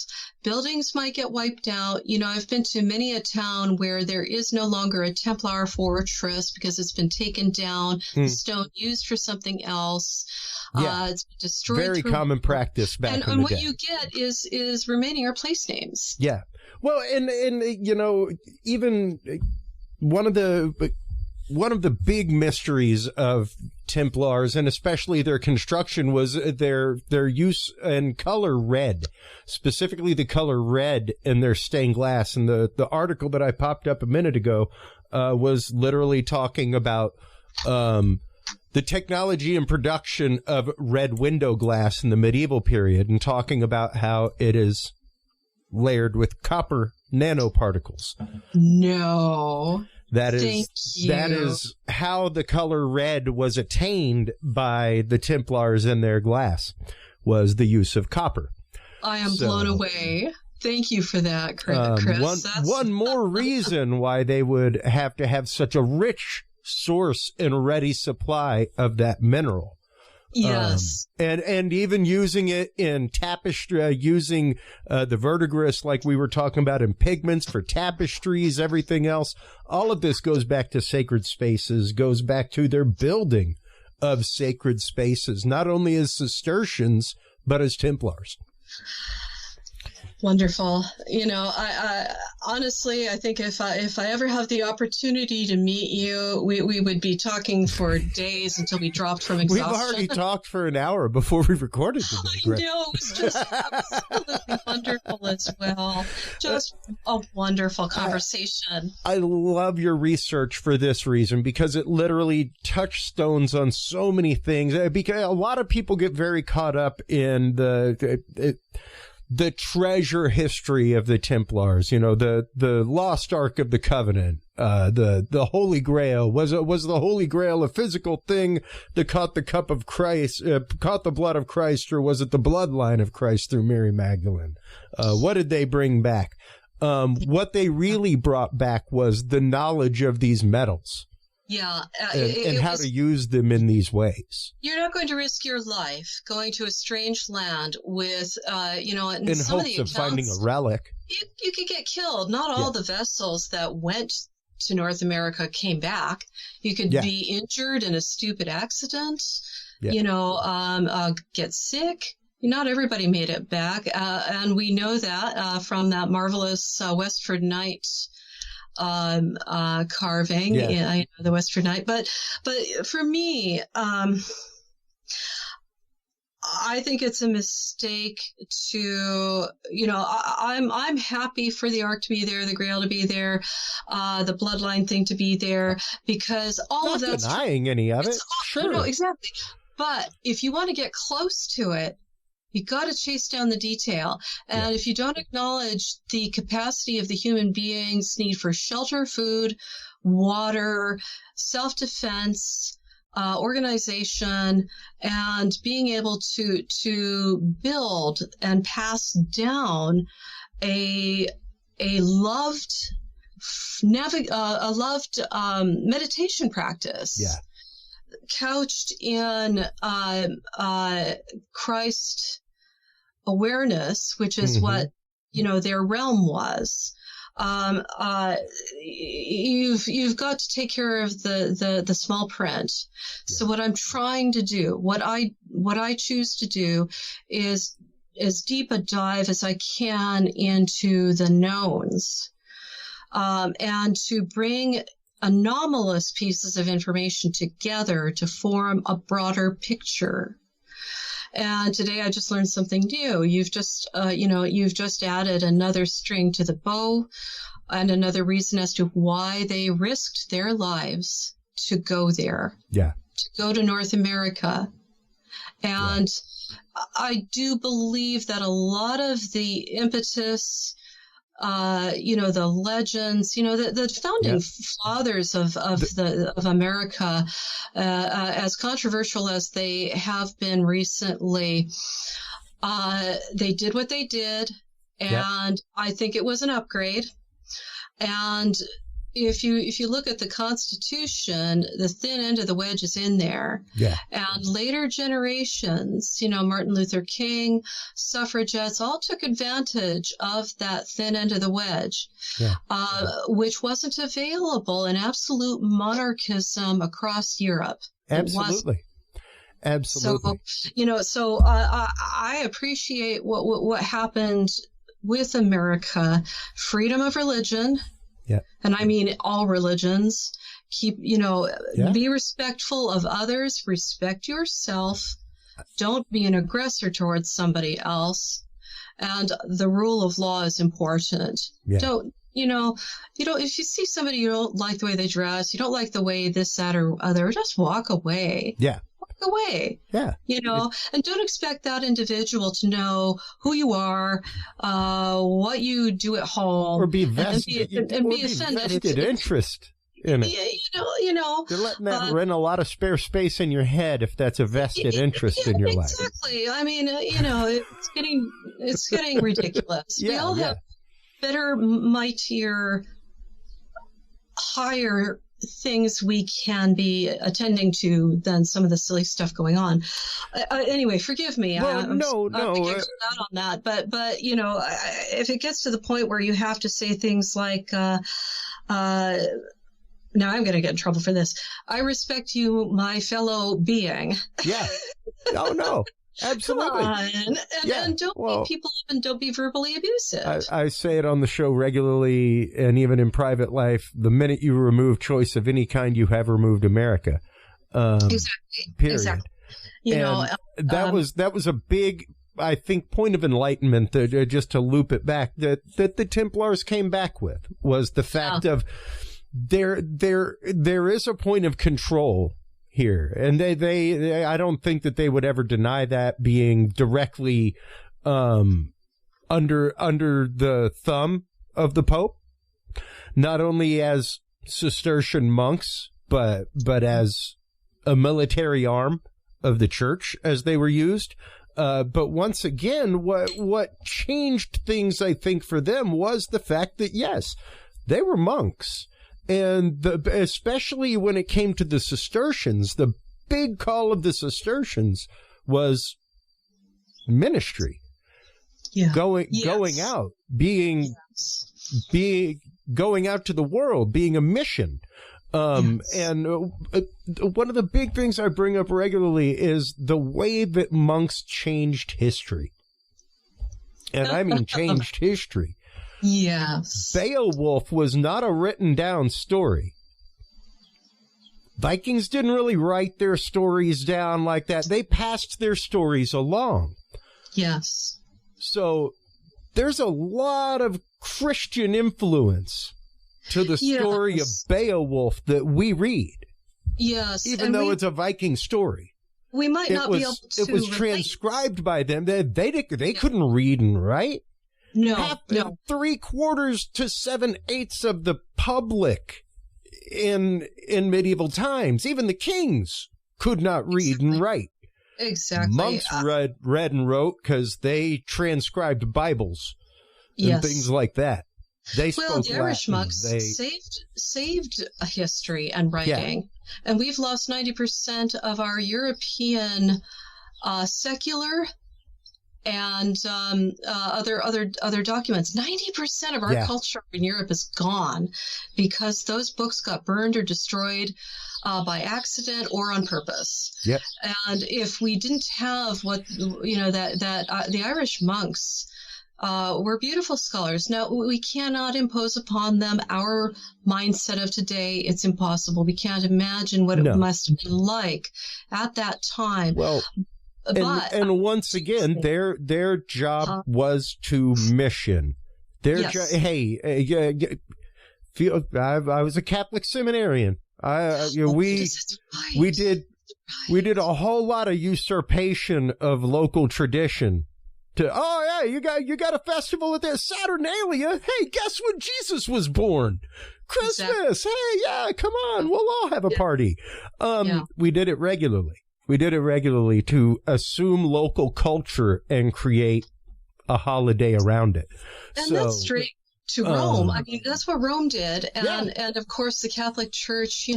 Buildings might get wiped out. I've been to many a town where there is no longer a Templar fortress because it's been taken down, the stone used for something else. Yeah. It's been destroyed. Very common practice back in the day. And what you get is remaining are place names. Yeah. Well, and even one of the big mysteries of Templars, and especially their construction, was their use in color red, specifically the color red in their stained glass. And the article that I popped up a minute ago was literally talking about the technology and production of red window glass in the medieval period, and talking about how it is layered with copper nanoparticles. No. That is how the color red was attained by the Templars in their glass, was the use of copper. I am blown away. Thank you for that, Chris. One more reason why they would have to have such a rich source and ready supply of that mineral. Yes. And even using it in tapestry, using the verdigris like we were talking about in pigments for tapestries, everything else. All of this goes back to sacred spaces, goes back to their building of sacred spaces, not only as Cistercians, but as Templars. Wonderful. I honestly, I think if I ever have the opportunity to meet you, we would be talking for days until we dropped from exhaustion. We've already talked for an hour before we recorded today. I know, it was just absolutely wonderful as well. Just a wonderful conversation. I love your research for this reason, because it literally touchstones on so many things. Because a lot of people get very caught up in the treasure history of the Templars, the lost Ark of the Covenant, the Holy Grail. Was the Holy Grail a physical thing that caught the cup of Christ, caught the blood of Christ, or was it the bloodline of Christ through Mary Magdalene? What did they bring back? What they really brought back was the knowledge of these metals. Yeah. And how to use them in these ways. You're not going to risk your life going to a strange land with, in some hopes of finding a relic. You could get killed. Not all the vessels that went to North America came back. You could be injured in a stupid accident, get sick. Not everybody made it back. And we know that from that marvelous Westford Knight carving, the Westford Knight. But for me, I think it's a mistake to, I'm happy for the Ark to be there, the Grail to be there, the bloodline thing to be there, because all of that's not denying any of it. Sure. No, exactly. But if you want to get close to it, you got to chase down the detail. And if you don't acknowledge the capacity of the human being's need for shelter, food, water, self-defense, organization, and being able to build and pass down a loved meditation practice. Yeah. Couched in Christ awareness, which is what their realm was. You've got to take care of the small print. So what I'm trying to do, what I choose to do, is as deep a dive as I can into the knowns, and to bring anomalous pieces of information together to form a broader picture. And today I just learned something new. You've just added another string to the bow, and another reason as to why they risked their lives to go there. Yeah. To go to North America. And I do believe that a lot of the impetus, the legends, the founding fathers of America, as controversial as they have been recently, they did what they did, and I think it was an upgrade. And if you look at the Constitution, the thin end of the wedge is in there. Yeah. And later generations, Martin Luther King, suffragettes, all took advantage of that thin end of the wedge, which wasn't available in absolute monarchism across Europe. Absolutely. Absolutely. So, I appreciate what happened with America, freedom of religion. Yeah. And I mean all religions. Keep, be respectful of others, respect yourself. Don't be an aggressor towards somebody else. And the rule of law is important. Yeah. Don't, if you see somebody you don't like the way they dress, you don't like the way this, that, or other, just walk away. Yeah. Walk away. Yeah. And don't expect that individual to know who you are, what you do at home, or be vested and be offended. Vested interest in it. You're letting that run a lot of spare space in your head if that's a vested interest in your life. Exactly. I mean, it's getting ridiculous. We all have better, mightier, higher things we can be attending to than some of the silly stuff going on. Anyway, forgive me. Well, I'm no. Out on that, but if it gets to the point where you have to say things like, now I'm going to get in trouble for this. I respect you, my fellow being. Yeah. Oh, no. Absolutely. Come on. And don't beat people up and don't be verbally abusive. I say it on the show regularly, and even in private life. The minute you remove choice of any kind, you have removed America. Exactly. Period. Exactly. That was a big, I think, point of enlightenment, just to loop it back, that the Templars came back with, was the fact of there is a point of control here, and they I don't think that they would ever deny that, being directly under the thumb of the Pope, not only as Cistercian monks, but as a military arm of the church as they were used. But once again, what changed things, I think, for them was the fact that, yes, they were monks. And especially when it came to the Cistercians, the big call of the Cistercians was ministry. Yeah. Going out, going out to the world, being a mission. And one of the big things I bring up regularly is the way that monks changed history. And I mean changed history. Yes. Beowulf was not a written down story. Vikings didn't really write their stories down like that. They passed their stories along. Yes. So there's a lot of Christian influence to the story of Beowulf that we read. Yes. Even though it's a Viking story. We might not be able to. It was transcribed by them. They couldn't read and write. No. 3/4 to 7/8 of the public in medieval times, even the kings, could not read and write. Exactly. Monks read and wrote because they transcribed Bibles and things like that. They spoke the Irish Latin. monks saved history and writing, and we've lost 90% of our European secular and other documents. 90% of our culture in Europe is gone because those books got burned or destroyed by accident or on purpose. Yep. And if we didn't have the Irish monks were beautiful scholars. Now, we cannot impose upon them our mindset of today. It's impossible. We can't imagine what it must have been like at that time. Well, and once again, their job was to mission. I was a Catholic seminarian. We did a whole lot of usurpation of local tradition. You got a festival at the Saturnalia. Hey, guess when Jesus was born? Christmas. Exactly. Hey, come on, we'll all have a party. We did it regularly. We did it regularly to assume local culture and create a holiday around it. And that's straight to Rome. I mean, that's what Rome did, and of course the Catholic Church,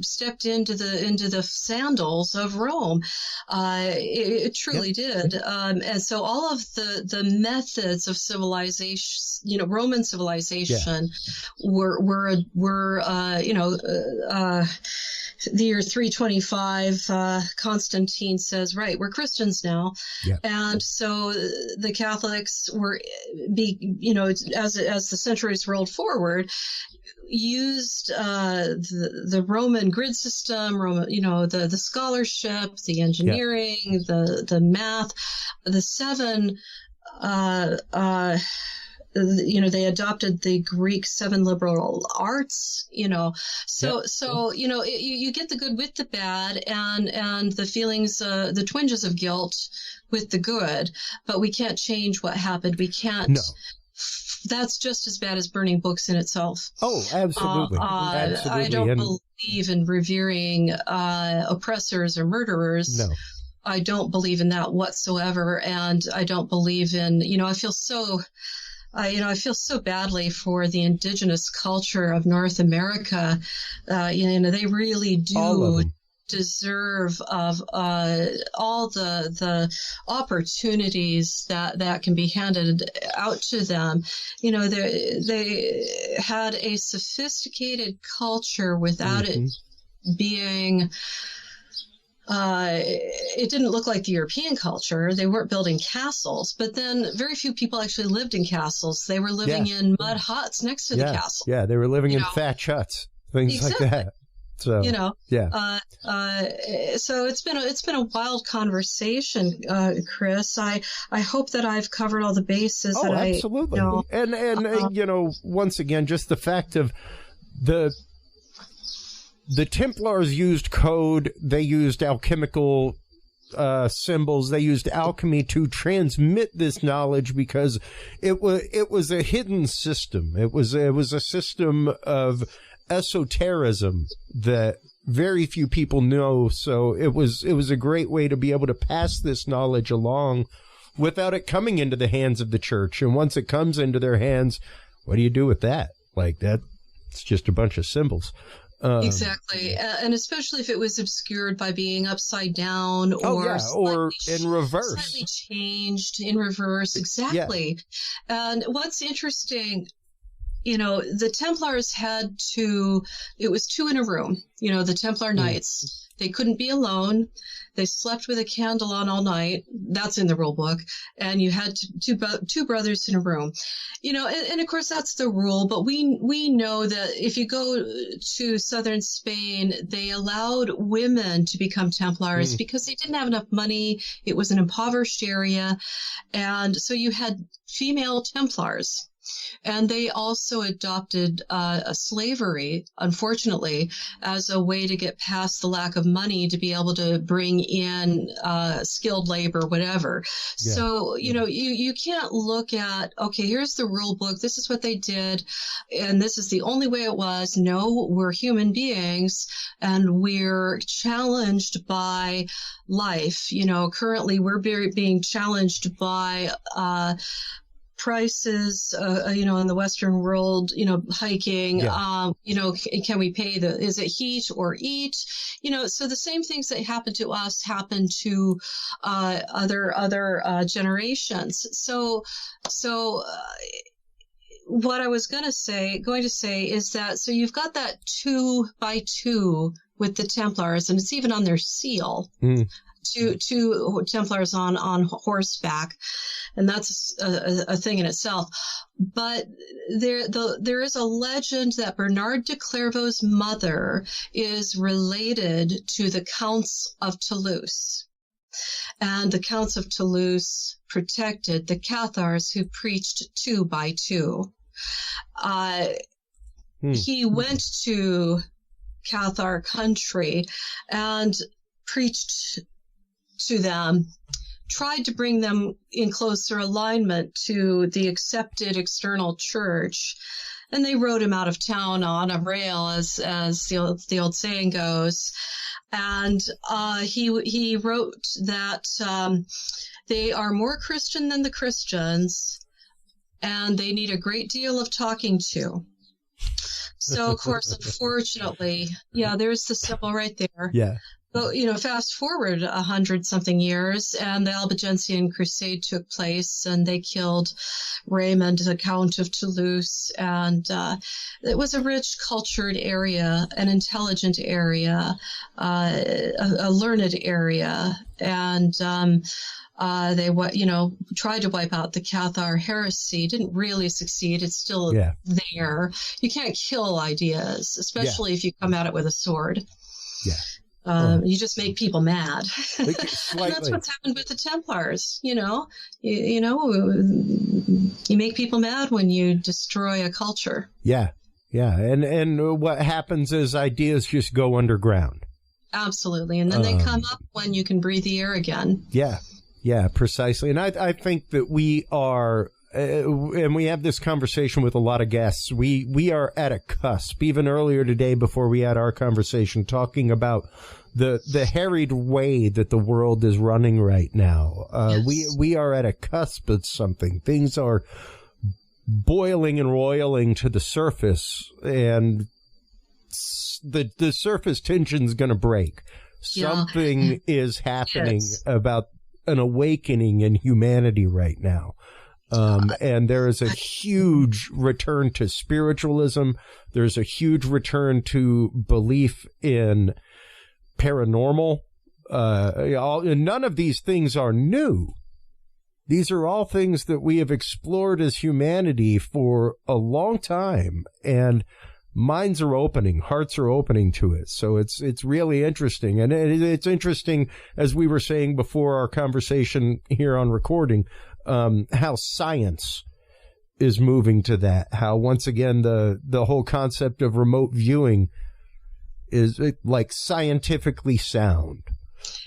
stepped into the sandals of Rome. It truly did, and so all of the methods of civilization, Roman civilization, were the year 325, Constantine says, right, we're Christians now. Yeah. And so the Catholics were, as the centuries rolled forward, used the Roman grid system, the scholarship, the engineering, the math, the seven, they adopted the Greek seven liberal arts, you get the good with the bad and the feelings, the twinges of guilt with the good, but we can't change what happened. We can't. No. That's just as bad as burning books in itself. Oh, absolutely. Absolutely. I don't believe in revering oppressors or murderers. No. I don't believe in that whatsoever, and I don't believe in, I feel so badly for the indigenous culture of North America. They really do deserve of all the opportunities that can be handed out to them. They had a sophisticated culture without it being it didn't look like the European culture. They weren't building castles, but then very few people actually lived in castles. They were living in mud huts next to the castle. Yeah, they were living in thatch huts, things like that. So, so it's been a wild conversation, Chris. I hope that I've covered all the bases. Oh, absolutely. And once again, just the fact of the Templars used code, they used alchemical symbols, they used alchemy to transmit this knowledge because it was a hidden system. It was a system of esotericism that very few people know. So it was a great way to be able to pass this knowledge along without it coming into the hands of the church. And once it comes into their hands, what do you do with that? Like that, it's just a bunch of symbols. Exactly. And especially if it was obscured by being upside down or in reverse. Slightly changed in reverse. Exactly. Yeah. And what's interesting, the Templars it was two in a room, the Templar Knights. They couldn't be alone. They slept with a candle on all night. That's in the rule book. And you had two brothers in a room, and of course that's the rule. But we know that if you go to southern Spain, they allowed women to become Templars because they didn't have enough money. It was an impoverished area. And so you had female Templars. And they also adopted slavery, unfortunately, as a way to get past the lack of money to be able to bring in skilled labor, whatever. Yeah. So, you can't look at, okay, here's the rule book. This is what they did. And this is the only way it was. No, we're human beings and we're challenged by life. Currently we're being challenged by prices, in the Western world, hiking, can we pay is it heat or eat? So the same things that happen to us happen to other generations. So what I was going to say is that, so you've got that 2 by 2 with the Templars, and it's even on their seal. Two Templars on horseback, and that's a thing in itself. But there is a legend that Bernard de Clairvaux's mother is related to the Counts of Toulouse, and the Counts of Toulouse protected the Cathars who preached 2 by 2. He went to Cathar country and preached to them, tried to bring them in closer alignment to the accepted external church, and they rode him out of town on a rail, as the old saying goes. And he wrote that they are more Christian than the Christians, and they need a great deal of talking to. So, of course, unfortunately, there's the symbol right there. Yeah. So, fast forward 100-something years, and the Albigensian Crusade took place, and they killed Raymond, the Count of Toulouse, and it was a rich, cultured area, an intelligent area, a learned area, and they tried to wipe out the Cathar heresy. Didn't really succeed. It's still there. You can't kill ideas, especially if you come at it with a sword. Yeah. You just make people mad. And that's what's happened with the Templars. You make people mad when you destroy a culture. Yeah. Yeah. And what happens is ideas just go underground. Absolutely. And then they come up when you can breathe the air again. Yeah. Yeah, precisely. And I think that we are, and we have this conversation with a lot of guests, we are at a cusp. Even earlier today, before we had our conversation, talking about the harried way that the world is running right now. Yes. We are at a cusp of something. Things are boiling and roiling to the surface, and the surface tension's going to break. Yeah. Something is happening about an awakening in humanity right now. And there is a huge return to spiritualism. There's a huge return to belief in paranormal. None of these things are new. These are all things that we have explored as humanity for a long time, and minds are opening, hearts are opening to it. So it's really interesting. And it's interesting, as we were saying before our conversation here on recording, how science is moving to that. How, once again, the whole concept of remote viewing is like scientifically sound.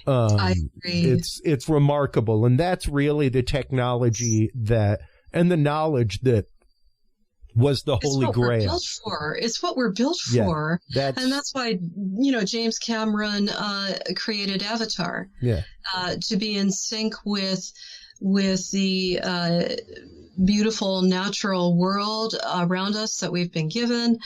I agree. It's remarkable. And that's really the technology and the knowledge that was the Holy Grail. It's what we're built for. And that's why, James Cameron created Avatar. Yeah. To be in sync with the beautiful natural world around us that we've been given,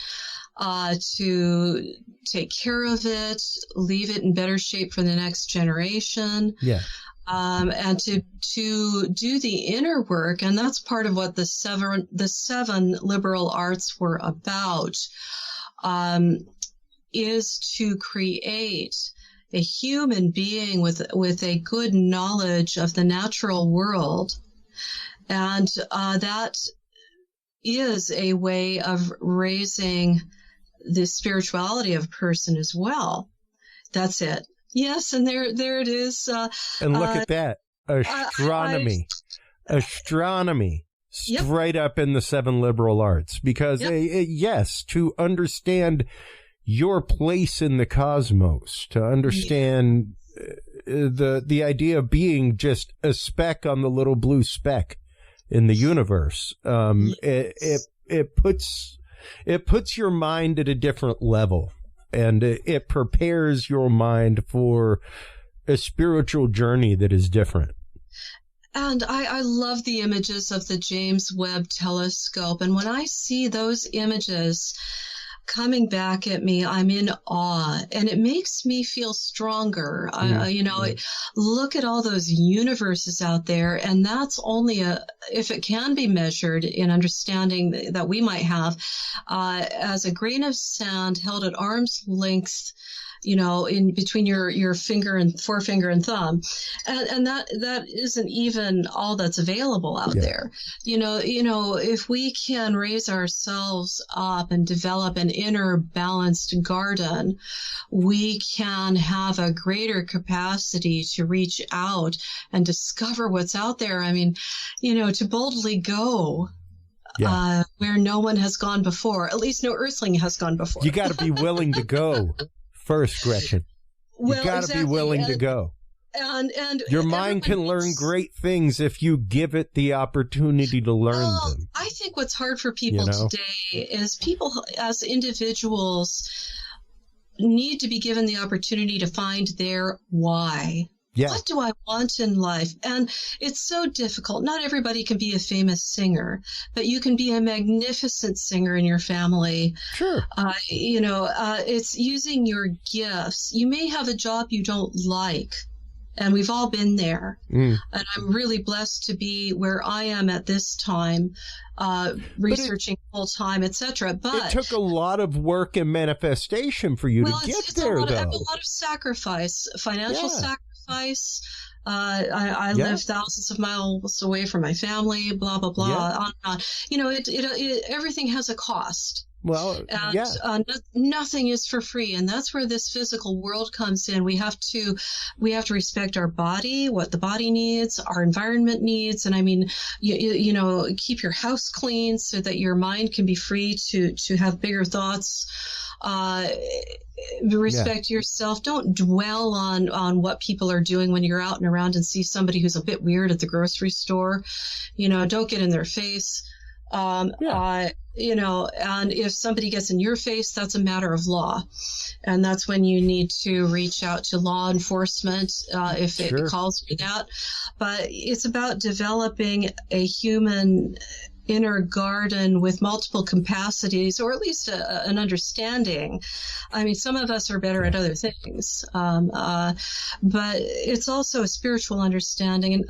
to take care of it, leave it in better shape for the next generation. Yeah. And to do the inner work, and that's part of what the seven liberal arts were about, is to create a human being with a good knowledge of the natural world, and that is a way of raising the spirituality of a person as well. That's it. Yes, and there it is. And look at that. Astronomy. Astronomy. Straight up in the seven liberal arts. Because, yes, to understand your place in the cosmos, to understand the idea of being just a speck on the little blue speck in the universe, it puts your mind at a different level. And it prepares your mind for a spiritual journey that is different. And I love the images of the James Webb Telescope. And when I see those images coming back at me, I'm in awe, and it makes me feel stronger. Look at all those universes out there, and that's only if it can be measured in understanding that we might have, as a grain of sand held at arm's length, in between your finger and forefinger and thumb. And that isn't even all that's available out there. If we can raise ourselves up and develop an inner balanced garden, we can have a greater capacity to reach out and discover what's out there. I mean, to boldly go where no one has gone before, at least no earthling has gone before. You got to be willing to go. First, Gretchen, you got to be willing to go. And your mind can learn great things if you give it the opportunity to learn them. I think what's hard for people today is people as individuals need to be given the opportunity to find their why. Yeah. What do I want in life? And it's so difficult. Not everybody can be a famous singer, but you can be a magnificent singer in your family. Sure. It's using your gifts. You may have a job you don't like, and we've all been there. And I'm really blessed to be where I am at this time, researching full time, etc. But it took a lot of work and manifestation for you to get there, though. A lot of sacrifice, financial sacrifice. I live thousands of miles away from my family, blah, blah, blah, on and on. Everything has a cost. Well, and nothing is for free. And that's where this physical world comes in. We have to respect our body, what the body needs, our environment needs. And I mean, keep your house clean so that your mind can be free to have bigger thoughts. Respect yourself. Don't dwell on what people are doing when you're out and around and see somebody who's a bit weird at the grocery store. Don't get in their face. And if somebody gets in your face, that's a matter of law. And that's when you need to reach out to law enforcement, if it calls for that. But it's about developing a human inner garden with multiple capacities, or at least an understanding. I mean, some of us are better at other things, but it's also a spiritual understanding.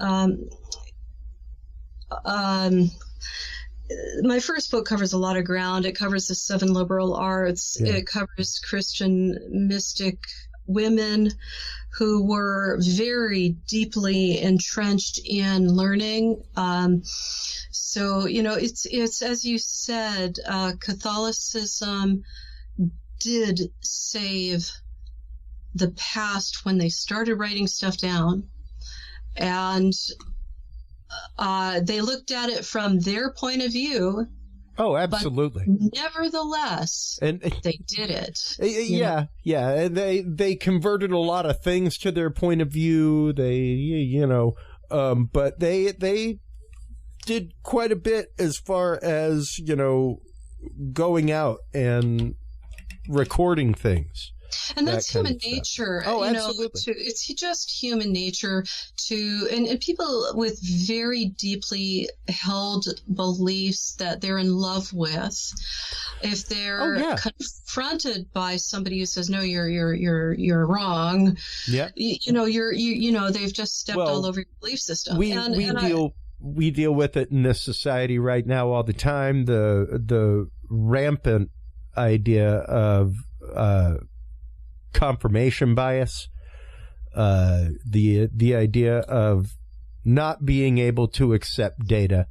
My first book covers a lot of ground. It covers the seven liberal arts. Yeah. It covers Christian mystic women who were very deeply entrenched in learning. So, it's as you said, Catholicism did save the past when they started writing stuff down. And they looked at it from their point of view. Oh, absolutely. But nevertheless, and they did it. Yeah. And they converted a lot of things to their point of view. But they did quite a bit as far as, going out and recording things. And that's human nature. Oh, absolutely. It's just human nature and people with very deeply held beliefs that they're in love with. If they're confronted by somebody who says, "No, you're wrong," they've just stepped all over your belief system. We deal with it in this society right now all the time. The rampant idea of confirmation bias, the idea of not being able to accept data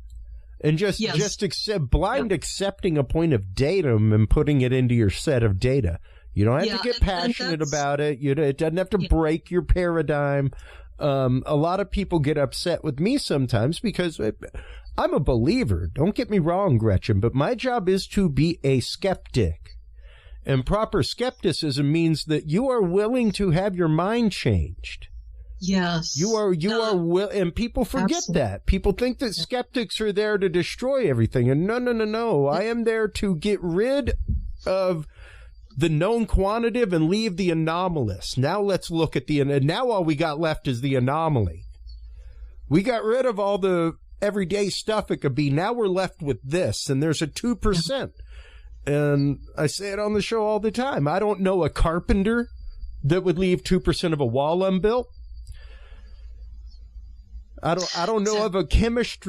and just accepting a point of datum and putting it into your set of data. You don't have to get passionate about it. It doesn't have to break your paradigm. A lot of people get upset with me sometimes because I'm a believer. Don't get me wrong, Gretchen, but my job is to be a skeptic. And proper skepticism means that you are willing to have your mind changed. Yes. You are and people forget that. People think that skeptics are there to destroy everything. And no. I am there to get rid of the known quantitative and leave the anomalous. Now let's look at now all we got left is the anomaly. We got rid of all the everyday stuff it could be. Now we're left with this, and there's a 2%. And I say it on the show all the time. I don't know a carpenter that would leave 2% of a wall unbuilt. I don't know of a chemist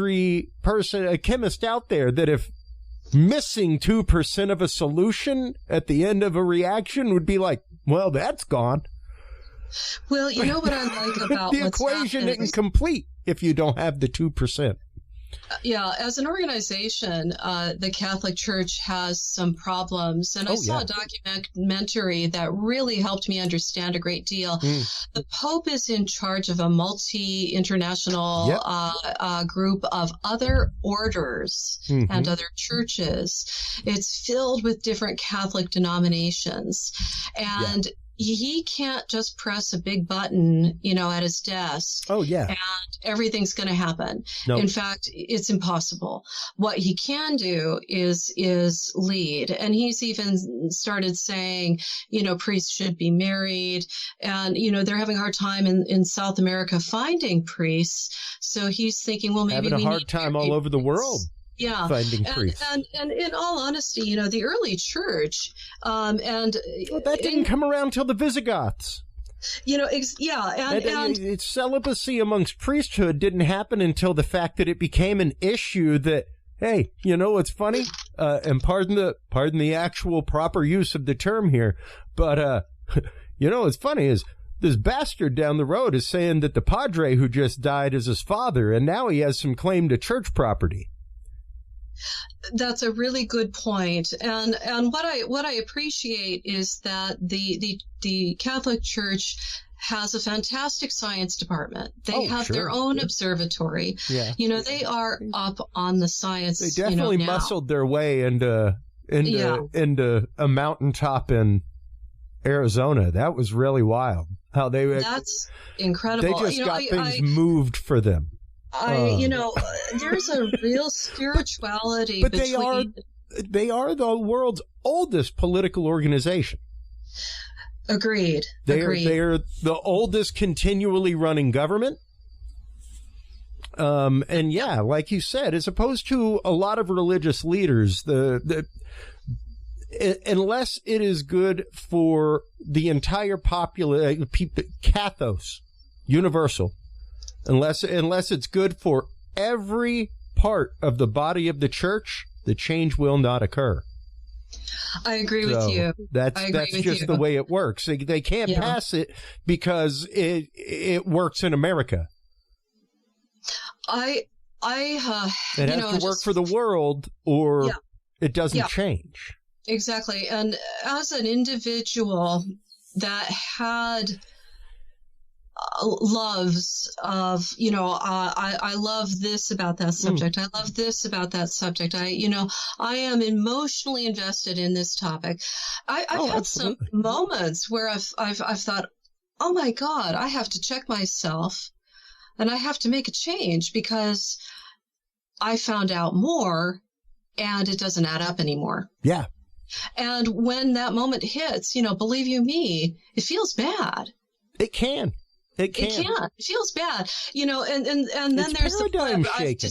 out there that if missing 2% of a solution at the end of a reaction would be like, well, that's gone. Well, you know what I like about the equation isn't complete if you don't have the 2%. Yeah, as an organization, the Catholic Church has some problems. And I saw a documentary that really helped me understand a great deal. The Pope is in charge of a multi-international group of other orders and other churches. It's filled with different Catholic denominations. And he can't just press a big button, at his desk. Oh, yeah. And everything's going to happen. Nope. In fact, it's impossible. What he can do is lead. And he's even started saying, priests should be married. And, they're having a hard time in South America finding priests. So he's thinking, well, maybe having a hard time all over the world. Yeah. Finding priests. And in all honesty, the early church, that didn't come around till the Visigoths. And celibacy amongst priesthood didn't happen until the fact that it became an issue that, hey, what's funny? And pardon the actual proper use of the term here, but what's funny is this bastard down the road is saying that the padre who just died is his father, and now he has some claim to church property. That's a really good point. And what I appreciate is that the Catholic Church has a fantastic science department. They have their own observatory. Yeah. They are up on the science. They definitely muscled their way into a mountaintop in Arizona. That was really wild. That's incredible. They just got things moved for them. There's a real spirituality but they are the world's oldest political organization. Agreed. They are the oldest continually running government. And like you said, as opposed to a lot of religious leaders, unless it is good for the entire population, Cathos, universal. Unless it's good for every part of the body of the church, the change will not occur. I agree with you. That's just the way it works. They can't pass it because it works in America. It has to work for the world, or it doesn't change. Exactly. And as an individual that had loves of, I love this about that subject. I love this about that subject. I am emotionally invested in this topic. I've had absolutely. some moments where I've thought, oh my God, I have to check myself and I have to make a change because I found out more and it doesn't add up anymore. Yeah. And when that moment hits, believe you me, it feels bad. It can. It feels bad, and then it's there's paradigm shaking.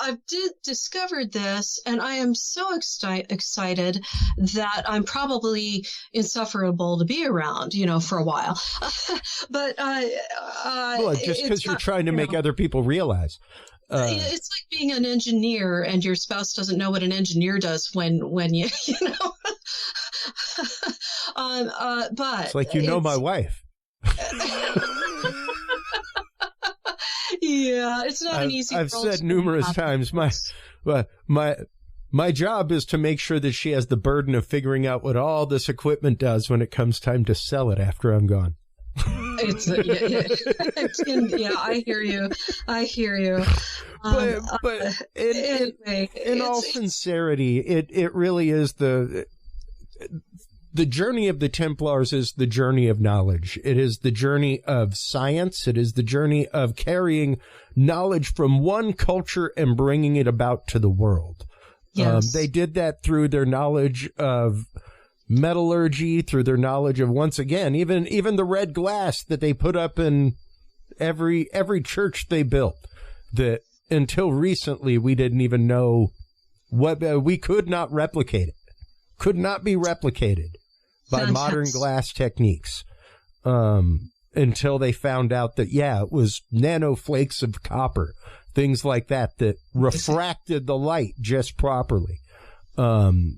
I've discovered this, and I am so excited that I'm probably insufferable to be around, for a while. But just because you're trying to make other people realize. It's like being an engineer, and your spouse doesn't know what an engineer does when you but it's like my wife. Yeah, it's not an easy. I've said numerous times my job is to make sure that she has the burden of figuring out what all this equipment does when it comes time to sell it after I'm gone. I hear you. But in all sincerity, it really is the journey of the Templars is the journey of knowledge. It is the journey of science. It is the journey of carrying knowledge from one culture and bringing it about to the world. Yes. They did that through their knowledge of metallurgy, through their knowledge of, once again, even the red glass that they put up in every church they built, that until recently we didn't even know what we could not replicate it. Could not be replicated by modern glass techniques until they found out that, it was nanoflakes of copper, things like that refracted the light just properly. They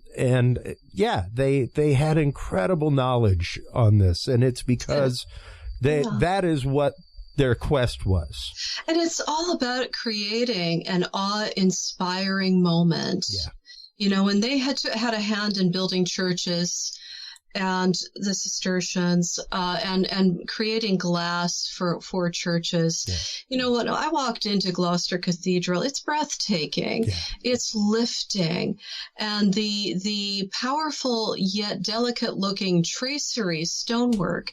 had incredible knowledge on this, and it's because that is what their quest was. And it's all about creating an awe-inspiring moment. Yeah. When they had a hand in building churches and the Cistercians and creating glass for churches. Yeah. When I walked into Gloucester Cathedral, it's breathtaking. Yeah. It's lifting. And the powerful yet delicate-looking tracery stonework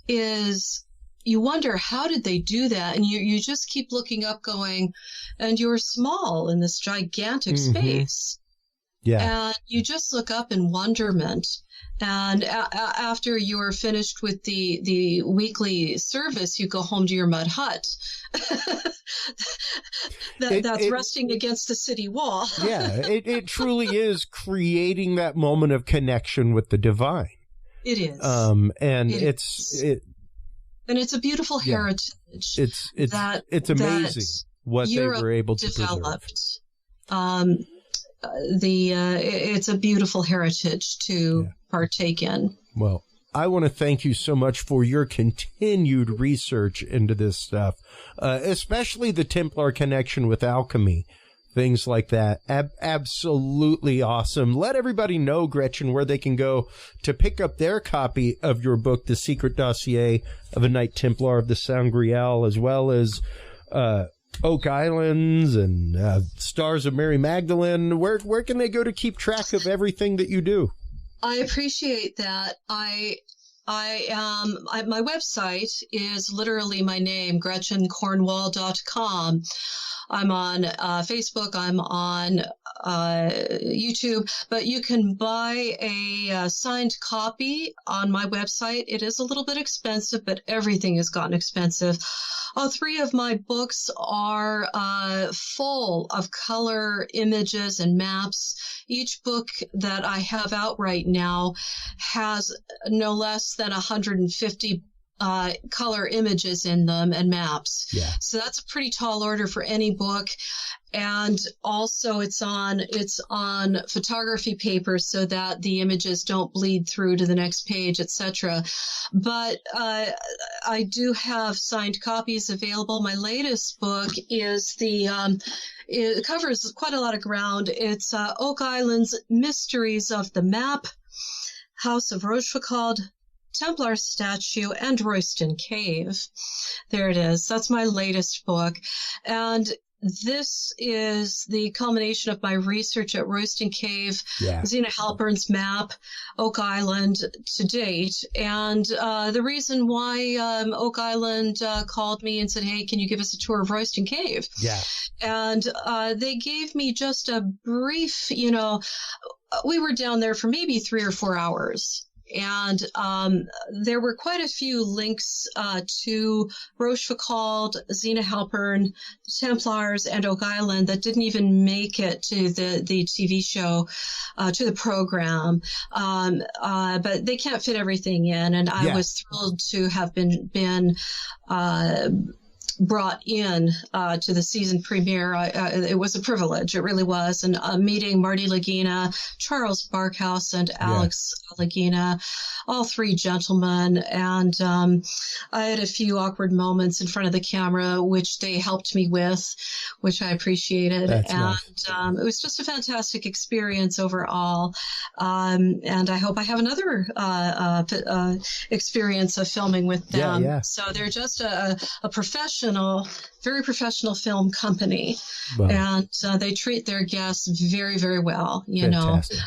is... You wonder, how did they do that? And you just keep looking up going, and you're small in this gigantic space. Yeah. And you just look up in wonderment. And after you are finished with the weekly service, you go home to your mud hut. That's resting against the city wall. It truly is creating that moment of connection with the divine. It is. And it's a beautiful heritage. It's amazing what Europe they were able to developed. It's a beautiful heritage to partake in. Well, I want to thank you so much for your continued research into this stuff, especially the Templar connection with alchemy. Things like that. Absolutely awesome. Let everybody know, Gretchen, where they can go to pick up their copy of your book, The Secret Dossier of a Knight Templar of the Sangreal, as well as Oak Islands and Stars of Mary Magdalene. Where can they go to keep track of everything that you do? I appreciate that. My website is literally my name, GretchenCornwall.com. I'm on Facebook. I'm on YouTube. But you can buy a signed copy on my website. It is a little bit expensive, but everything has gotten expensive. All three of my books are full of color images and maps. Each book that I have out right now has no less than 150 color images in them and maps. Yeah. So that's a pretty tall order for any book. And also it's on photography paper so that the images don't bleed through to the next page, etc. But I do have signed copies available. My latest book is it covers quite a lot of ground. It's Oak Island's Mysteries of the Map, House of Rochefoucauld, Templar Statue, and Royston Cave. There it is. That's my latest book. And this is the culmination of my research at Royston Cave, Zena Halpern's map, Oak Island to date. And the reason why Oak Island called me and said, hey, can you give us a tour of Royston Cave? Yeah. And they gave me just a brief, we were down there for maybe 3 or 4 hours. And there were quite a few links to Rochefoucauld, Zena Halpern, Templars, and Oak Island that didn't even make it to the TV show, to the program. But they can't fit everything in, and I was thrilled to have been brought in to the season premiere. It was a privilege. It really was. And meeting Marty Lagina, Charles Barkhouse, and Alex Lagina, all three gentlemen. And I had a few awkward moments in front of the camera, which they helped me with, which I appreciated. That's and nice. It was just a fantastic experience overall. And I hope I have another experience of filming with them. Yeah. So they're just a very professional film company. Wow. And they treat their guests very, very well, Fantastic.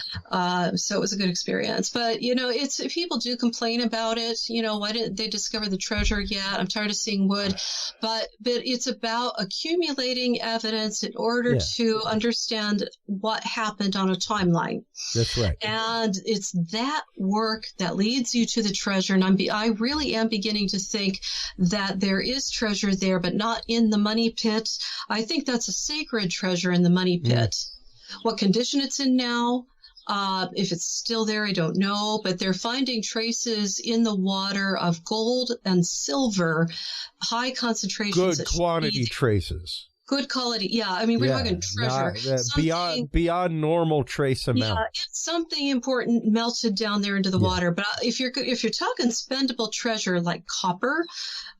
So it was a good experience. But, it's people do complain about it. Why didn't they discover the treasure yet? I'm tired of seeing wood. But it's about accumulating evidence in order to understand what happened on a timeline. That's right. And it's that work that leads you to the treasure. And I really am beginning to think that there is treasure there, but not in the money pit. I think that's a sacred treasure in the money pit. What condition it's in now, if it's still there, I don't know, but they're finding traces in the water of gold and silver, high concentrations. Good quantity traces. Good quality. Yeah. I mean, we're talking treasure. Beyond normal trace amount. Yeah, it's something important melted down there into the water. But if you're talking spendable treasure like copper,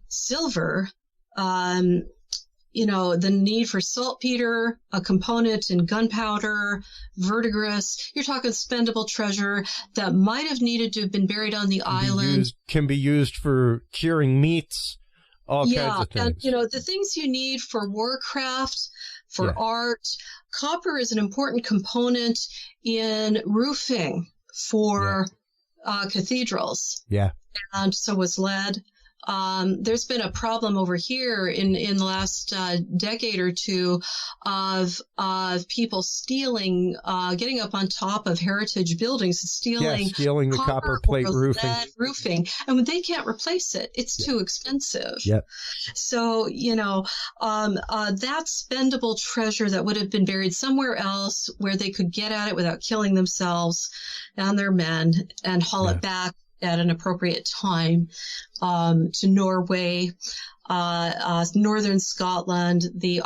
silver, the need for saltpeter, a component in gunpowder, verdigris, you're talking spendable treasure that might have needed to have been buried on the island. Can be used for curing meats, all kinds of things. And, the things you need for warcraft, for art. Copper is an important component in roofing for cathedrals. Yeah. And so was lead. There's been a problem over here in the last decade or two of people stealing, getting up on top of heritage buildings and stealing the copper plate roofing. And when they can't replace it, it's too expensive. Yep. So, that spendable treasure that would have been buried somewhere else where they could get at it without killing themselves and their men and haul it back at an appropriate time to Norway, northern Scotland, the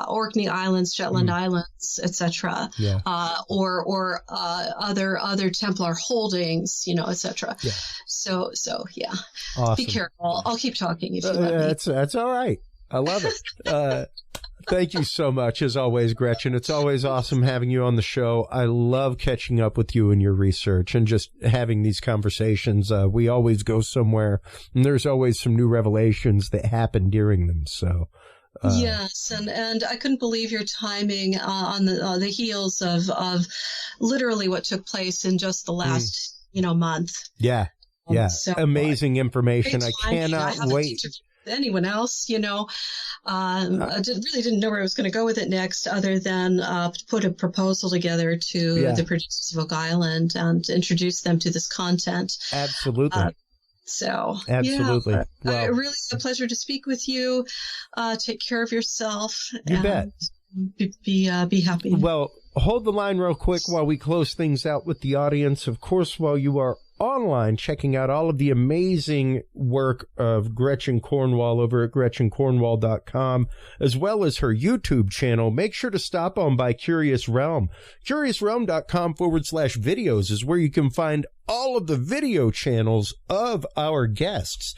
Orkney Islands, Shetland Islands, etc., or other Templar holdings, etc. Yeah. So yeah. Awesome. Be careful. I'll keep talking if you let me. That's all right. I love it. Thank you so much, as always, Gretchen. It's always awesome having you on the show. I love catching up with you and your research and just having these conversations. We always go somewhere, and there's always some new revelations that happen during them. So, yes, and I couldn't believe your timing on the heels of literally what took place in just the last month. Yeah, so, amazing information. I cannot wait. Anyone else, I really didn't know where I was going to go with it next, other than put a proposal together to the producers of Oak Island and introduce them to this content. Absolutely. Absolutely. Well, really a pleasure to speak with you. Take care of yourself. You bet. Be happy. Well, hold the line real quick while we close things out with the audience. Of course, while you are online, checking out all of the amazing work of Gretchen Cornwall over at GretchenCornwall.com, as well as her YouTube channel, make sure to stop on by Curious Realm. CuriousRealm.com/videos is where you can find all of the video channels of our guests.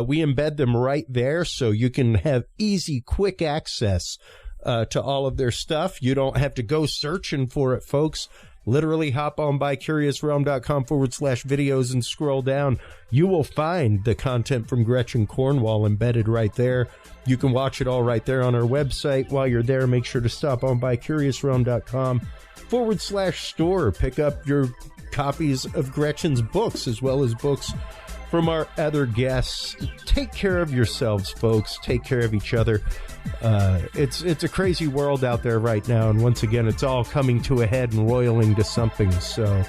We embed them right there so you can have easy, quick access to all of their stuff. You don't have to go searching for it, folks. Literally hop on by CuriousRealm.com/videos and scroll down. You will find the content from Gretchen Cornwall embedded right there. You can watch it all right there on our website. While you're there, make sure to stop on by CuriousRealm.com/store. Pick up your copies of Gretchen's books as well as books from our other guests. Take care of yourselves, folks. Take care of each other. It's a crazy world out there right now, and once again, it's all coming to a head and roiling to something. So,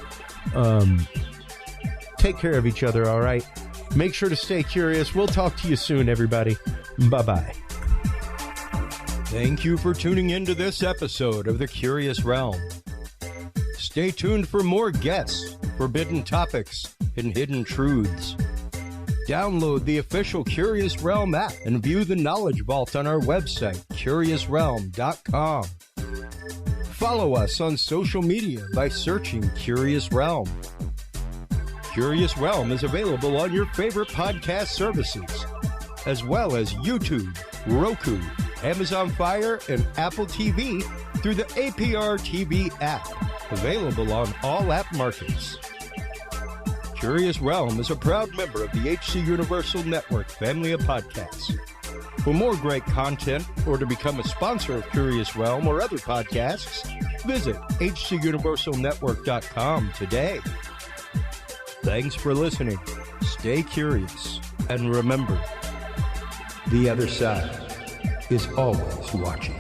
take care of each other, all right? Make sure to stay curious. We'll talk to you soon, everybody. Bye-bye. Thank you for tuning in to this episode of The Curious Realm. Stay tuned for more guests, forbidden topics, and hidden truths. Download the official Curious Realm app and view the Knowledge Vault on our website, CuriousRealm.com. Follow us on social media by searching Curious Realm. Curious Realm is available on your favorite podcast services, as well as YouTube, Roku, Amazon Fire, and Apple TV through the APR TV app, available on all app markets. Curious Realm is a proud member of the HC Universal Network family of podcasts. For more great content or to become a sponsor of Curious Realm or other podcasts, visit hcuniversalnetwork.com today. Thanks for listening. Stay curious. And remember, the other side is always watching.